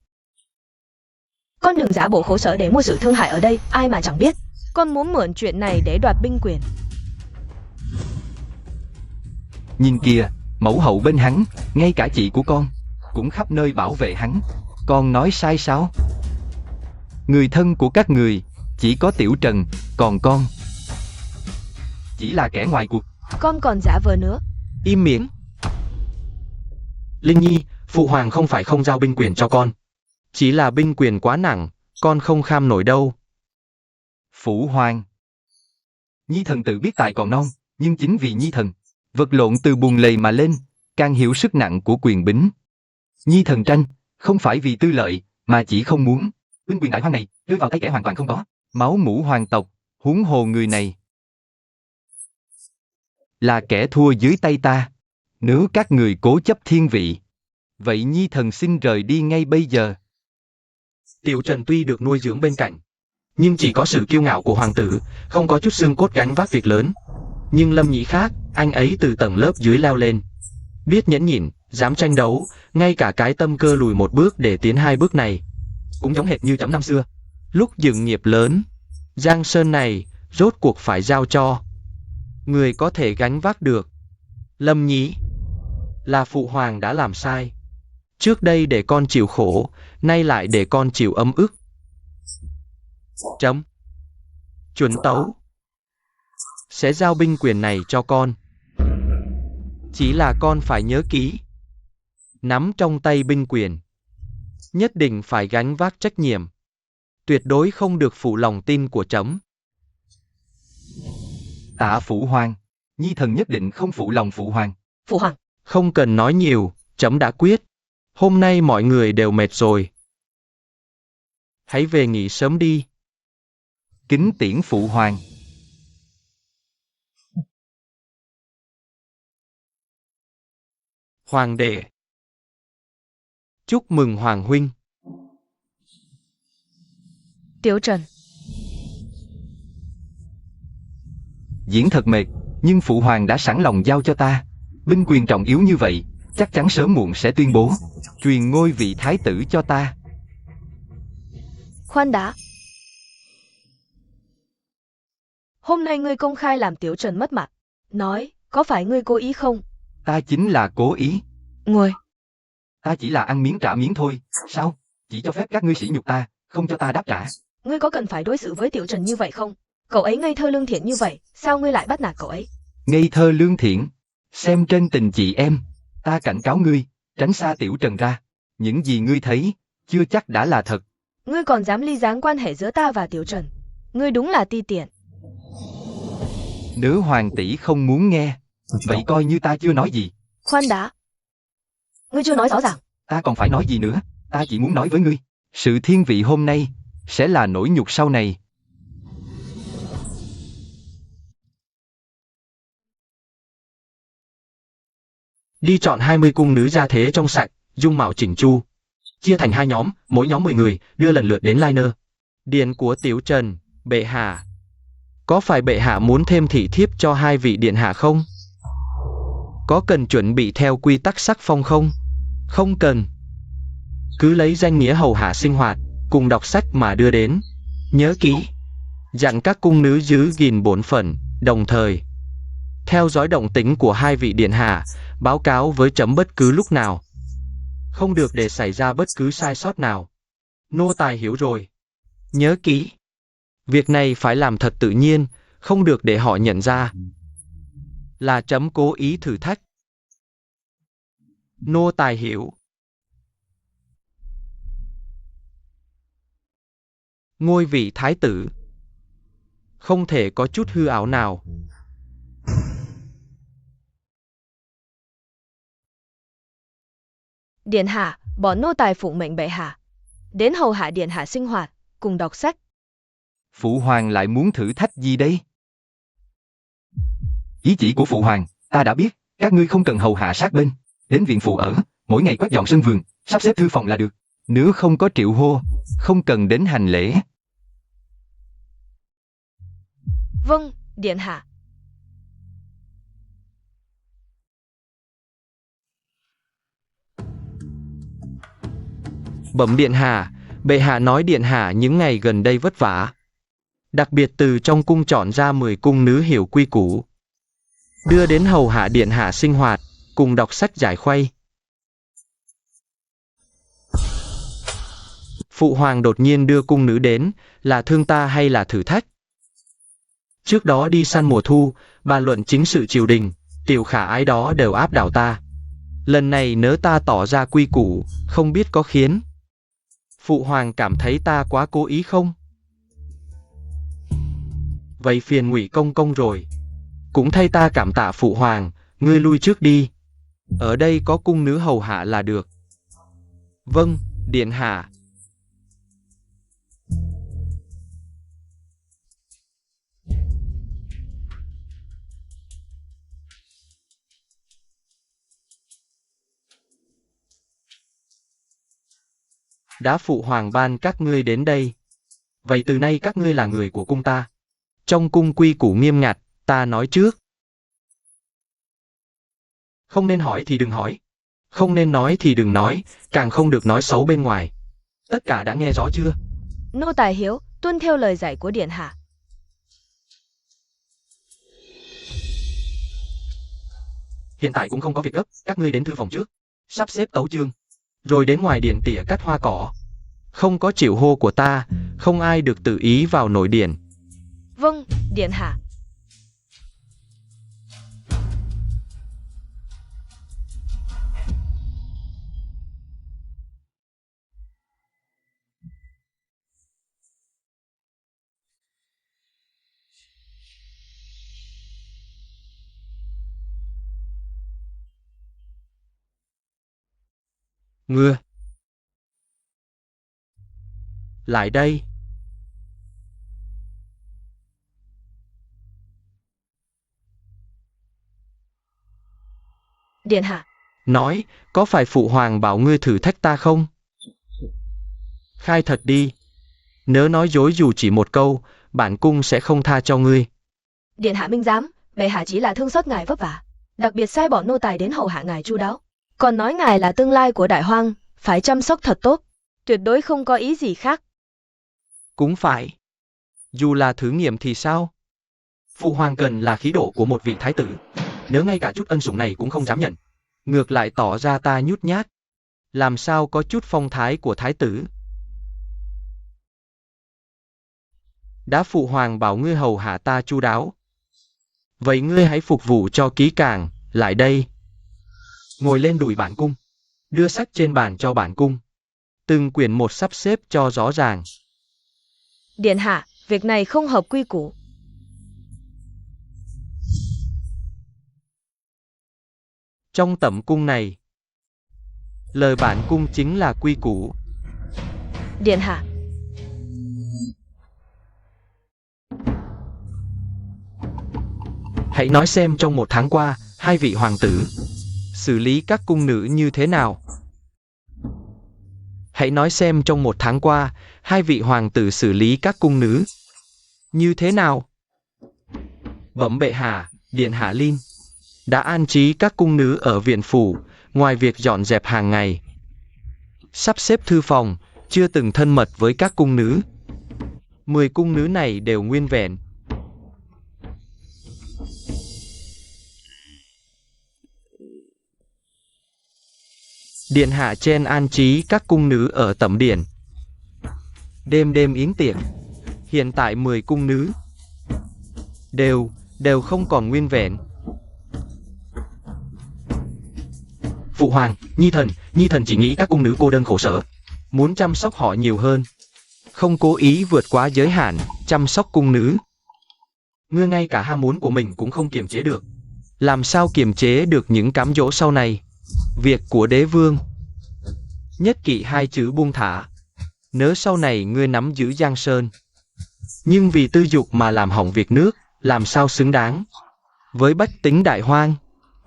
Con đừng giả bộ khổ sở để mua sự thương hại ở đây, ai mà chẳng biết. Con muốn mượn chuyện này để đoạt binh quyền. Nhìn kìa, mẫu hậu bên hắn, ngay cả chị của con cũng khắp nơi bảo vệ hắn. Con nói sai sao? Người thân của các người chỉ có Tiểu Trần, còn con chỉ là kẻ ngoài cuộc. Con còn giả vờ nữa. Im miệng. Linh Nhi, phụ hoàng không phải không giao binh quyền cho con. Chỉ là binh quyền quá nặng, con không kham nổi đâu. Phụ hoàng, Nhi thần tự biết tài còn non, nhưng chính vì Nhi thần vật lộn từ bùn lầy mà lên, càng hiểu sức nặng của quyền bính. Nhi thần tranh, không phải vì tư lợi, mà chỉ không muốn binh quyền đại hoang này rơi vào tay kẻ hoàn toàn không có máu mủ hoàng tộc, huống hồ người này là kẻ thua dưới tay ta. Nếu các người cố chấp thiên vị, vậy Nhi thần xin rời đi ngay bây giờ. Tiểu Trần tuy được nuôi dưỡng bên cạnh, nhưng chỉ có sự kiêu ngạo của hoàng tử, không có chút xương cốt gánh vác việc lớn. Nhưng Lâm Nhĩ khác, anh ấy từ tầng lớp dưới leo lên, biết nhẫn nhịn, dám tranh đấu, ngay cả cái tâm cơ lùi một bước để tiến 2 bước này, cũng giống hệt như chấm năm xưa. Lúc dựng nghiệp lớn, Giang Sơn này, rốt cuộc phải giao cho người có thể gánh vác được. Lâm Nhĩ, là phụ hoàng đã làm sai. Trước đây để con chịu khổ, nay lại để con chịu ấm ức. Chấm. Chuẩn tấu. Sẽ giao binh quyền này cho con. Chỉ là con phải nhớ kỹ. Nắm trong tay binh quyền, nhất định phải gánh vác trách nhiệm. Tuyệt đối không được phụ lòng tin của trẫm. Tạ phụ hoàng, Nhi thần nhất định không phụ lòng phụ hoàng. Phụ hoàng. Không cần nói nhiều, trẫm đã quyết. Hôm nay mọi người đều mệt rồi. Hãy về nghỉ sớm đi. Kính tiễn phụ hoàng. Hoàng đệ. Chúc mừng hoàng huynh. Tiểu Trần. Diễn thật mệt, nhưng phụ hoàng đã sẵn lòng giao cho ta. Binh quyền trọng yếu như vậy, chắc chắn sớm muộn sẽ tuyên bố truyền ngôi vị thái tử cho ta. Khoan đã. Hôm nay ngươi công khai làm Tiểu Trần mất mặt. Nói, có phải ngươi cố ý không? Ta chính là cố ý. Ngồi. Ta chỉ là ăn miếng trả miếng thôi. Sao? Chỉ cho phép các ngươi sỉ nhục ta, không cho ta đáp trả. Ngươi có cần phải đối xử với Tiểu Trần như vậy không? Cậu ấy ngây thơ lương thiện như vậy, sao ngươi lại bắt nạt cậu ấy? Ngây thơ lương thiện. Xem trên tình chị em, ta cảnh cáo ngươi, tránh xa Tiểu Trần ra. Những gì ngươi thấy, chưa chắc đã là thật. Ngươi còn dám ly gián quan hệ giữa ta và Tiểu Trần. Ngươi đúng là ti tiện. Nếu hoàng tỷ không muốn nghe, vậy coi như ta chưa nói gì. Khoan đã. Ngươi chưa nói rõ ràng. Ta còn phải nói gì nữa, ta chỉ muốn nói với ngươi. Sự thiên vị hôm nay, sẽ là nỗi nhục sau này. Đi chọn 20 cung nữ gia thế trong sạch, dung mạo chỉnh chu. Chia thành 2 nhóm, mỗi nhóm 10 người, đưa lần lượt đến Liner. Điện của Tiểu Trần, bệ hạ. Có phải bệ hạ muốn thêm thị thiếp cho 2 vị điện hạ không? Có cần chuẩn bị theo quy tắc sắc phong không? Không cần. Cứ lấy danh nghĩa hầu hạ sinh hoạt, cùng đọc sách mà đưa đến. Nhớ kỹ. Dặn các cung nữ giữ gìn bổn phận, đồng thời theo dõi động tĩnh của 2 vị điện hạ, báo cáo với trẫm bất cứ lúc nào. Không được để xảy ra bất cứ sai sót nào. Nô tài hiểu rồi. Nhớ kỹ. Việc này phải làm thật tự nhiên, không được để họ nhận ra là trẫm cố ý thử thách. Nô tài hiểu. Ngôi vị thái tử không thể có chút hư ảo nào. Điện hạ, bọn nô tài phụng mệnh bệ hạ. Đến hầu hạ điện hạ sinh hoạt, cùng đọc sách. Phụ hoàng lại muốn thử thách gì đây? Ý chỉ của phụ hoàng, ta đã biết, các ngươi không cần hầu hạ sát bên. Đến viện phụ ở, mỗi ngày quét dọn sân vườn, sắp xếp thư phòng là được. Nếu không có triệu hô, không cần đến hành lễ. Vâng, điện hạ. Bẩm điện hạ, bệ hạ nói điện hạ những ngày gần đây vất vả. Đặc biệt từ trong cung chọn ra 10 cung nữ hiểu quy củ. Đưa đến hầu hạ điện hạ sinh hoạt, cùng đọc sách giải khuây. Phụ hoàng đột nhiên đưa cung nữ đến, là thương ta hay là thử thách? Trước đó đi săn mùa thu, bàn luận chính sự triều đình, tiểu khả ái đó đều áp đảo ta. Lần này nếu ta tỏ ra quy củ, không biết có khiến phụ hoàng cảm thấy ta quá cố ý không? Vậy phiền Ngụy công công rồi. Cũng thay ta cảm tạ phụ hoàng, ngươi lui trước đi. Ở đây có cung nữ hầu hạ là được. Vâng, điện hạ. Đã phụ hoàng ban các ngươi đến đây. Vậy từ nay các ngươi là người của cung ta. Trong cung quy củ nghiêm ngặt, ta nói trước. Không nên hỏi thì đừng hỏi. Không nên nói thì đừng nói, càng không được nói xấu bên ngoài. Tất cả đã nghe rõ chưa? Nô tài hiếu, tuân theo lời dạy của điện hạ. Hiện tại cũng không có việc gấp, các ngươi đến thư phòng trước. Sắp xếp tấu chương. Rồi đến ngoài điện tỉa cắt hoa cỏ. Không có triệu hô của ta, không ai được tự ý vào nội điện. Vâng, điện hạ. Ngựa. Lại đây. Điện hạ. Nói, có phải phụ hoàng bảo ngươi thử thách ta không? Khai thật đi. Nếu nói dối dù chỉ một câu, bản cung sẽ không tha cho ngươi. Điện hạ minh giám, bệ hạ chỉ là thương xót ngài vất vả. Đặc biệt sai bọn nô tài đến hầu hạ ngài chu đáo. Còn nói ngài là tương lai của đại hoang, phải chăm sóc thật tốt. Tuyệt đối không có ý gì khác. Cũng phải. Dù là thử nghiệm thì sao? Phụ hoàng cần là khí độ của một vị thái tử. Nếu ngay cả chút ân sủng này cũng không dám nhận, ngược lại tỏ ra ta nhút nhát, làm sao có chút phong thái của thái tử? Đã phụ hoàng bảo ngươi hầu hạ ta chu đáo. Vậy ngươi hãy phục vụ cho kỹ càng, lại đây. Ngồi lên đùi bản cung. Đưa sách trên bàn cho bản cung. Từng quyển một sắp xếp cho rõ ràng. Điện hạ, việc này không hợp quy củ. Trong tẩm cung này, lời bản cung chính là quy củ. Điện hạ. Hãy nói xem trong 1 tháng qua, 2 vị hoàng tử xử lý các cung nữ như thế nào? Hãy nói xem trong 1 tháng qua, 2 vị hoàng tử xử lý các cung nữ như thế nào? Bẩm bệ hạ, điện hạ Lin đã an trí các cung nữ ở viện phủ, ngoài việc dọn dẹp hàng ngày, sắp xếp thư phòng, chưa từng thân mật với các cung nữ. 10 cung nữ này đều nguyên vẹn. Điện hạ trên an trí các cung nữ ở tẩm điện. Đêm đêm yến tiệc. Hiện tại 10 cung nữ đều không còn nguyên vẹn. Phụ hoàng, Nhi thần chỉ nghĩ các cung nữ cô đơn khổ sở, muốn chăm sóc họ nhiều hơn, không cố ý vượt quá giới hạn chăm sóc cung nữ. Ngươi ngay cả ham muốn của mình cũng không kiềm chế được, làm sao kiềm chế được những cám dỗ sau này? Việc của đế vương, nhất kỵ 2 chữ buông thả. Nếu sau này ngươi nắm giữ Giang Sơn, nhưng vì tư dục mà làm hỏng việc nước, làm sao xứng đáng với bách tính Đại Hoang?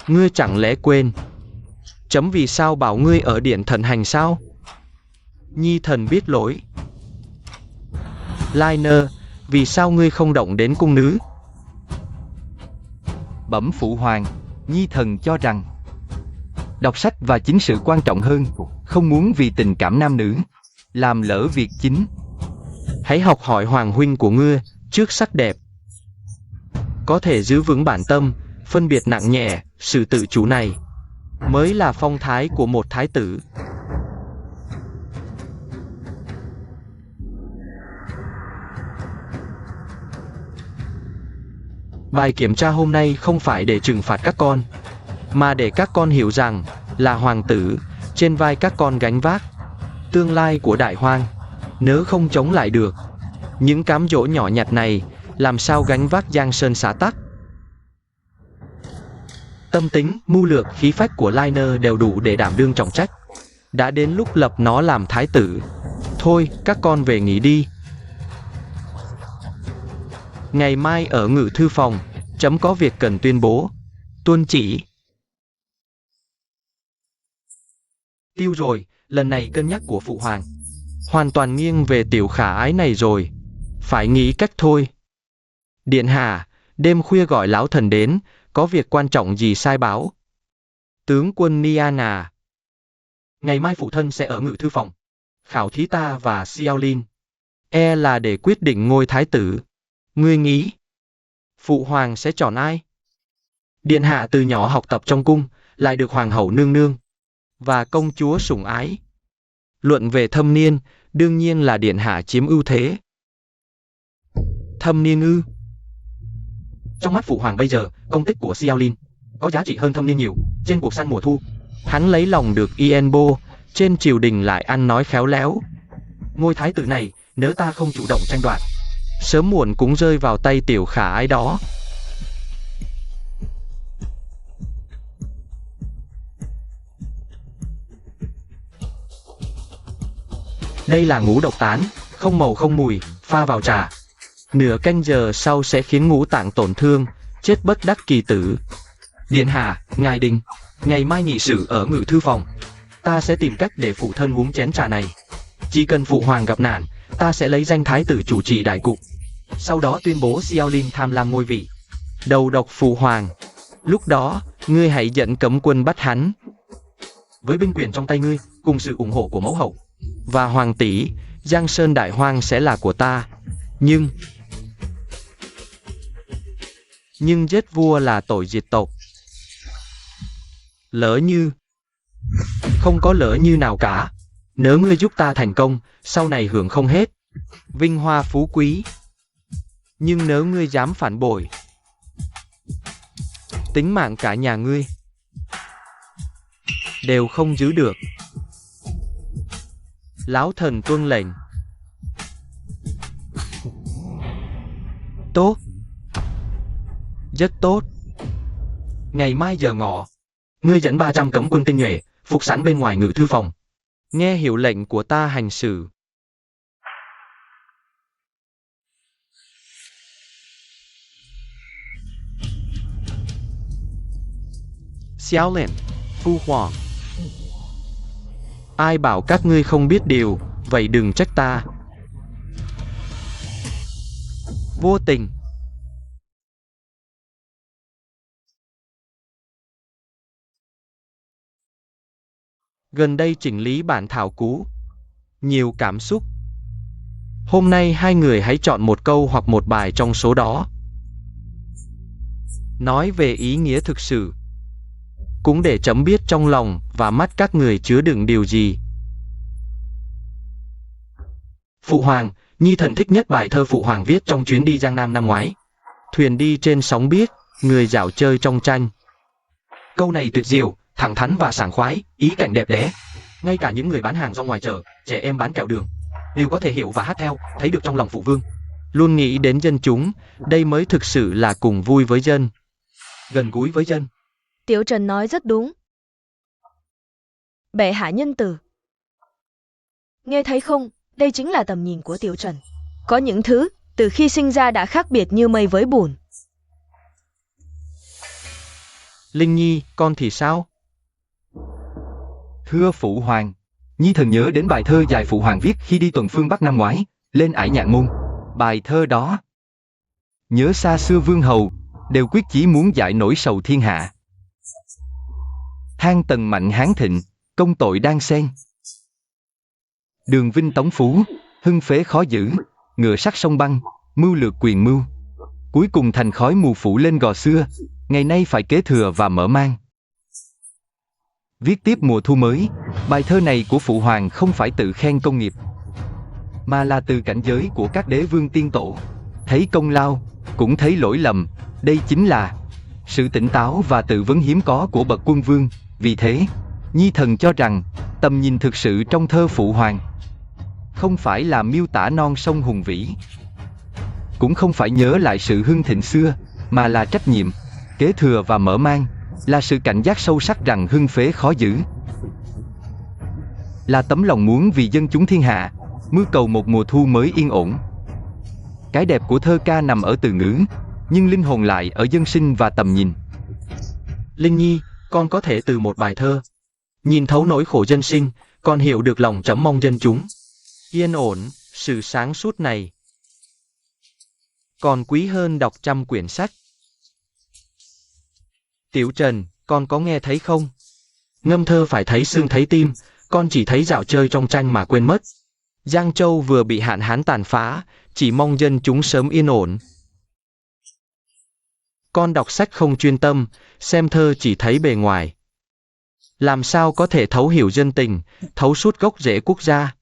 Ngươi chẳng lẽ quên chấm vì sao bảo ngươi ở điện thận hành sao? Nhi thần biết lỗi. Liner, vì sao ngươi không động đến cung nữ? Bẩm phụ hoàng, Nhi thần cho rằng đọc sách và chính sự quan trọng hơn, không muốn vì tình cảm nam nữ làm lỡ việc chính. Hãy học hỏi hoàng huynh của ngươi, trước sắc đẹp có thể giữ vững bản tâm, phân biệt nặng nhẹ, sự tự chủ này mới là phong thái của một thái tử. Bài kiểm tra hôm nay không phải để trừng phạt các con, mà để các con hiểu rằng, là hoàng tử, trên vai các con gánh vác tương lai của Đại Hoang. Nếu không chống lại được những cám dỗ nhỏ nhặt này, làm sao gánh vác Giang Sơn xã tắc? Tâm tính, mưu lược, khí phách của Liner đều đủ để đảm đương trọng trách. Đã đến lúc lập nó làm thái tử. Thôi, các con về nghỉ đi. Ngày mai ở ngự thư phòng, chấm có việc cần tuyên bố. Tuân chỉ. Tiêu rồi, lần này cân nhắc của phụ hoàng hoàn toàn nghiêng về tiểu khả ái này rồi. Phải nghĩ cách thôi. Điện hạ, đêm khuya gọi lão thần đến, có việc quan trọng gì sai báo? Tướng quân Niana. Ngày mai phụ thân sẽ ở ngự thư phòng khảo thí ta và Xiaolin, là để quyết định ngôi thái tử. Ngươi nghĩ phụ hoàng sẽ chọn ai? Điện hạ từ nhỏ học tập trong cung, lại được hoàng hậu nương nương và công chúa sủng ái. Luận về thâm niên, đương nhiên là điện hạ chiếm ưu thế. Thâm niên ư? Trong mắt phụ hoàng bây giờ, công tích của Xiaolin có giá trị hơn thâm niên nhiều. Trên cuộc săn mùa thu, hắn lấy lòng được Ienbo, trên triều đình lại ăn nói khéo léo. Ngôi thái tử này, nếu ta không chủ động tranh đoạt, sớm muộn cũng rơi vào tay tiểu khả ái đó. Đây là ngũ độc tán, không màu không mùi, pha vào trà. Nửa canh giờ sau sẽ khiến ngũ tạng tổn thương, chết bất đắc kỳ tử. Điện hạ, ngài đình, ngày mai nghị sự ở ngự thư phòng. Ta sẽ tìm cách để phụ thân uống chén trà này. Chỉ cần phụ hoàng gặp nạn, ta sẽ lấy danh thái tử chủ trì đại cục. Sau đó tuyên bố Xiaolin tham lam ngôi vị đầu độc phụ hoàng. Lúc đó, ngươi hãy dẫn cấm quân bắt hắn. Với binh quyền trong tay ngươi, cùng sự ủng hộ của mẫu hậu và hoàng tỷ, Giang Sơn Đại Hoang sẽ là của ta. Nhưng giết vua là tội diệt tộc. Lỡ như... Không có lỡ như nào cả. Nếu ngươi giúp ta thành công, sau này hưởng không hết vinh hoa phú quý. Nhưng nếu ngươi dám phản bội, tính mạng cả nhà ngươi đều không giữ được. Lão thần tuân lệnh. Tốt. Rất tốt. Ngày mai giờ ngọ, ngươi dẫn 300 cấm quân tinh nhuệ, phục sẵn bên ngoài ngự thư phòng. Nghe hiệu lệnh của ta hành sự. Xiaolin, Phu Hoàng. Ai bảo các ngươi không biết điều, vậy đừng trách ta. Vô tình. Gần đây chỉnh lý bản thảo cũ. Nhiều cảm xúc. Hôm nay hai người hãy chọn một câu hoặc một bài trong số đó. Nói về ý nghĩa thực sự. Cũng để chấm biết trong lòng và mắt các người chứa đựng điều gì. Phụ Hoàng, Nhi thần thích nhất bài thơ Phụ Hoàng viết trong chuyến đi Giang Nam năm ngoái. Thuyền đi trên sóng biếc, người dạo chơi trong tranh. Câu này tuyệt diệu, thẳng thắn và sảng khoái, ý cảnh đẹp đẽ. Ngay cả những người bán hàng rong ngoài chợ, trẻ em bán kẹo đường, đều có thể hiểu và hát theo, thấy được trong lòng phụ vương. Luôn nghĩ đến dân chúng, đây mới thực sự là cùng vui với dân. Gần gũi với dân. Tiểu Trần nói rất đúng. Bệ hạ nhân từ. Nghe thấy không, đây chính là tầm nhìn của Tiểu Trần. Có những thứ, từ khi sinh ra đã khác biệt như mây với bùn. Linh Nhi, con thì sao? Thưa Phụ Hoàng, Nhi thần nhớ đến bài thơ dài Phụ Hoàng viết khi đi tuần phương Bắc năm ngoái, lên ải Nhạn Môn. Bài thơ đó. Nhớ xa xưa vương hầu, đều quyết chí muốn giải nỗi sầu thiên hạ. Thang tần mạnh hán thịnh, công tội đang xen. Đường vinh tống phú, hưng phế khó giữ, ngựa sắt sông băng, mưu lược quyền mưu. Cuối cùng thành khói mù phủ lên gò xưa, ngày nay phải kế thừa và mở mang. Viết tiếp mùa thu mới, bài thơ này của Phụ Hoàng không phải tự khen công nghiệp, mà là từ cảnh giới của các đế vương tiên tổ. Thấy công lao, cũng thấy lỗi lầm, đây chính là sự tỉnh táo và tự vấn hiếm có của bậc quân vương. Vì thế, Nhi thần cho rằng, tầm nhìn thực sự trong thơ Phụ Hoàng không phải là miêu tả non sông hùng vĩ, cũng không phải nhớ lại sự hưng thịnh xưa, mà là trách nhiệm, kế thừa và mở mang, là sự cảnh giác sâu sắc rằng hưng phế khó giữ, là tấm lòng muốn vì dân chúng thiên hạ, mưu cầu một mùa thu mới yên ổn. Cái đẹp của thơ ca nằm ở từ ngữ, nhưng linh hồn lại ở dân sinh và tầm nhìn. Linh Nhi, con có thể từ một bài thơ, nhìn thấu nỗi khổ dân sinh, con hiểu được lòng trẫm mong dân chúng yên ổn, sự sáng suốt này còn quý hơn đọc trăm quyển sách. Tiểu Trần, con có nghe thấy không? Ngâm thơ phải thấy xương thấy tim, con chỉ thấy dạo chơi trong tranh mà quên mất. Giang Châu vừa bị hạn hán tàn phá, chỉ mong dân chúng sớm yên ổn. Con đọc sách không chuyên tâm, xem thơ chỉ thấy bề ngoài. Làm sao có thể thấu hiểu dân tình, thấu suốt gốc rễ quốc gia?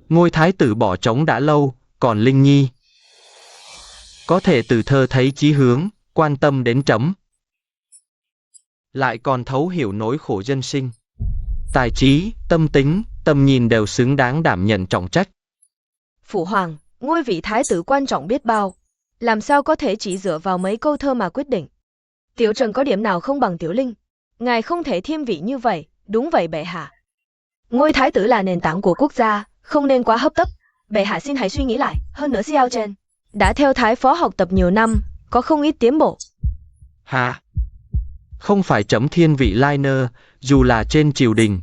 Ngôi thái tử bỏ trống đã lâu, còn Linh Nhi có thể từ thơ thấy chí hướng, quan tâm đến trẫm, lại còn thấu hiểu nỗi khổ dân sinh. Tài trí, tâm tính, tầm nhìn đều xứng đáng đảm nhận trọng trách. Phụ Hoàng, ngôi vị thái tử quan trọng biết bao, làm sao có thể chỉ dựa vào mấy câu thơ mà quyết định. Tiểu Trần có điểm nào không bằng Tiểu Linh, ngài không thể thiên vị như vậy. Đúng vậy bệ hạ. Ngôi thái tử là nền tảng của quốc gia, không nên quá hấp tấp. Bệ hạ xin hãy suy nghĩ lại. Hơn nữa Xiao Chen đã theo thái phó học tập nhiều năm, có không ít tiến bộ. Hả? Không phải trẫm thiên vị Liner, dù là trên triều đình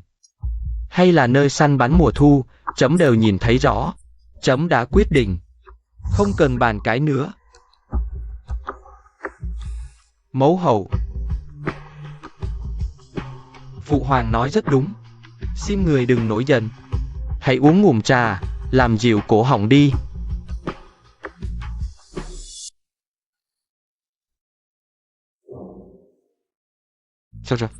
hay là nơi săn bắn mùa thu, trẫm đều nhìn thấy rõ. Trẫm đã quyết định, không cần bàn cãi nữa. Mẫu hậu, Phụ Hoàng nói rất đúng. Xin người đừng nổi giận, hãy uống ngụm trà, làm dịu cổ họng đi. Sao rồi?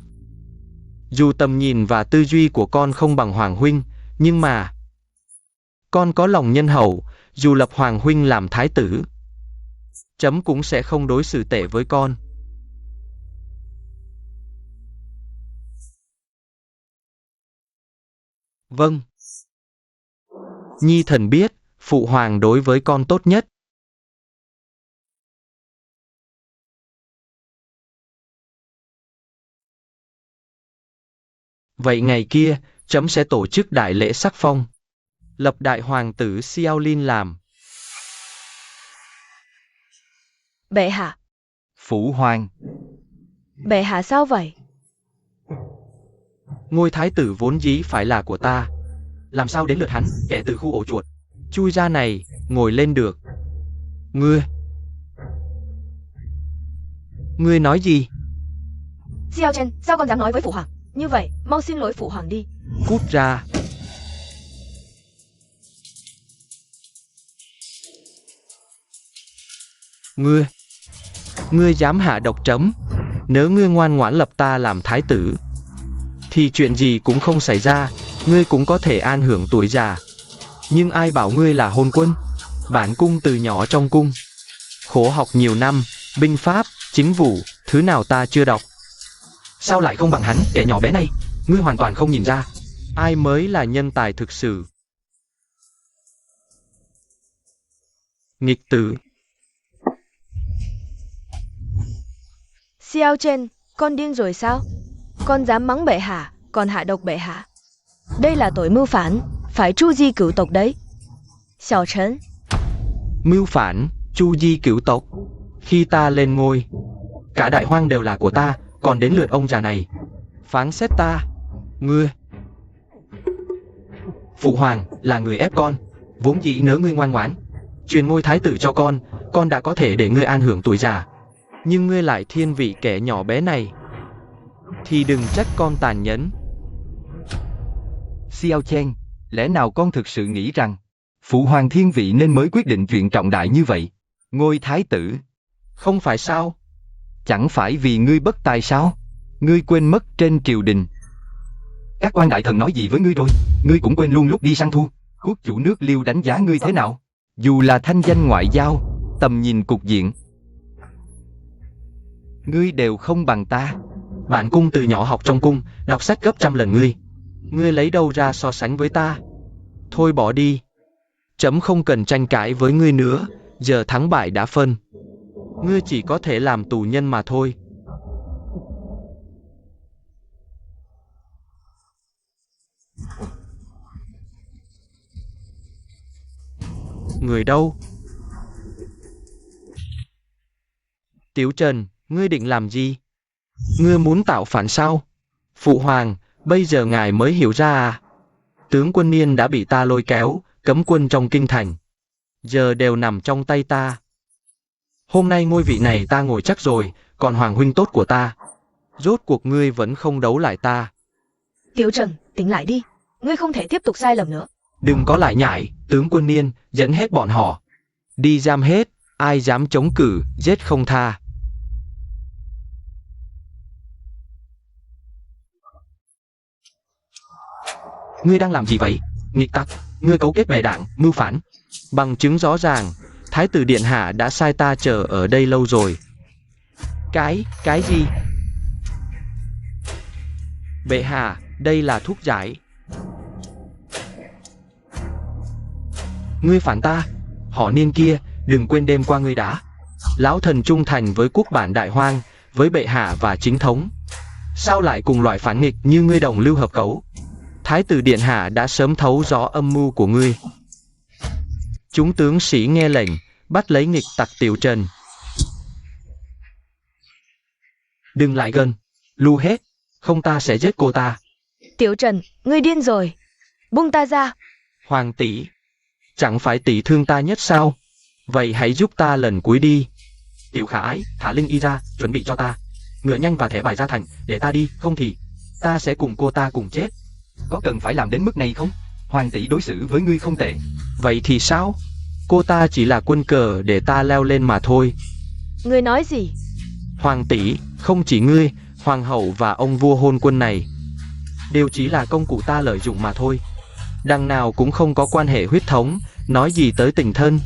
Dù tầm nhìn và tư duy của con không bằng Hoàng huynh, nhưng mà con có lòng nhân hậu, dù lập Hoàng huynh làm thái tử, trẫm cũng sẽ không đối xử tệ với con. Vâng. Nhi thần biết, Phụ Hoàng đối với con tốt nhất. Vậy ngày kia, trẫm sẽ tổ chức đại lễ sắc phong, lập đại hoàng tử Xiao Lin làm. Bệ hạ. Phụ hoàng, Bệ hạ sao vậy? Ngôi thái tử vốn dĩ phải là của ta. Làm sao đến lượt hắn, kẻ từ khu ổ chuột, chui ra này, ngồi lên được. Ngươi nói gì? Xiao Chen, sao con dám nói với phụ hoàng? Như vậy, mau xin lỗi phụ hoàng đi. Cút ra. Ngươi dám hạ độc trẫm? Nếu ngươi ngoan ngoãn lập ta làm thái tử, thì chuyện gì cũng không xảy ra, ngươi cũng có thể an hưởng tuổi già. Nhưng ai bảo ngươi là hôn quân? Bản cung từ nhỏ trong cung, khổ học nhiều năm, binh pháp, chính vụ, thứ nào ta chưa đọc. Sao lại không bằng hắn, kẻ nhỏ bé này? Ngươi hoàn toàn không nhìn ra, ai mới là nhân tài thực sự. Nghịch tử. Xiao Chen, con điên rồi sao? Con dám mắng bệ hạ, còn hạ độc bệ hạ. Đây là tội mưu phản, phải tru di cửu tộc đấy. Xiao Chen. Mưu phản, chu di cửu tộc. Khi ta lên ngôi, cả đại hoang đều là của ta, còn đến lượt ông già này phán xét ta. Ngươi. Phụ hoàng là người ép con. Vốn dĩ nếu ngươi ngoan ngoãn truyền ngôi thái tử cho con đã có thể để ngươi an hưởng tuổi già. Nhưng ngươi lại thiên vị kẻ nhỏ bé này, thì đừng trách con tàn nhẫn. Xiao Chen, lẽ nào con thực sự nghĩ rằng phụ hoàng thiên vị nên mới quyết định chuyện trọng đại như vậy? Ngôi thái tử, Không phải sao? chẳng phải vì ngươi bất tài sao? Ngươi quên mất trên triều đình các quan đại thần nói gì với ngươi rồi? Ngươi cũng quên luôn lúc đi săn thu, quốc chủ nước Liêu đánh giá ngươi thế nào? Dù là thanh danh ngoại giao, tầm nhìn cục diện, ngươi đều không bằng ta. Bản cung từ nhỏ học trong cung, đọc sách gấp trăm lần ngươi. Ngươi lấy đâu ra so sánh với ta? Thôi bỏ đi. Trẫm không cần tranh cãi với ngươi nữa, giờ thắng bại đã phân. Ngươi chỉ có thể làm tù nhân mà thôi. Người đâu? Tiểu Trần, ngươi định làm gì? Ngươi muốn tạo phản sao? Phụ hoàng, bây giờ ngài mới hiểu ra à? Tướng quân Niên đã bị ta lôi kéo, cấm quân trong kinh thành. Giờ đều nằm trong tay ta. Hôm nay ngôi vị này ta ngồi chắc rồi, còn hoàng huynh tốt của ta. Rốt cuộc ngươi vẫn không đấu lại ta. Tiểu Trần, tỉnh lại đi. Ngươi không thể tiếp tục sai lầm nữa. Đừng có lại nhải, tướng quân Niên, dẫn hết bọn họ. Đi giam hết, ai dám chống cự, giết không tha. Ngươi đang làm gì vậy? Nghịch tặc, ngươi cấu kết bè đảng, mưu phản. Bằng chứng rõ ràng, Thái tử Điện Hạ đã sai ta chờ ở đây lâu rồi. Cái gì? Bệ hạ, đây là thuốc giải. Ngươi phản ta? Họ Niên kia, đừng quên đêm qua ngươi đã. Lão thần trung thành với quốc bản Đại Hoang, với bệ hạ và chính thống. Sao lại cùng loại phản nghịch như ngươi đồng lưu hợp cấu? Thái tử Điện Hạ đã sớm thấu rõ âm mưu của ngươi. Chúng tướng sĩ nghe lệnh, bắt lấy nghịch tặc Tiểu Trần. Đừng lại gần, lưu hết, không ta sẽ giết cô ta. Tiểu Trần, ngươi điên rồi. Buông ta ra. Hoàng tỷ, chẳng phải tỷ thương ta nhất sao? Vậy hãy giúp ta lần cuối đi. Tiểu Khả Ái, thả Linh Y ra, chuẩn bị cho ta ngựa nhanh và thẻ bài ra thành, để ta đi, không thì ta sẽ cùng cô ta cùng chết. Có cần phải làm đến mức này không? Hoàng tỷ đối xử với ngươi không tệ. Vậy thì sao? Cô ta chỉ là quân cờ để ta leo lên mà thôi. Ngươi nói gì? Hoàng tỷ, không chỉ ngươi, hoàng hậu và ông vua hôn quân này đều chỉ là công cụ ta lợi dụng mà thôi. Đằng nào cũng không có quan hệ huyết thống, nói gì tới tình thân.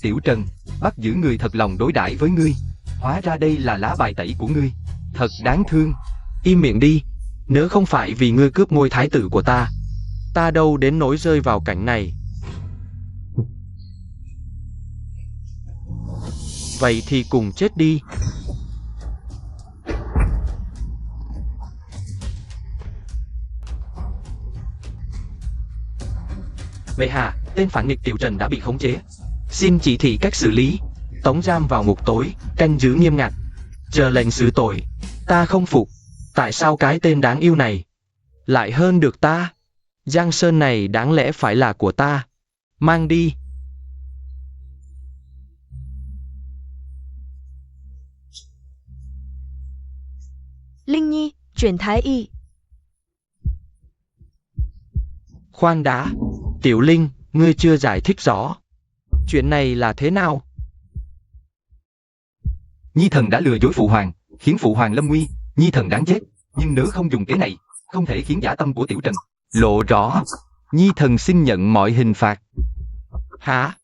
Tiểu Trần, bắt giữ người thật lòng đối đãi với ngươi. Hóa ra đây là lá bài tẩy của ngươi. Thật đáng thương. Im miệng đi. Nếu không phải vì ngươi cướp ngôi thái tử của ta đâu đến nỗi rơi vào cảnh này. Vậy thì cùng chết đi. Bệ hạ, tên phản nghịch Tiểu Trần đã bị khống chế. Xin chỉ thị cách xử lý. Tống giam vào ngục tối, canh giữ nghiêm ngặt. chờ lệnh xử tội. Ta không phục, tại sao cái tên đáng yêu này lại hơn được ta? Giang sơn này đáng lẽ phải là của ta. Mang đi. Linh Nhi, chuyển thái y. Khoan đã, Tiểu Linh, ngươi chưa giải thích rõ. Chuyện này là thế nào? Nhi thần đã lừa dối phụ hoàng, khiến phụ hoàng lâm nguy, Nhi thần đáng chết. Nhưng nếu không dùng kế này, không thể khiến dã tâm của Tiểu Trần lộ rõ. Nhi thần xin nhận mọi hình phạt. Hả?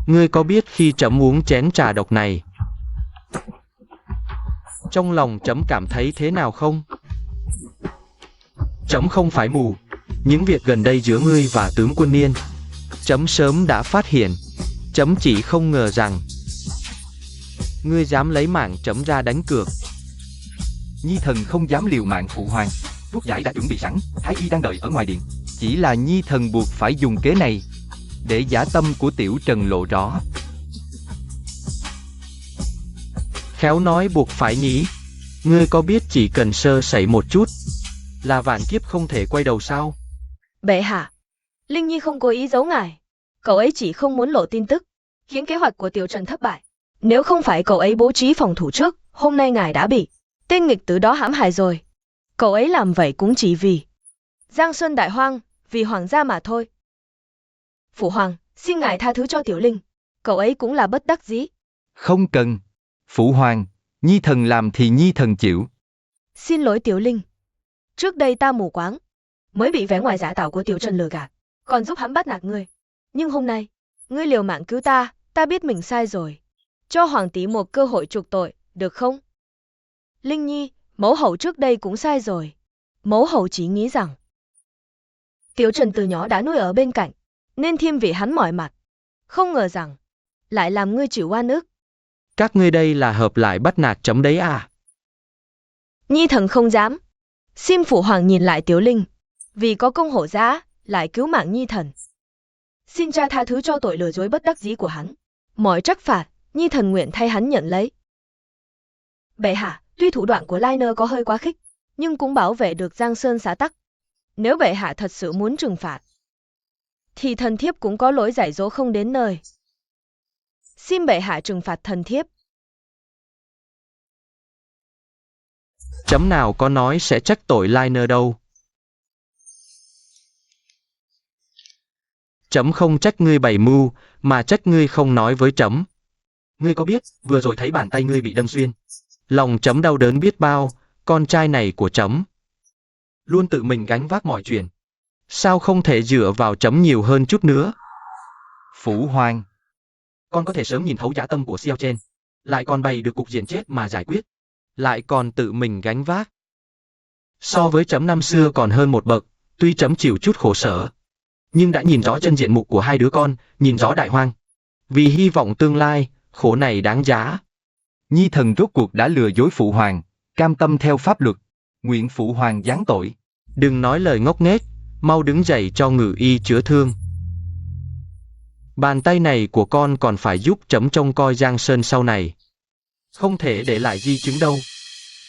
Ngươi có biết khi trẫm uống chén trà độc này, trong lòng trẫm cảm thấy thế nào không? Trẫm không phải mù. Những việc gần đây giữa ngươi và tướng Quân Niên, trẫm sớm đã phát hiện. Trẫm chỉ không ngờ rằng ngươi dám lấy mạng trẫm ra đánh cược. Nhi thần không dám liều mạng phụ hoàng. Thuốc giải đã chuẩn bị sẵn, thái y đang đợi ở ngoài điện. Chỉ là Nhi thần buộc phải dùng kế này để dã tâm của Tiểu Trần lộ rõ. Khéo nói buộc phải nhỉ. Ngươi có biết chỉ cần sơ sẩy một chút là vạn kiếp không thể quay đầu sao? Bệ hạ, Linh Nhi không cố ý giấu ngài. Cậu ấy chỉ không muốn lộ tin tức, khiến kế hoạch của Tiểu Trần thất bại. Nếu không phải cậu ấy bố trí phòng thủ trước, hôm nay ngài đã bị tên nghịch tử đó hãm hại rồi. Cậu ấy làm vậy cũng chỉ vì Giang Sơn đại hoang, vì hoàng gia mà thôi. Phụ hoàng, xin ngài tha thứ cho Tiểu Linh. Cậu ấy cũng là bất đắc dĩ. Không cần. Phụ hoàng, Nhi thần làm thì Nhi thần chịu. Xin lỗi Tiểu Linh. Trước đây ta mù quáng, mới bị vẻ ngoài giả tạo của Tiểu Trần lừa gạt, còn giúp hắn bắt nạt ngươi. Nhưng hôm nay, ngươi liều mạng cứu ta, ta biết mình sai rồi. Cho hoàng tỷ một cơ hội chuộc tội, được không? Linh Nhi, mẫu hậu trước đây cũng sai rồi. Mẫu hậu chỉ nghĩ rằng Tiểu Trần từ nhỏ đã nuôi ở bên cạnh, nên thiên vị hắn mọi mặt. Không ngờ rằng lại làm ngươi chịu oan ức. Các ngươi đây là hợp lại bắt nạt trẫm đấy à? Nhi thần không dám. Xin phụ hoàng nhìn lại Tiểu Linh, vì có công hộ giá, lại cứu mạng Nhi thần. Xin cha tha thứ cho tội lừa dối bất đắc dĩ của hắn. Mọi trách phạt, Nhi thần nguyện thay hắn nhận lấy. Bệ hạ, tuy thủ đoạn của Liner có hơi quá khích, nhưng cũng bảo vệ được Giang Sơn xã tắc. Nếu bệ hạ thật sự muốn trừng phạt, thì thần thiếp cũng có lỗi dạy dỗ không đến nơi. Xin bệ hạ trừng phạt thần thiếp. Trẫm nào có nói sẽ trách tội Liner đâu. Trẫm không trách ngươi bày mưu, mà trách ngươi không nói với trẫm. Ngươi có biết, vừa rồi thấy bàn tay ngươi bị đâm xuyên, lòng trẫm đau đớn biết bao. Con trai này của trẫm luôn tự mình gánh vác mọi chuyện, sao không thể dựa vào trẫm nhiều hơn chút nữa? Phụ hoàng, Con có thể sớm nhìn thấu dã tâm của Xiao Chen, lại còn bày được cục diện chết mà giải quyết, lại còn tự mình gánh vác. So với trẫm năm xưa còn hơn một bậc. Tuy trẫm chịu chút khổ sở, nhưng đã nhìn rõ chân diện mục của hai đứa con, nhìn rõ đại hoang. Vì hy vọng tương lai, khổ này đáng giá. Nhi thần rốt cuộc đã lừa dối phụ hoàng, cam tâm theo pháp luật, nguyện phụ hoàng giáng tội. Đừng nói lời ngốc nghếch, mau đứng dậy cho ngự y chữa thương. Bàn tay này của con còn phải giúp trẫm trông coi Giang Sơn sau này, không thể để lại di chứng đâu.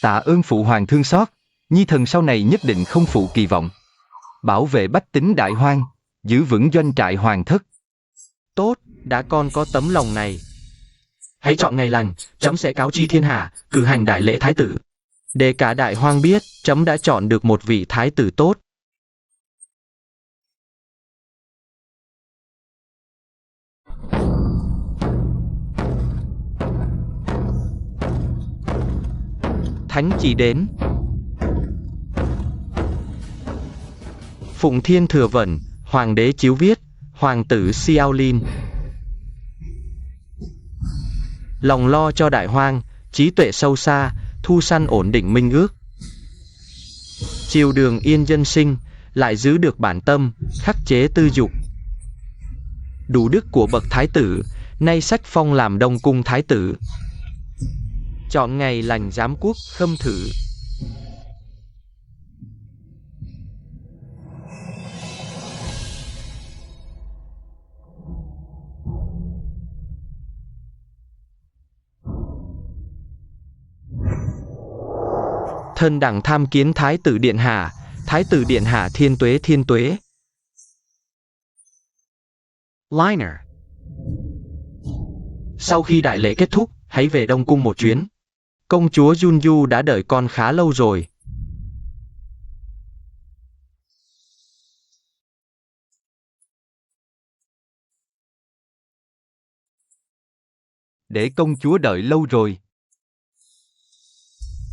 Tạ ơn phụ hoàng thương xót, Nhi thần sau này nhất định không phụ kỳ vọng. Bảo vệ bách tính đại hoang, giữ vững doanh trại hoàng thất. Tốt, đã con có tấm lòng này. Hãy chọn ngày lành, trẫm sẽ cáo chi thiên hạ, cử hành đại lễ thái tử. Để cả đại hoang biết, trẫm đã chọn được một vị thái tử tốt. Thánh chỉ đến. Phụng Thiên Thừa Vận, Hoàng đế chiếu viết, Hoàng tử Xiao Lin. Lòng lo cho đại hoang, trí tuệ sâu xa, thu săn ổn định minh ước. Triều đường yên dân sinh, lại giữ được bản tâm, khắc chế tư dục. Đủ đức của bậc thái tử, nay sách phong làm Đông Cung thái tử. Chọn ngày lành giám quốc khâm thử. Thân đẳng tham kiến Thái tử Điện Hạ, Thái tử Điện Hạ thiên tuế thiên tuế. Liner. Sau khi đại lễ kết thúc, hãy về Đông Cung một chuyến. Công chúa Junju đã đợi con khá lâu rồi. Để công chúa đợi lâu rồi.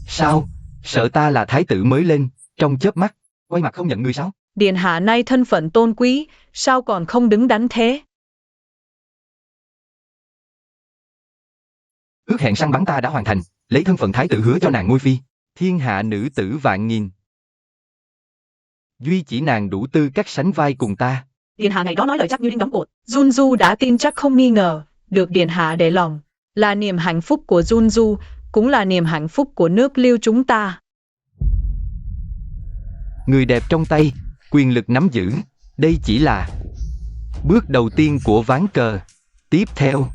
Sao? Sợ ta là thái tử mới lên, trong chớp mắt, quay mặt không nhận người sao? Điện hạ nay thân phận tôn quý, sao còn không đứng đắn thế? Ước hẹn săn bắn ta đã hoàn thành, lấy thân phận thái tử hứa cho nàng ngôi phi. Thiên hạ nữ tử vạn nghìn. Duy chỉ nàng đủ tư cách sánh vai cùng ta. Điện hạ ngày đó nói lời chắc như đinh đóng cột. Junju đã tin chắc không nghi ngờ, được điện hạ để lòng. Là niềm hạnh phúc của Junju, cũng là niềm hạnh phúc của nước Liêu chúng ta. Người đẹp trong tay, quyền lực nắm giữ. Đây chỉ là bước đầu tiên của ván cờ. Tiếp theo,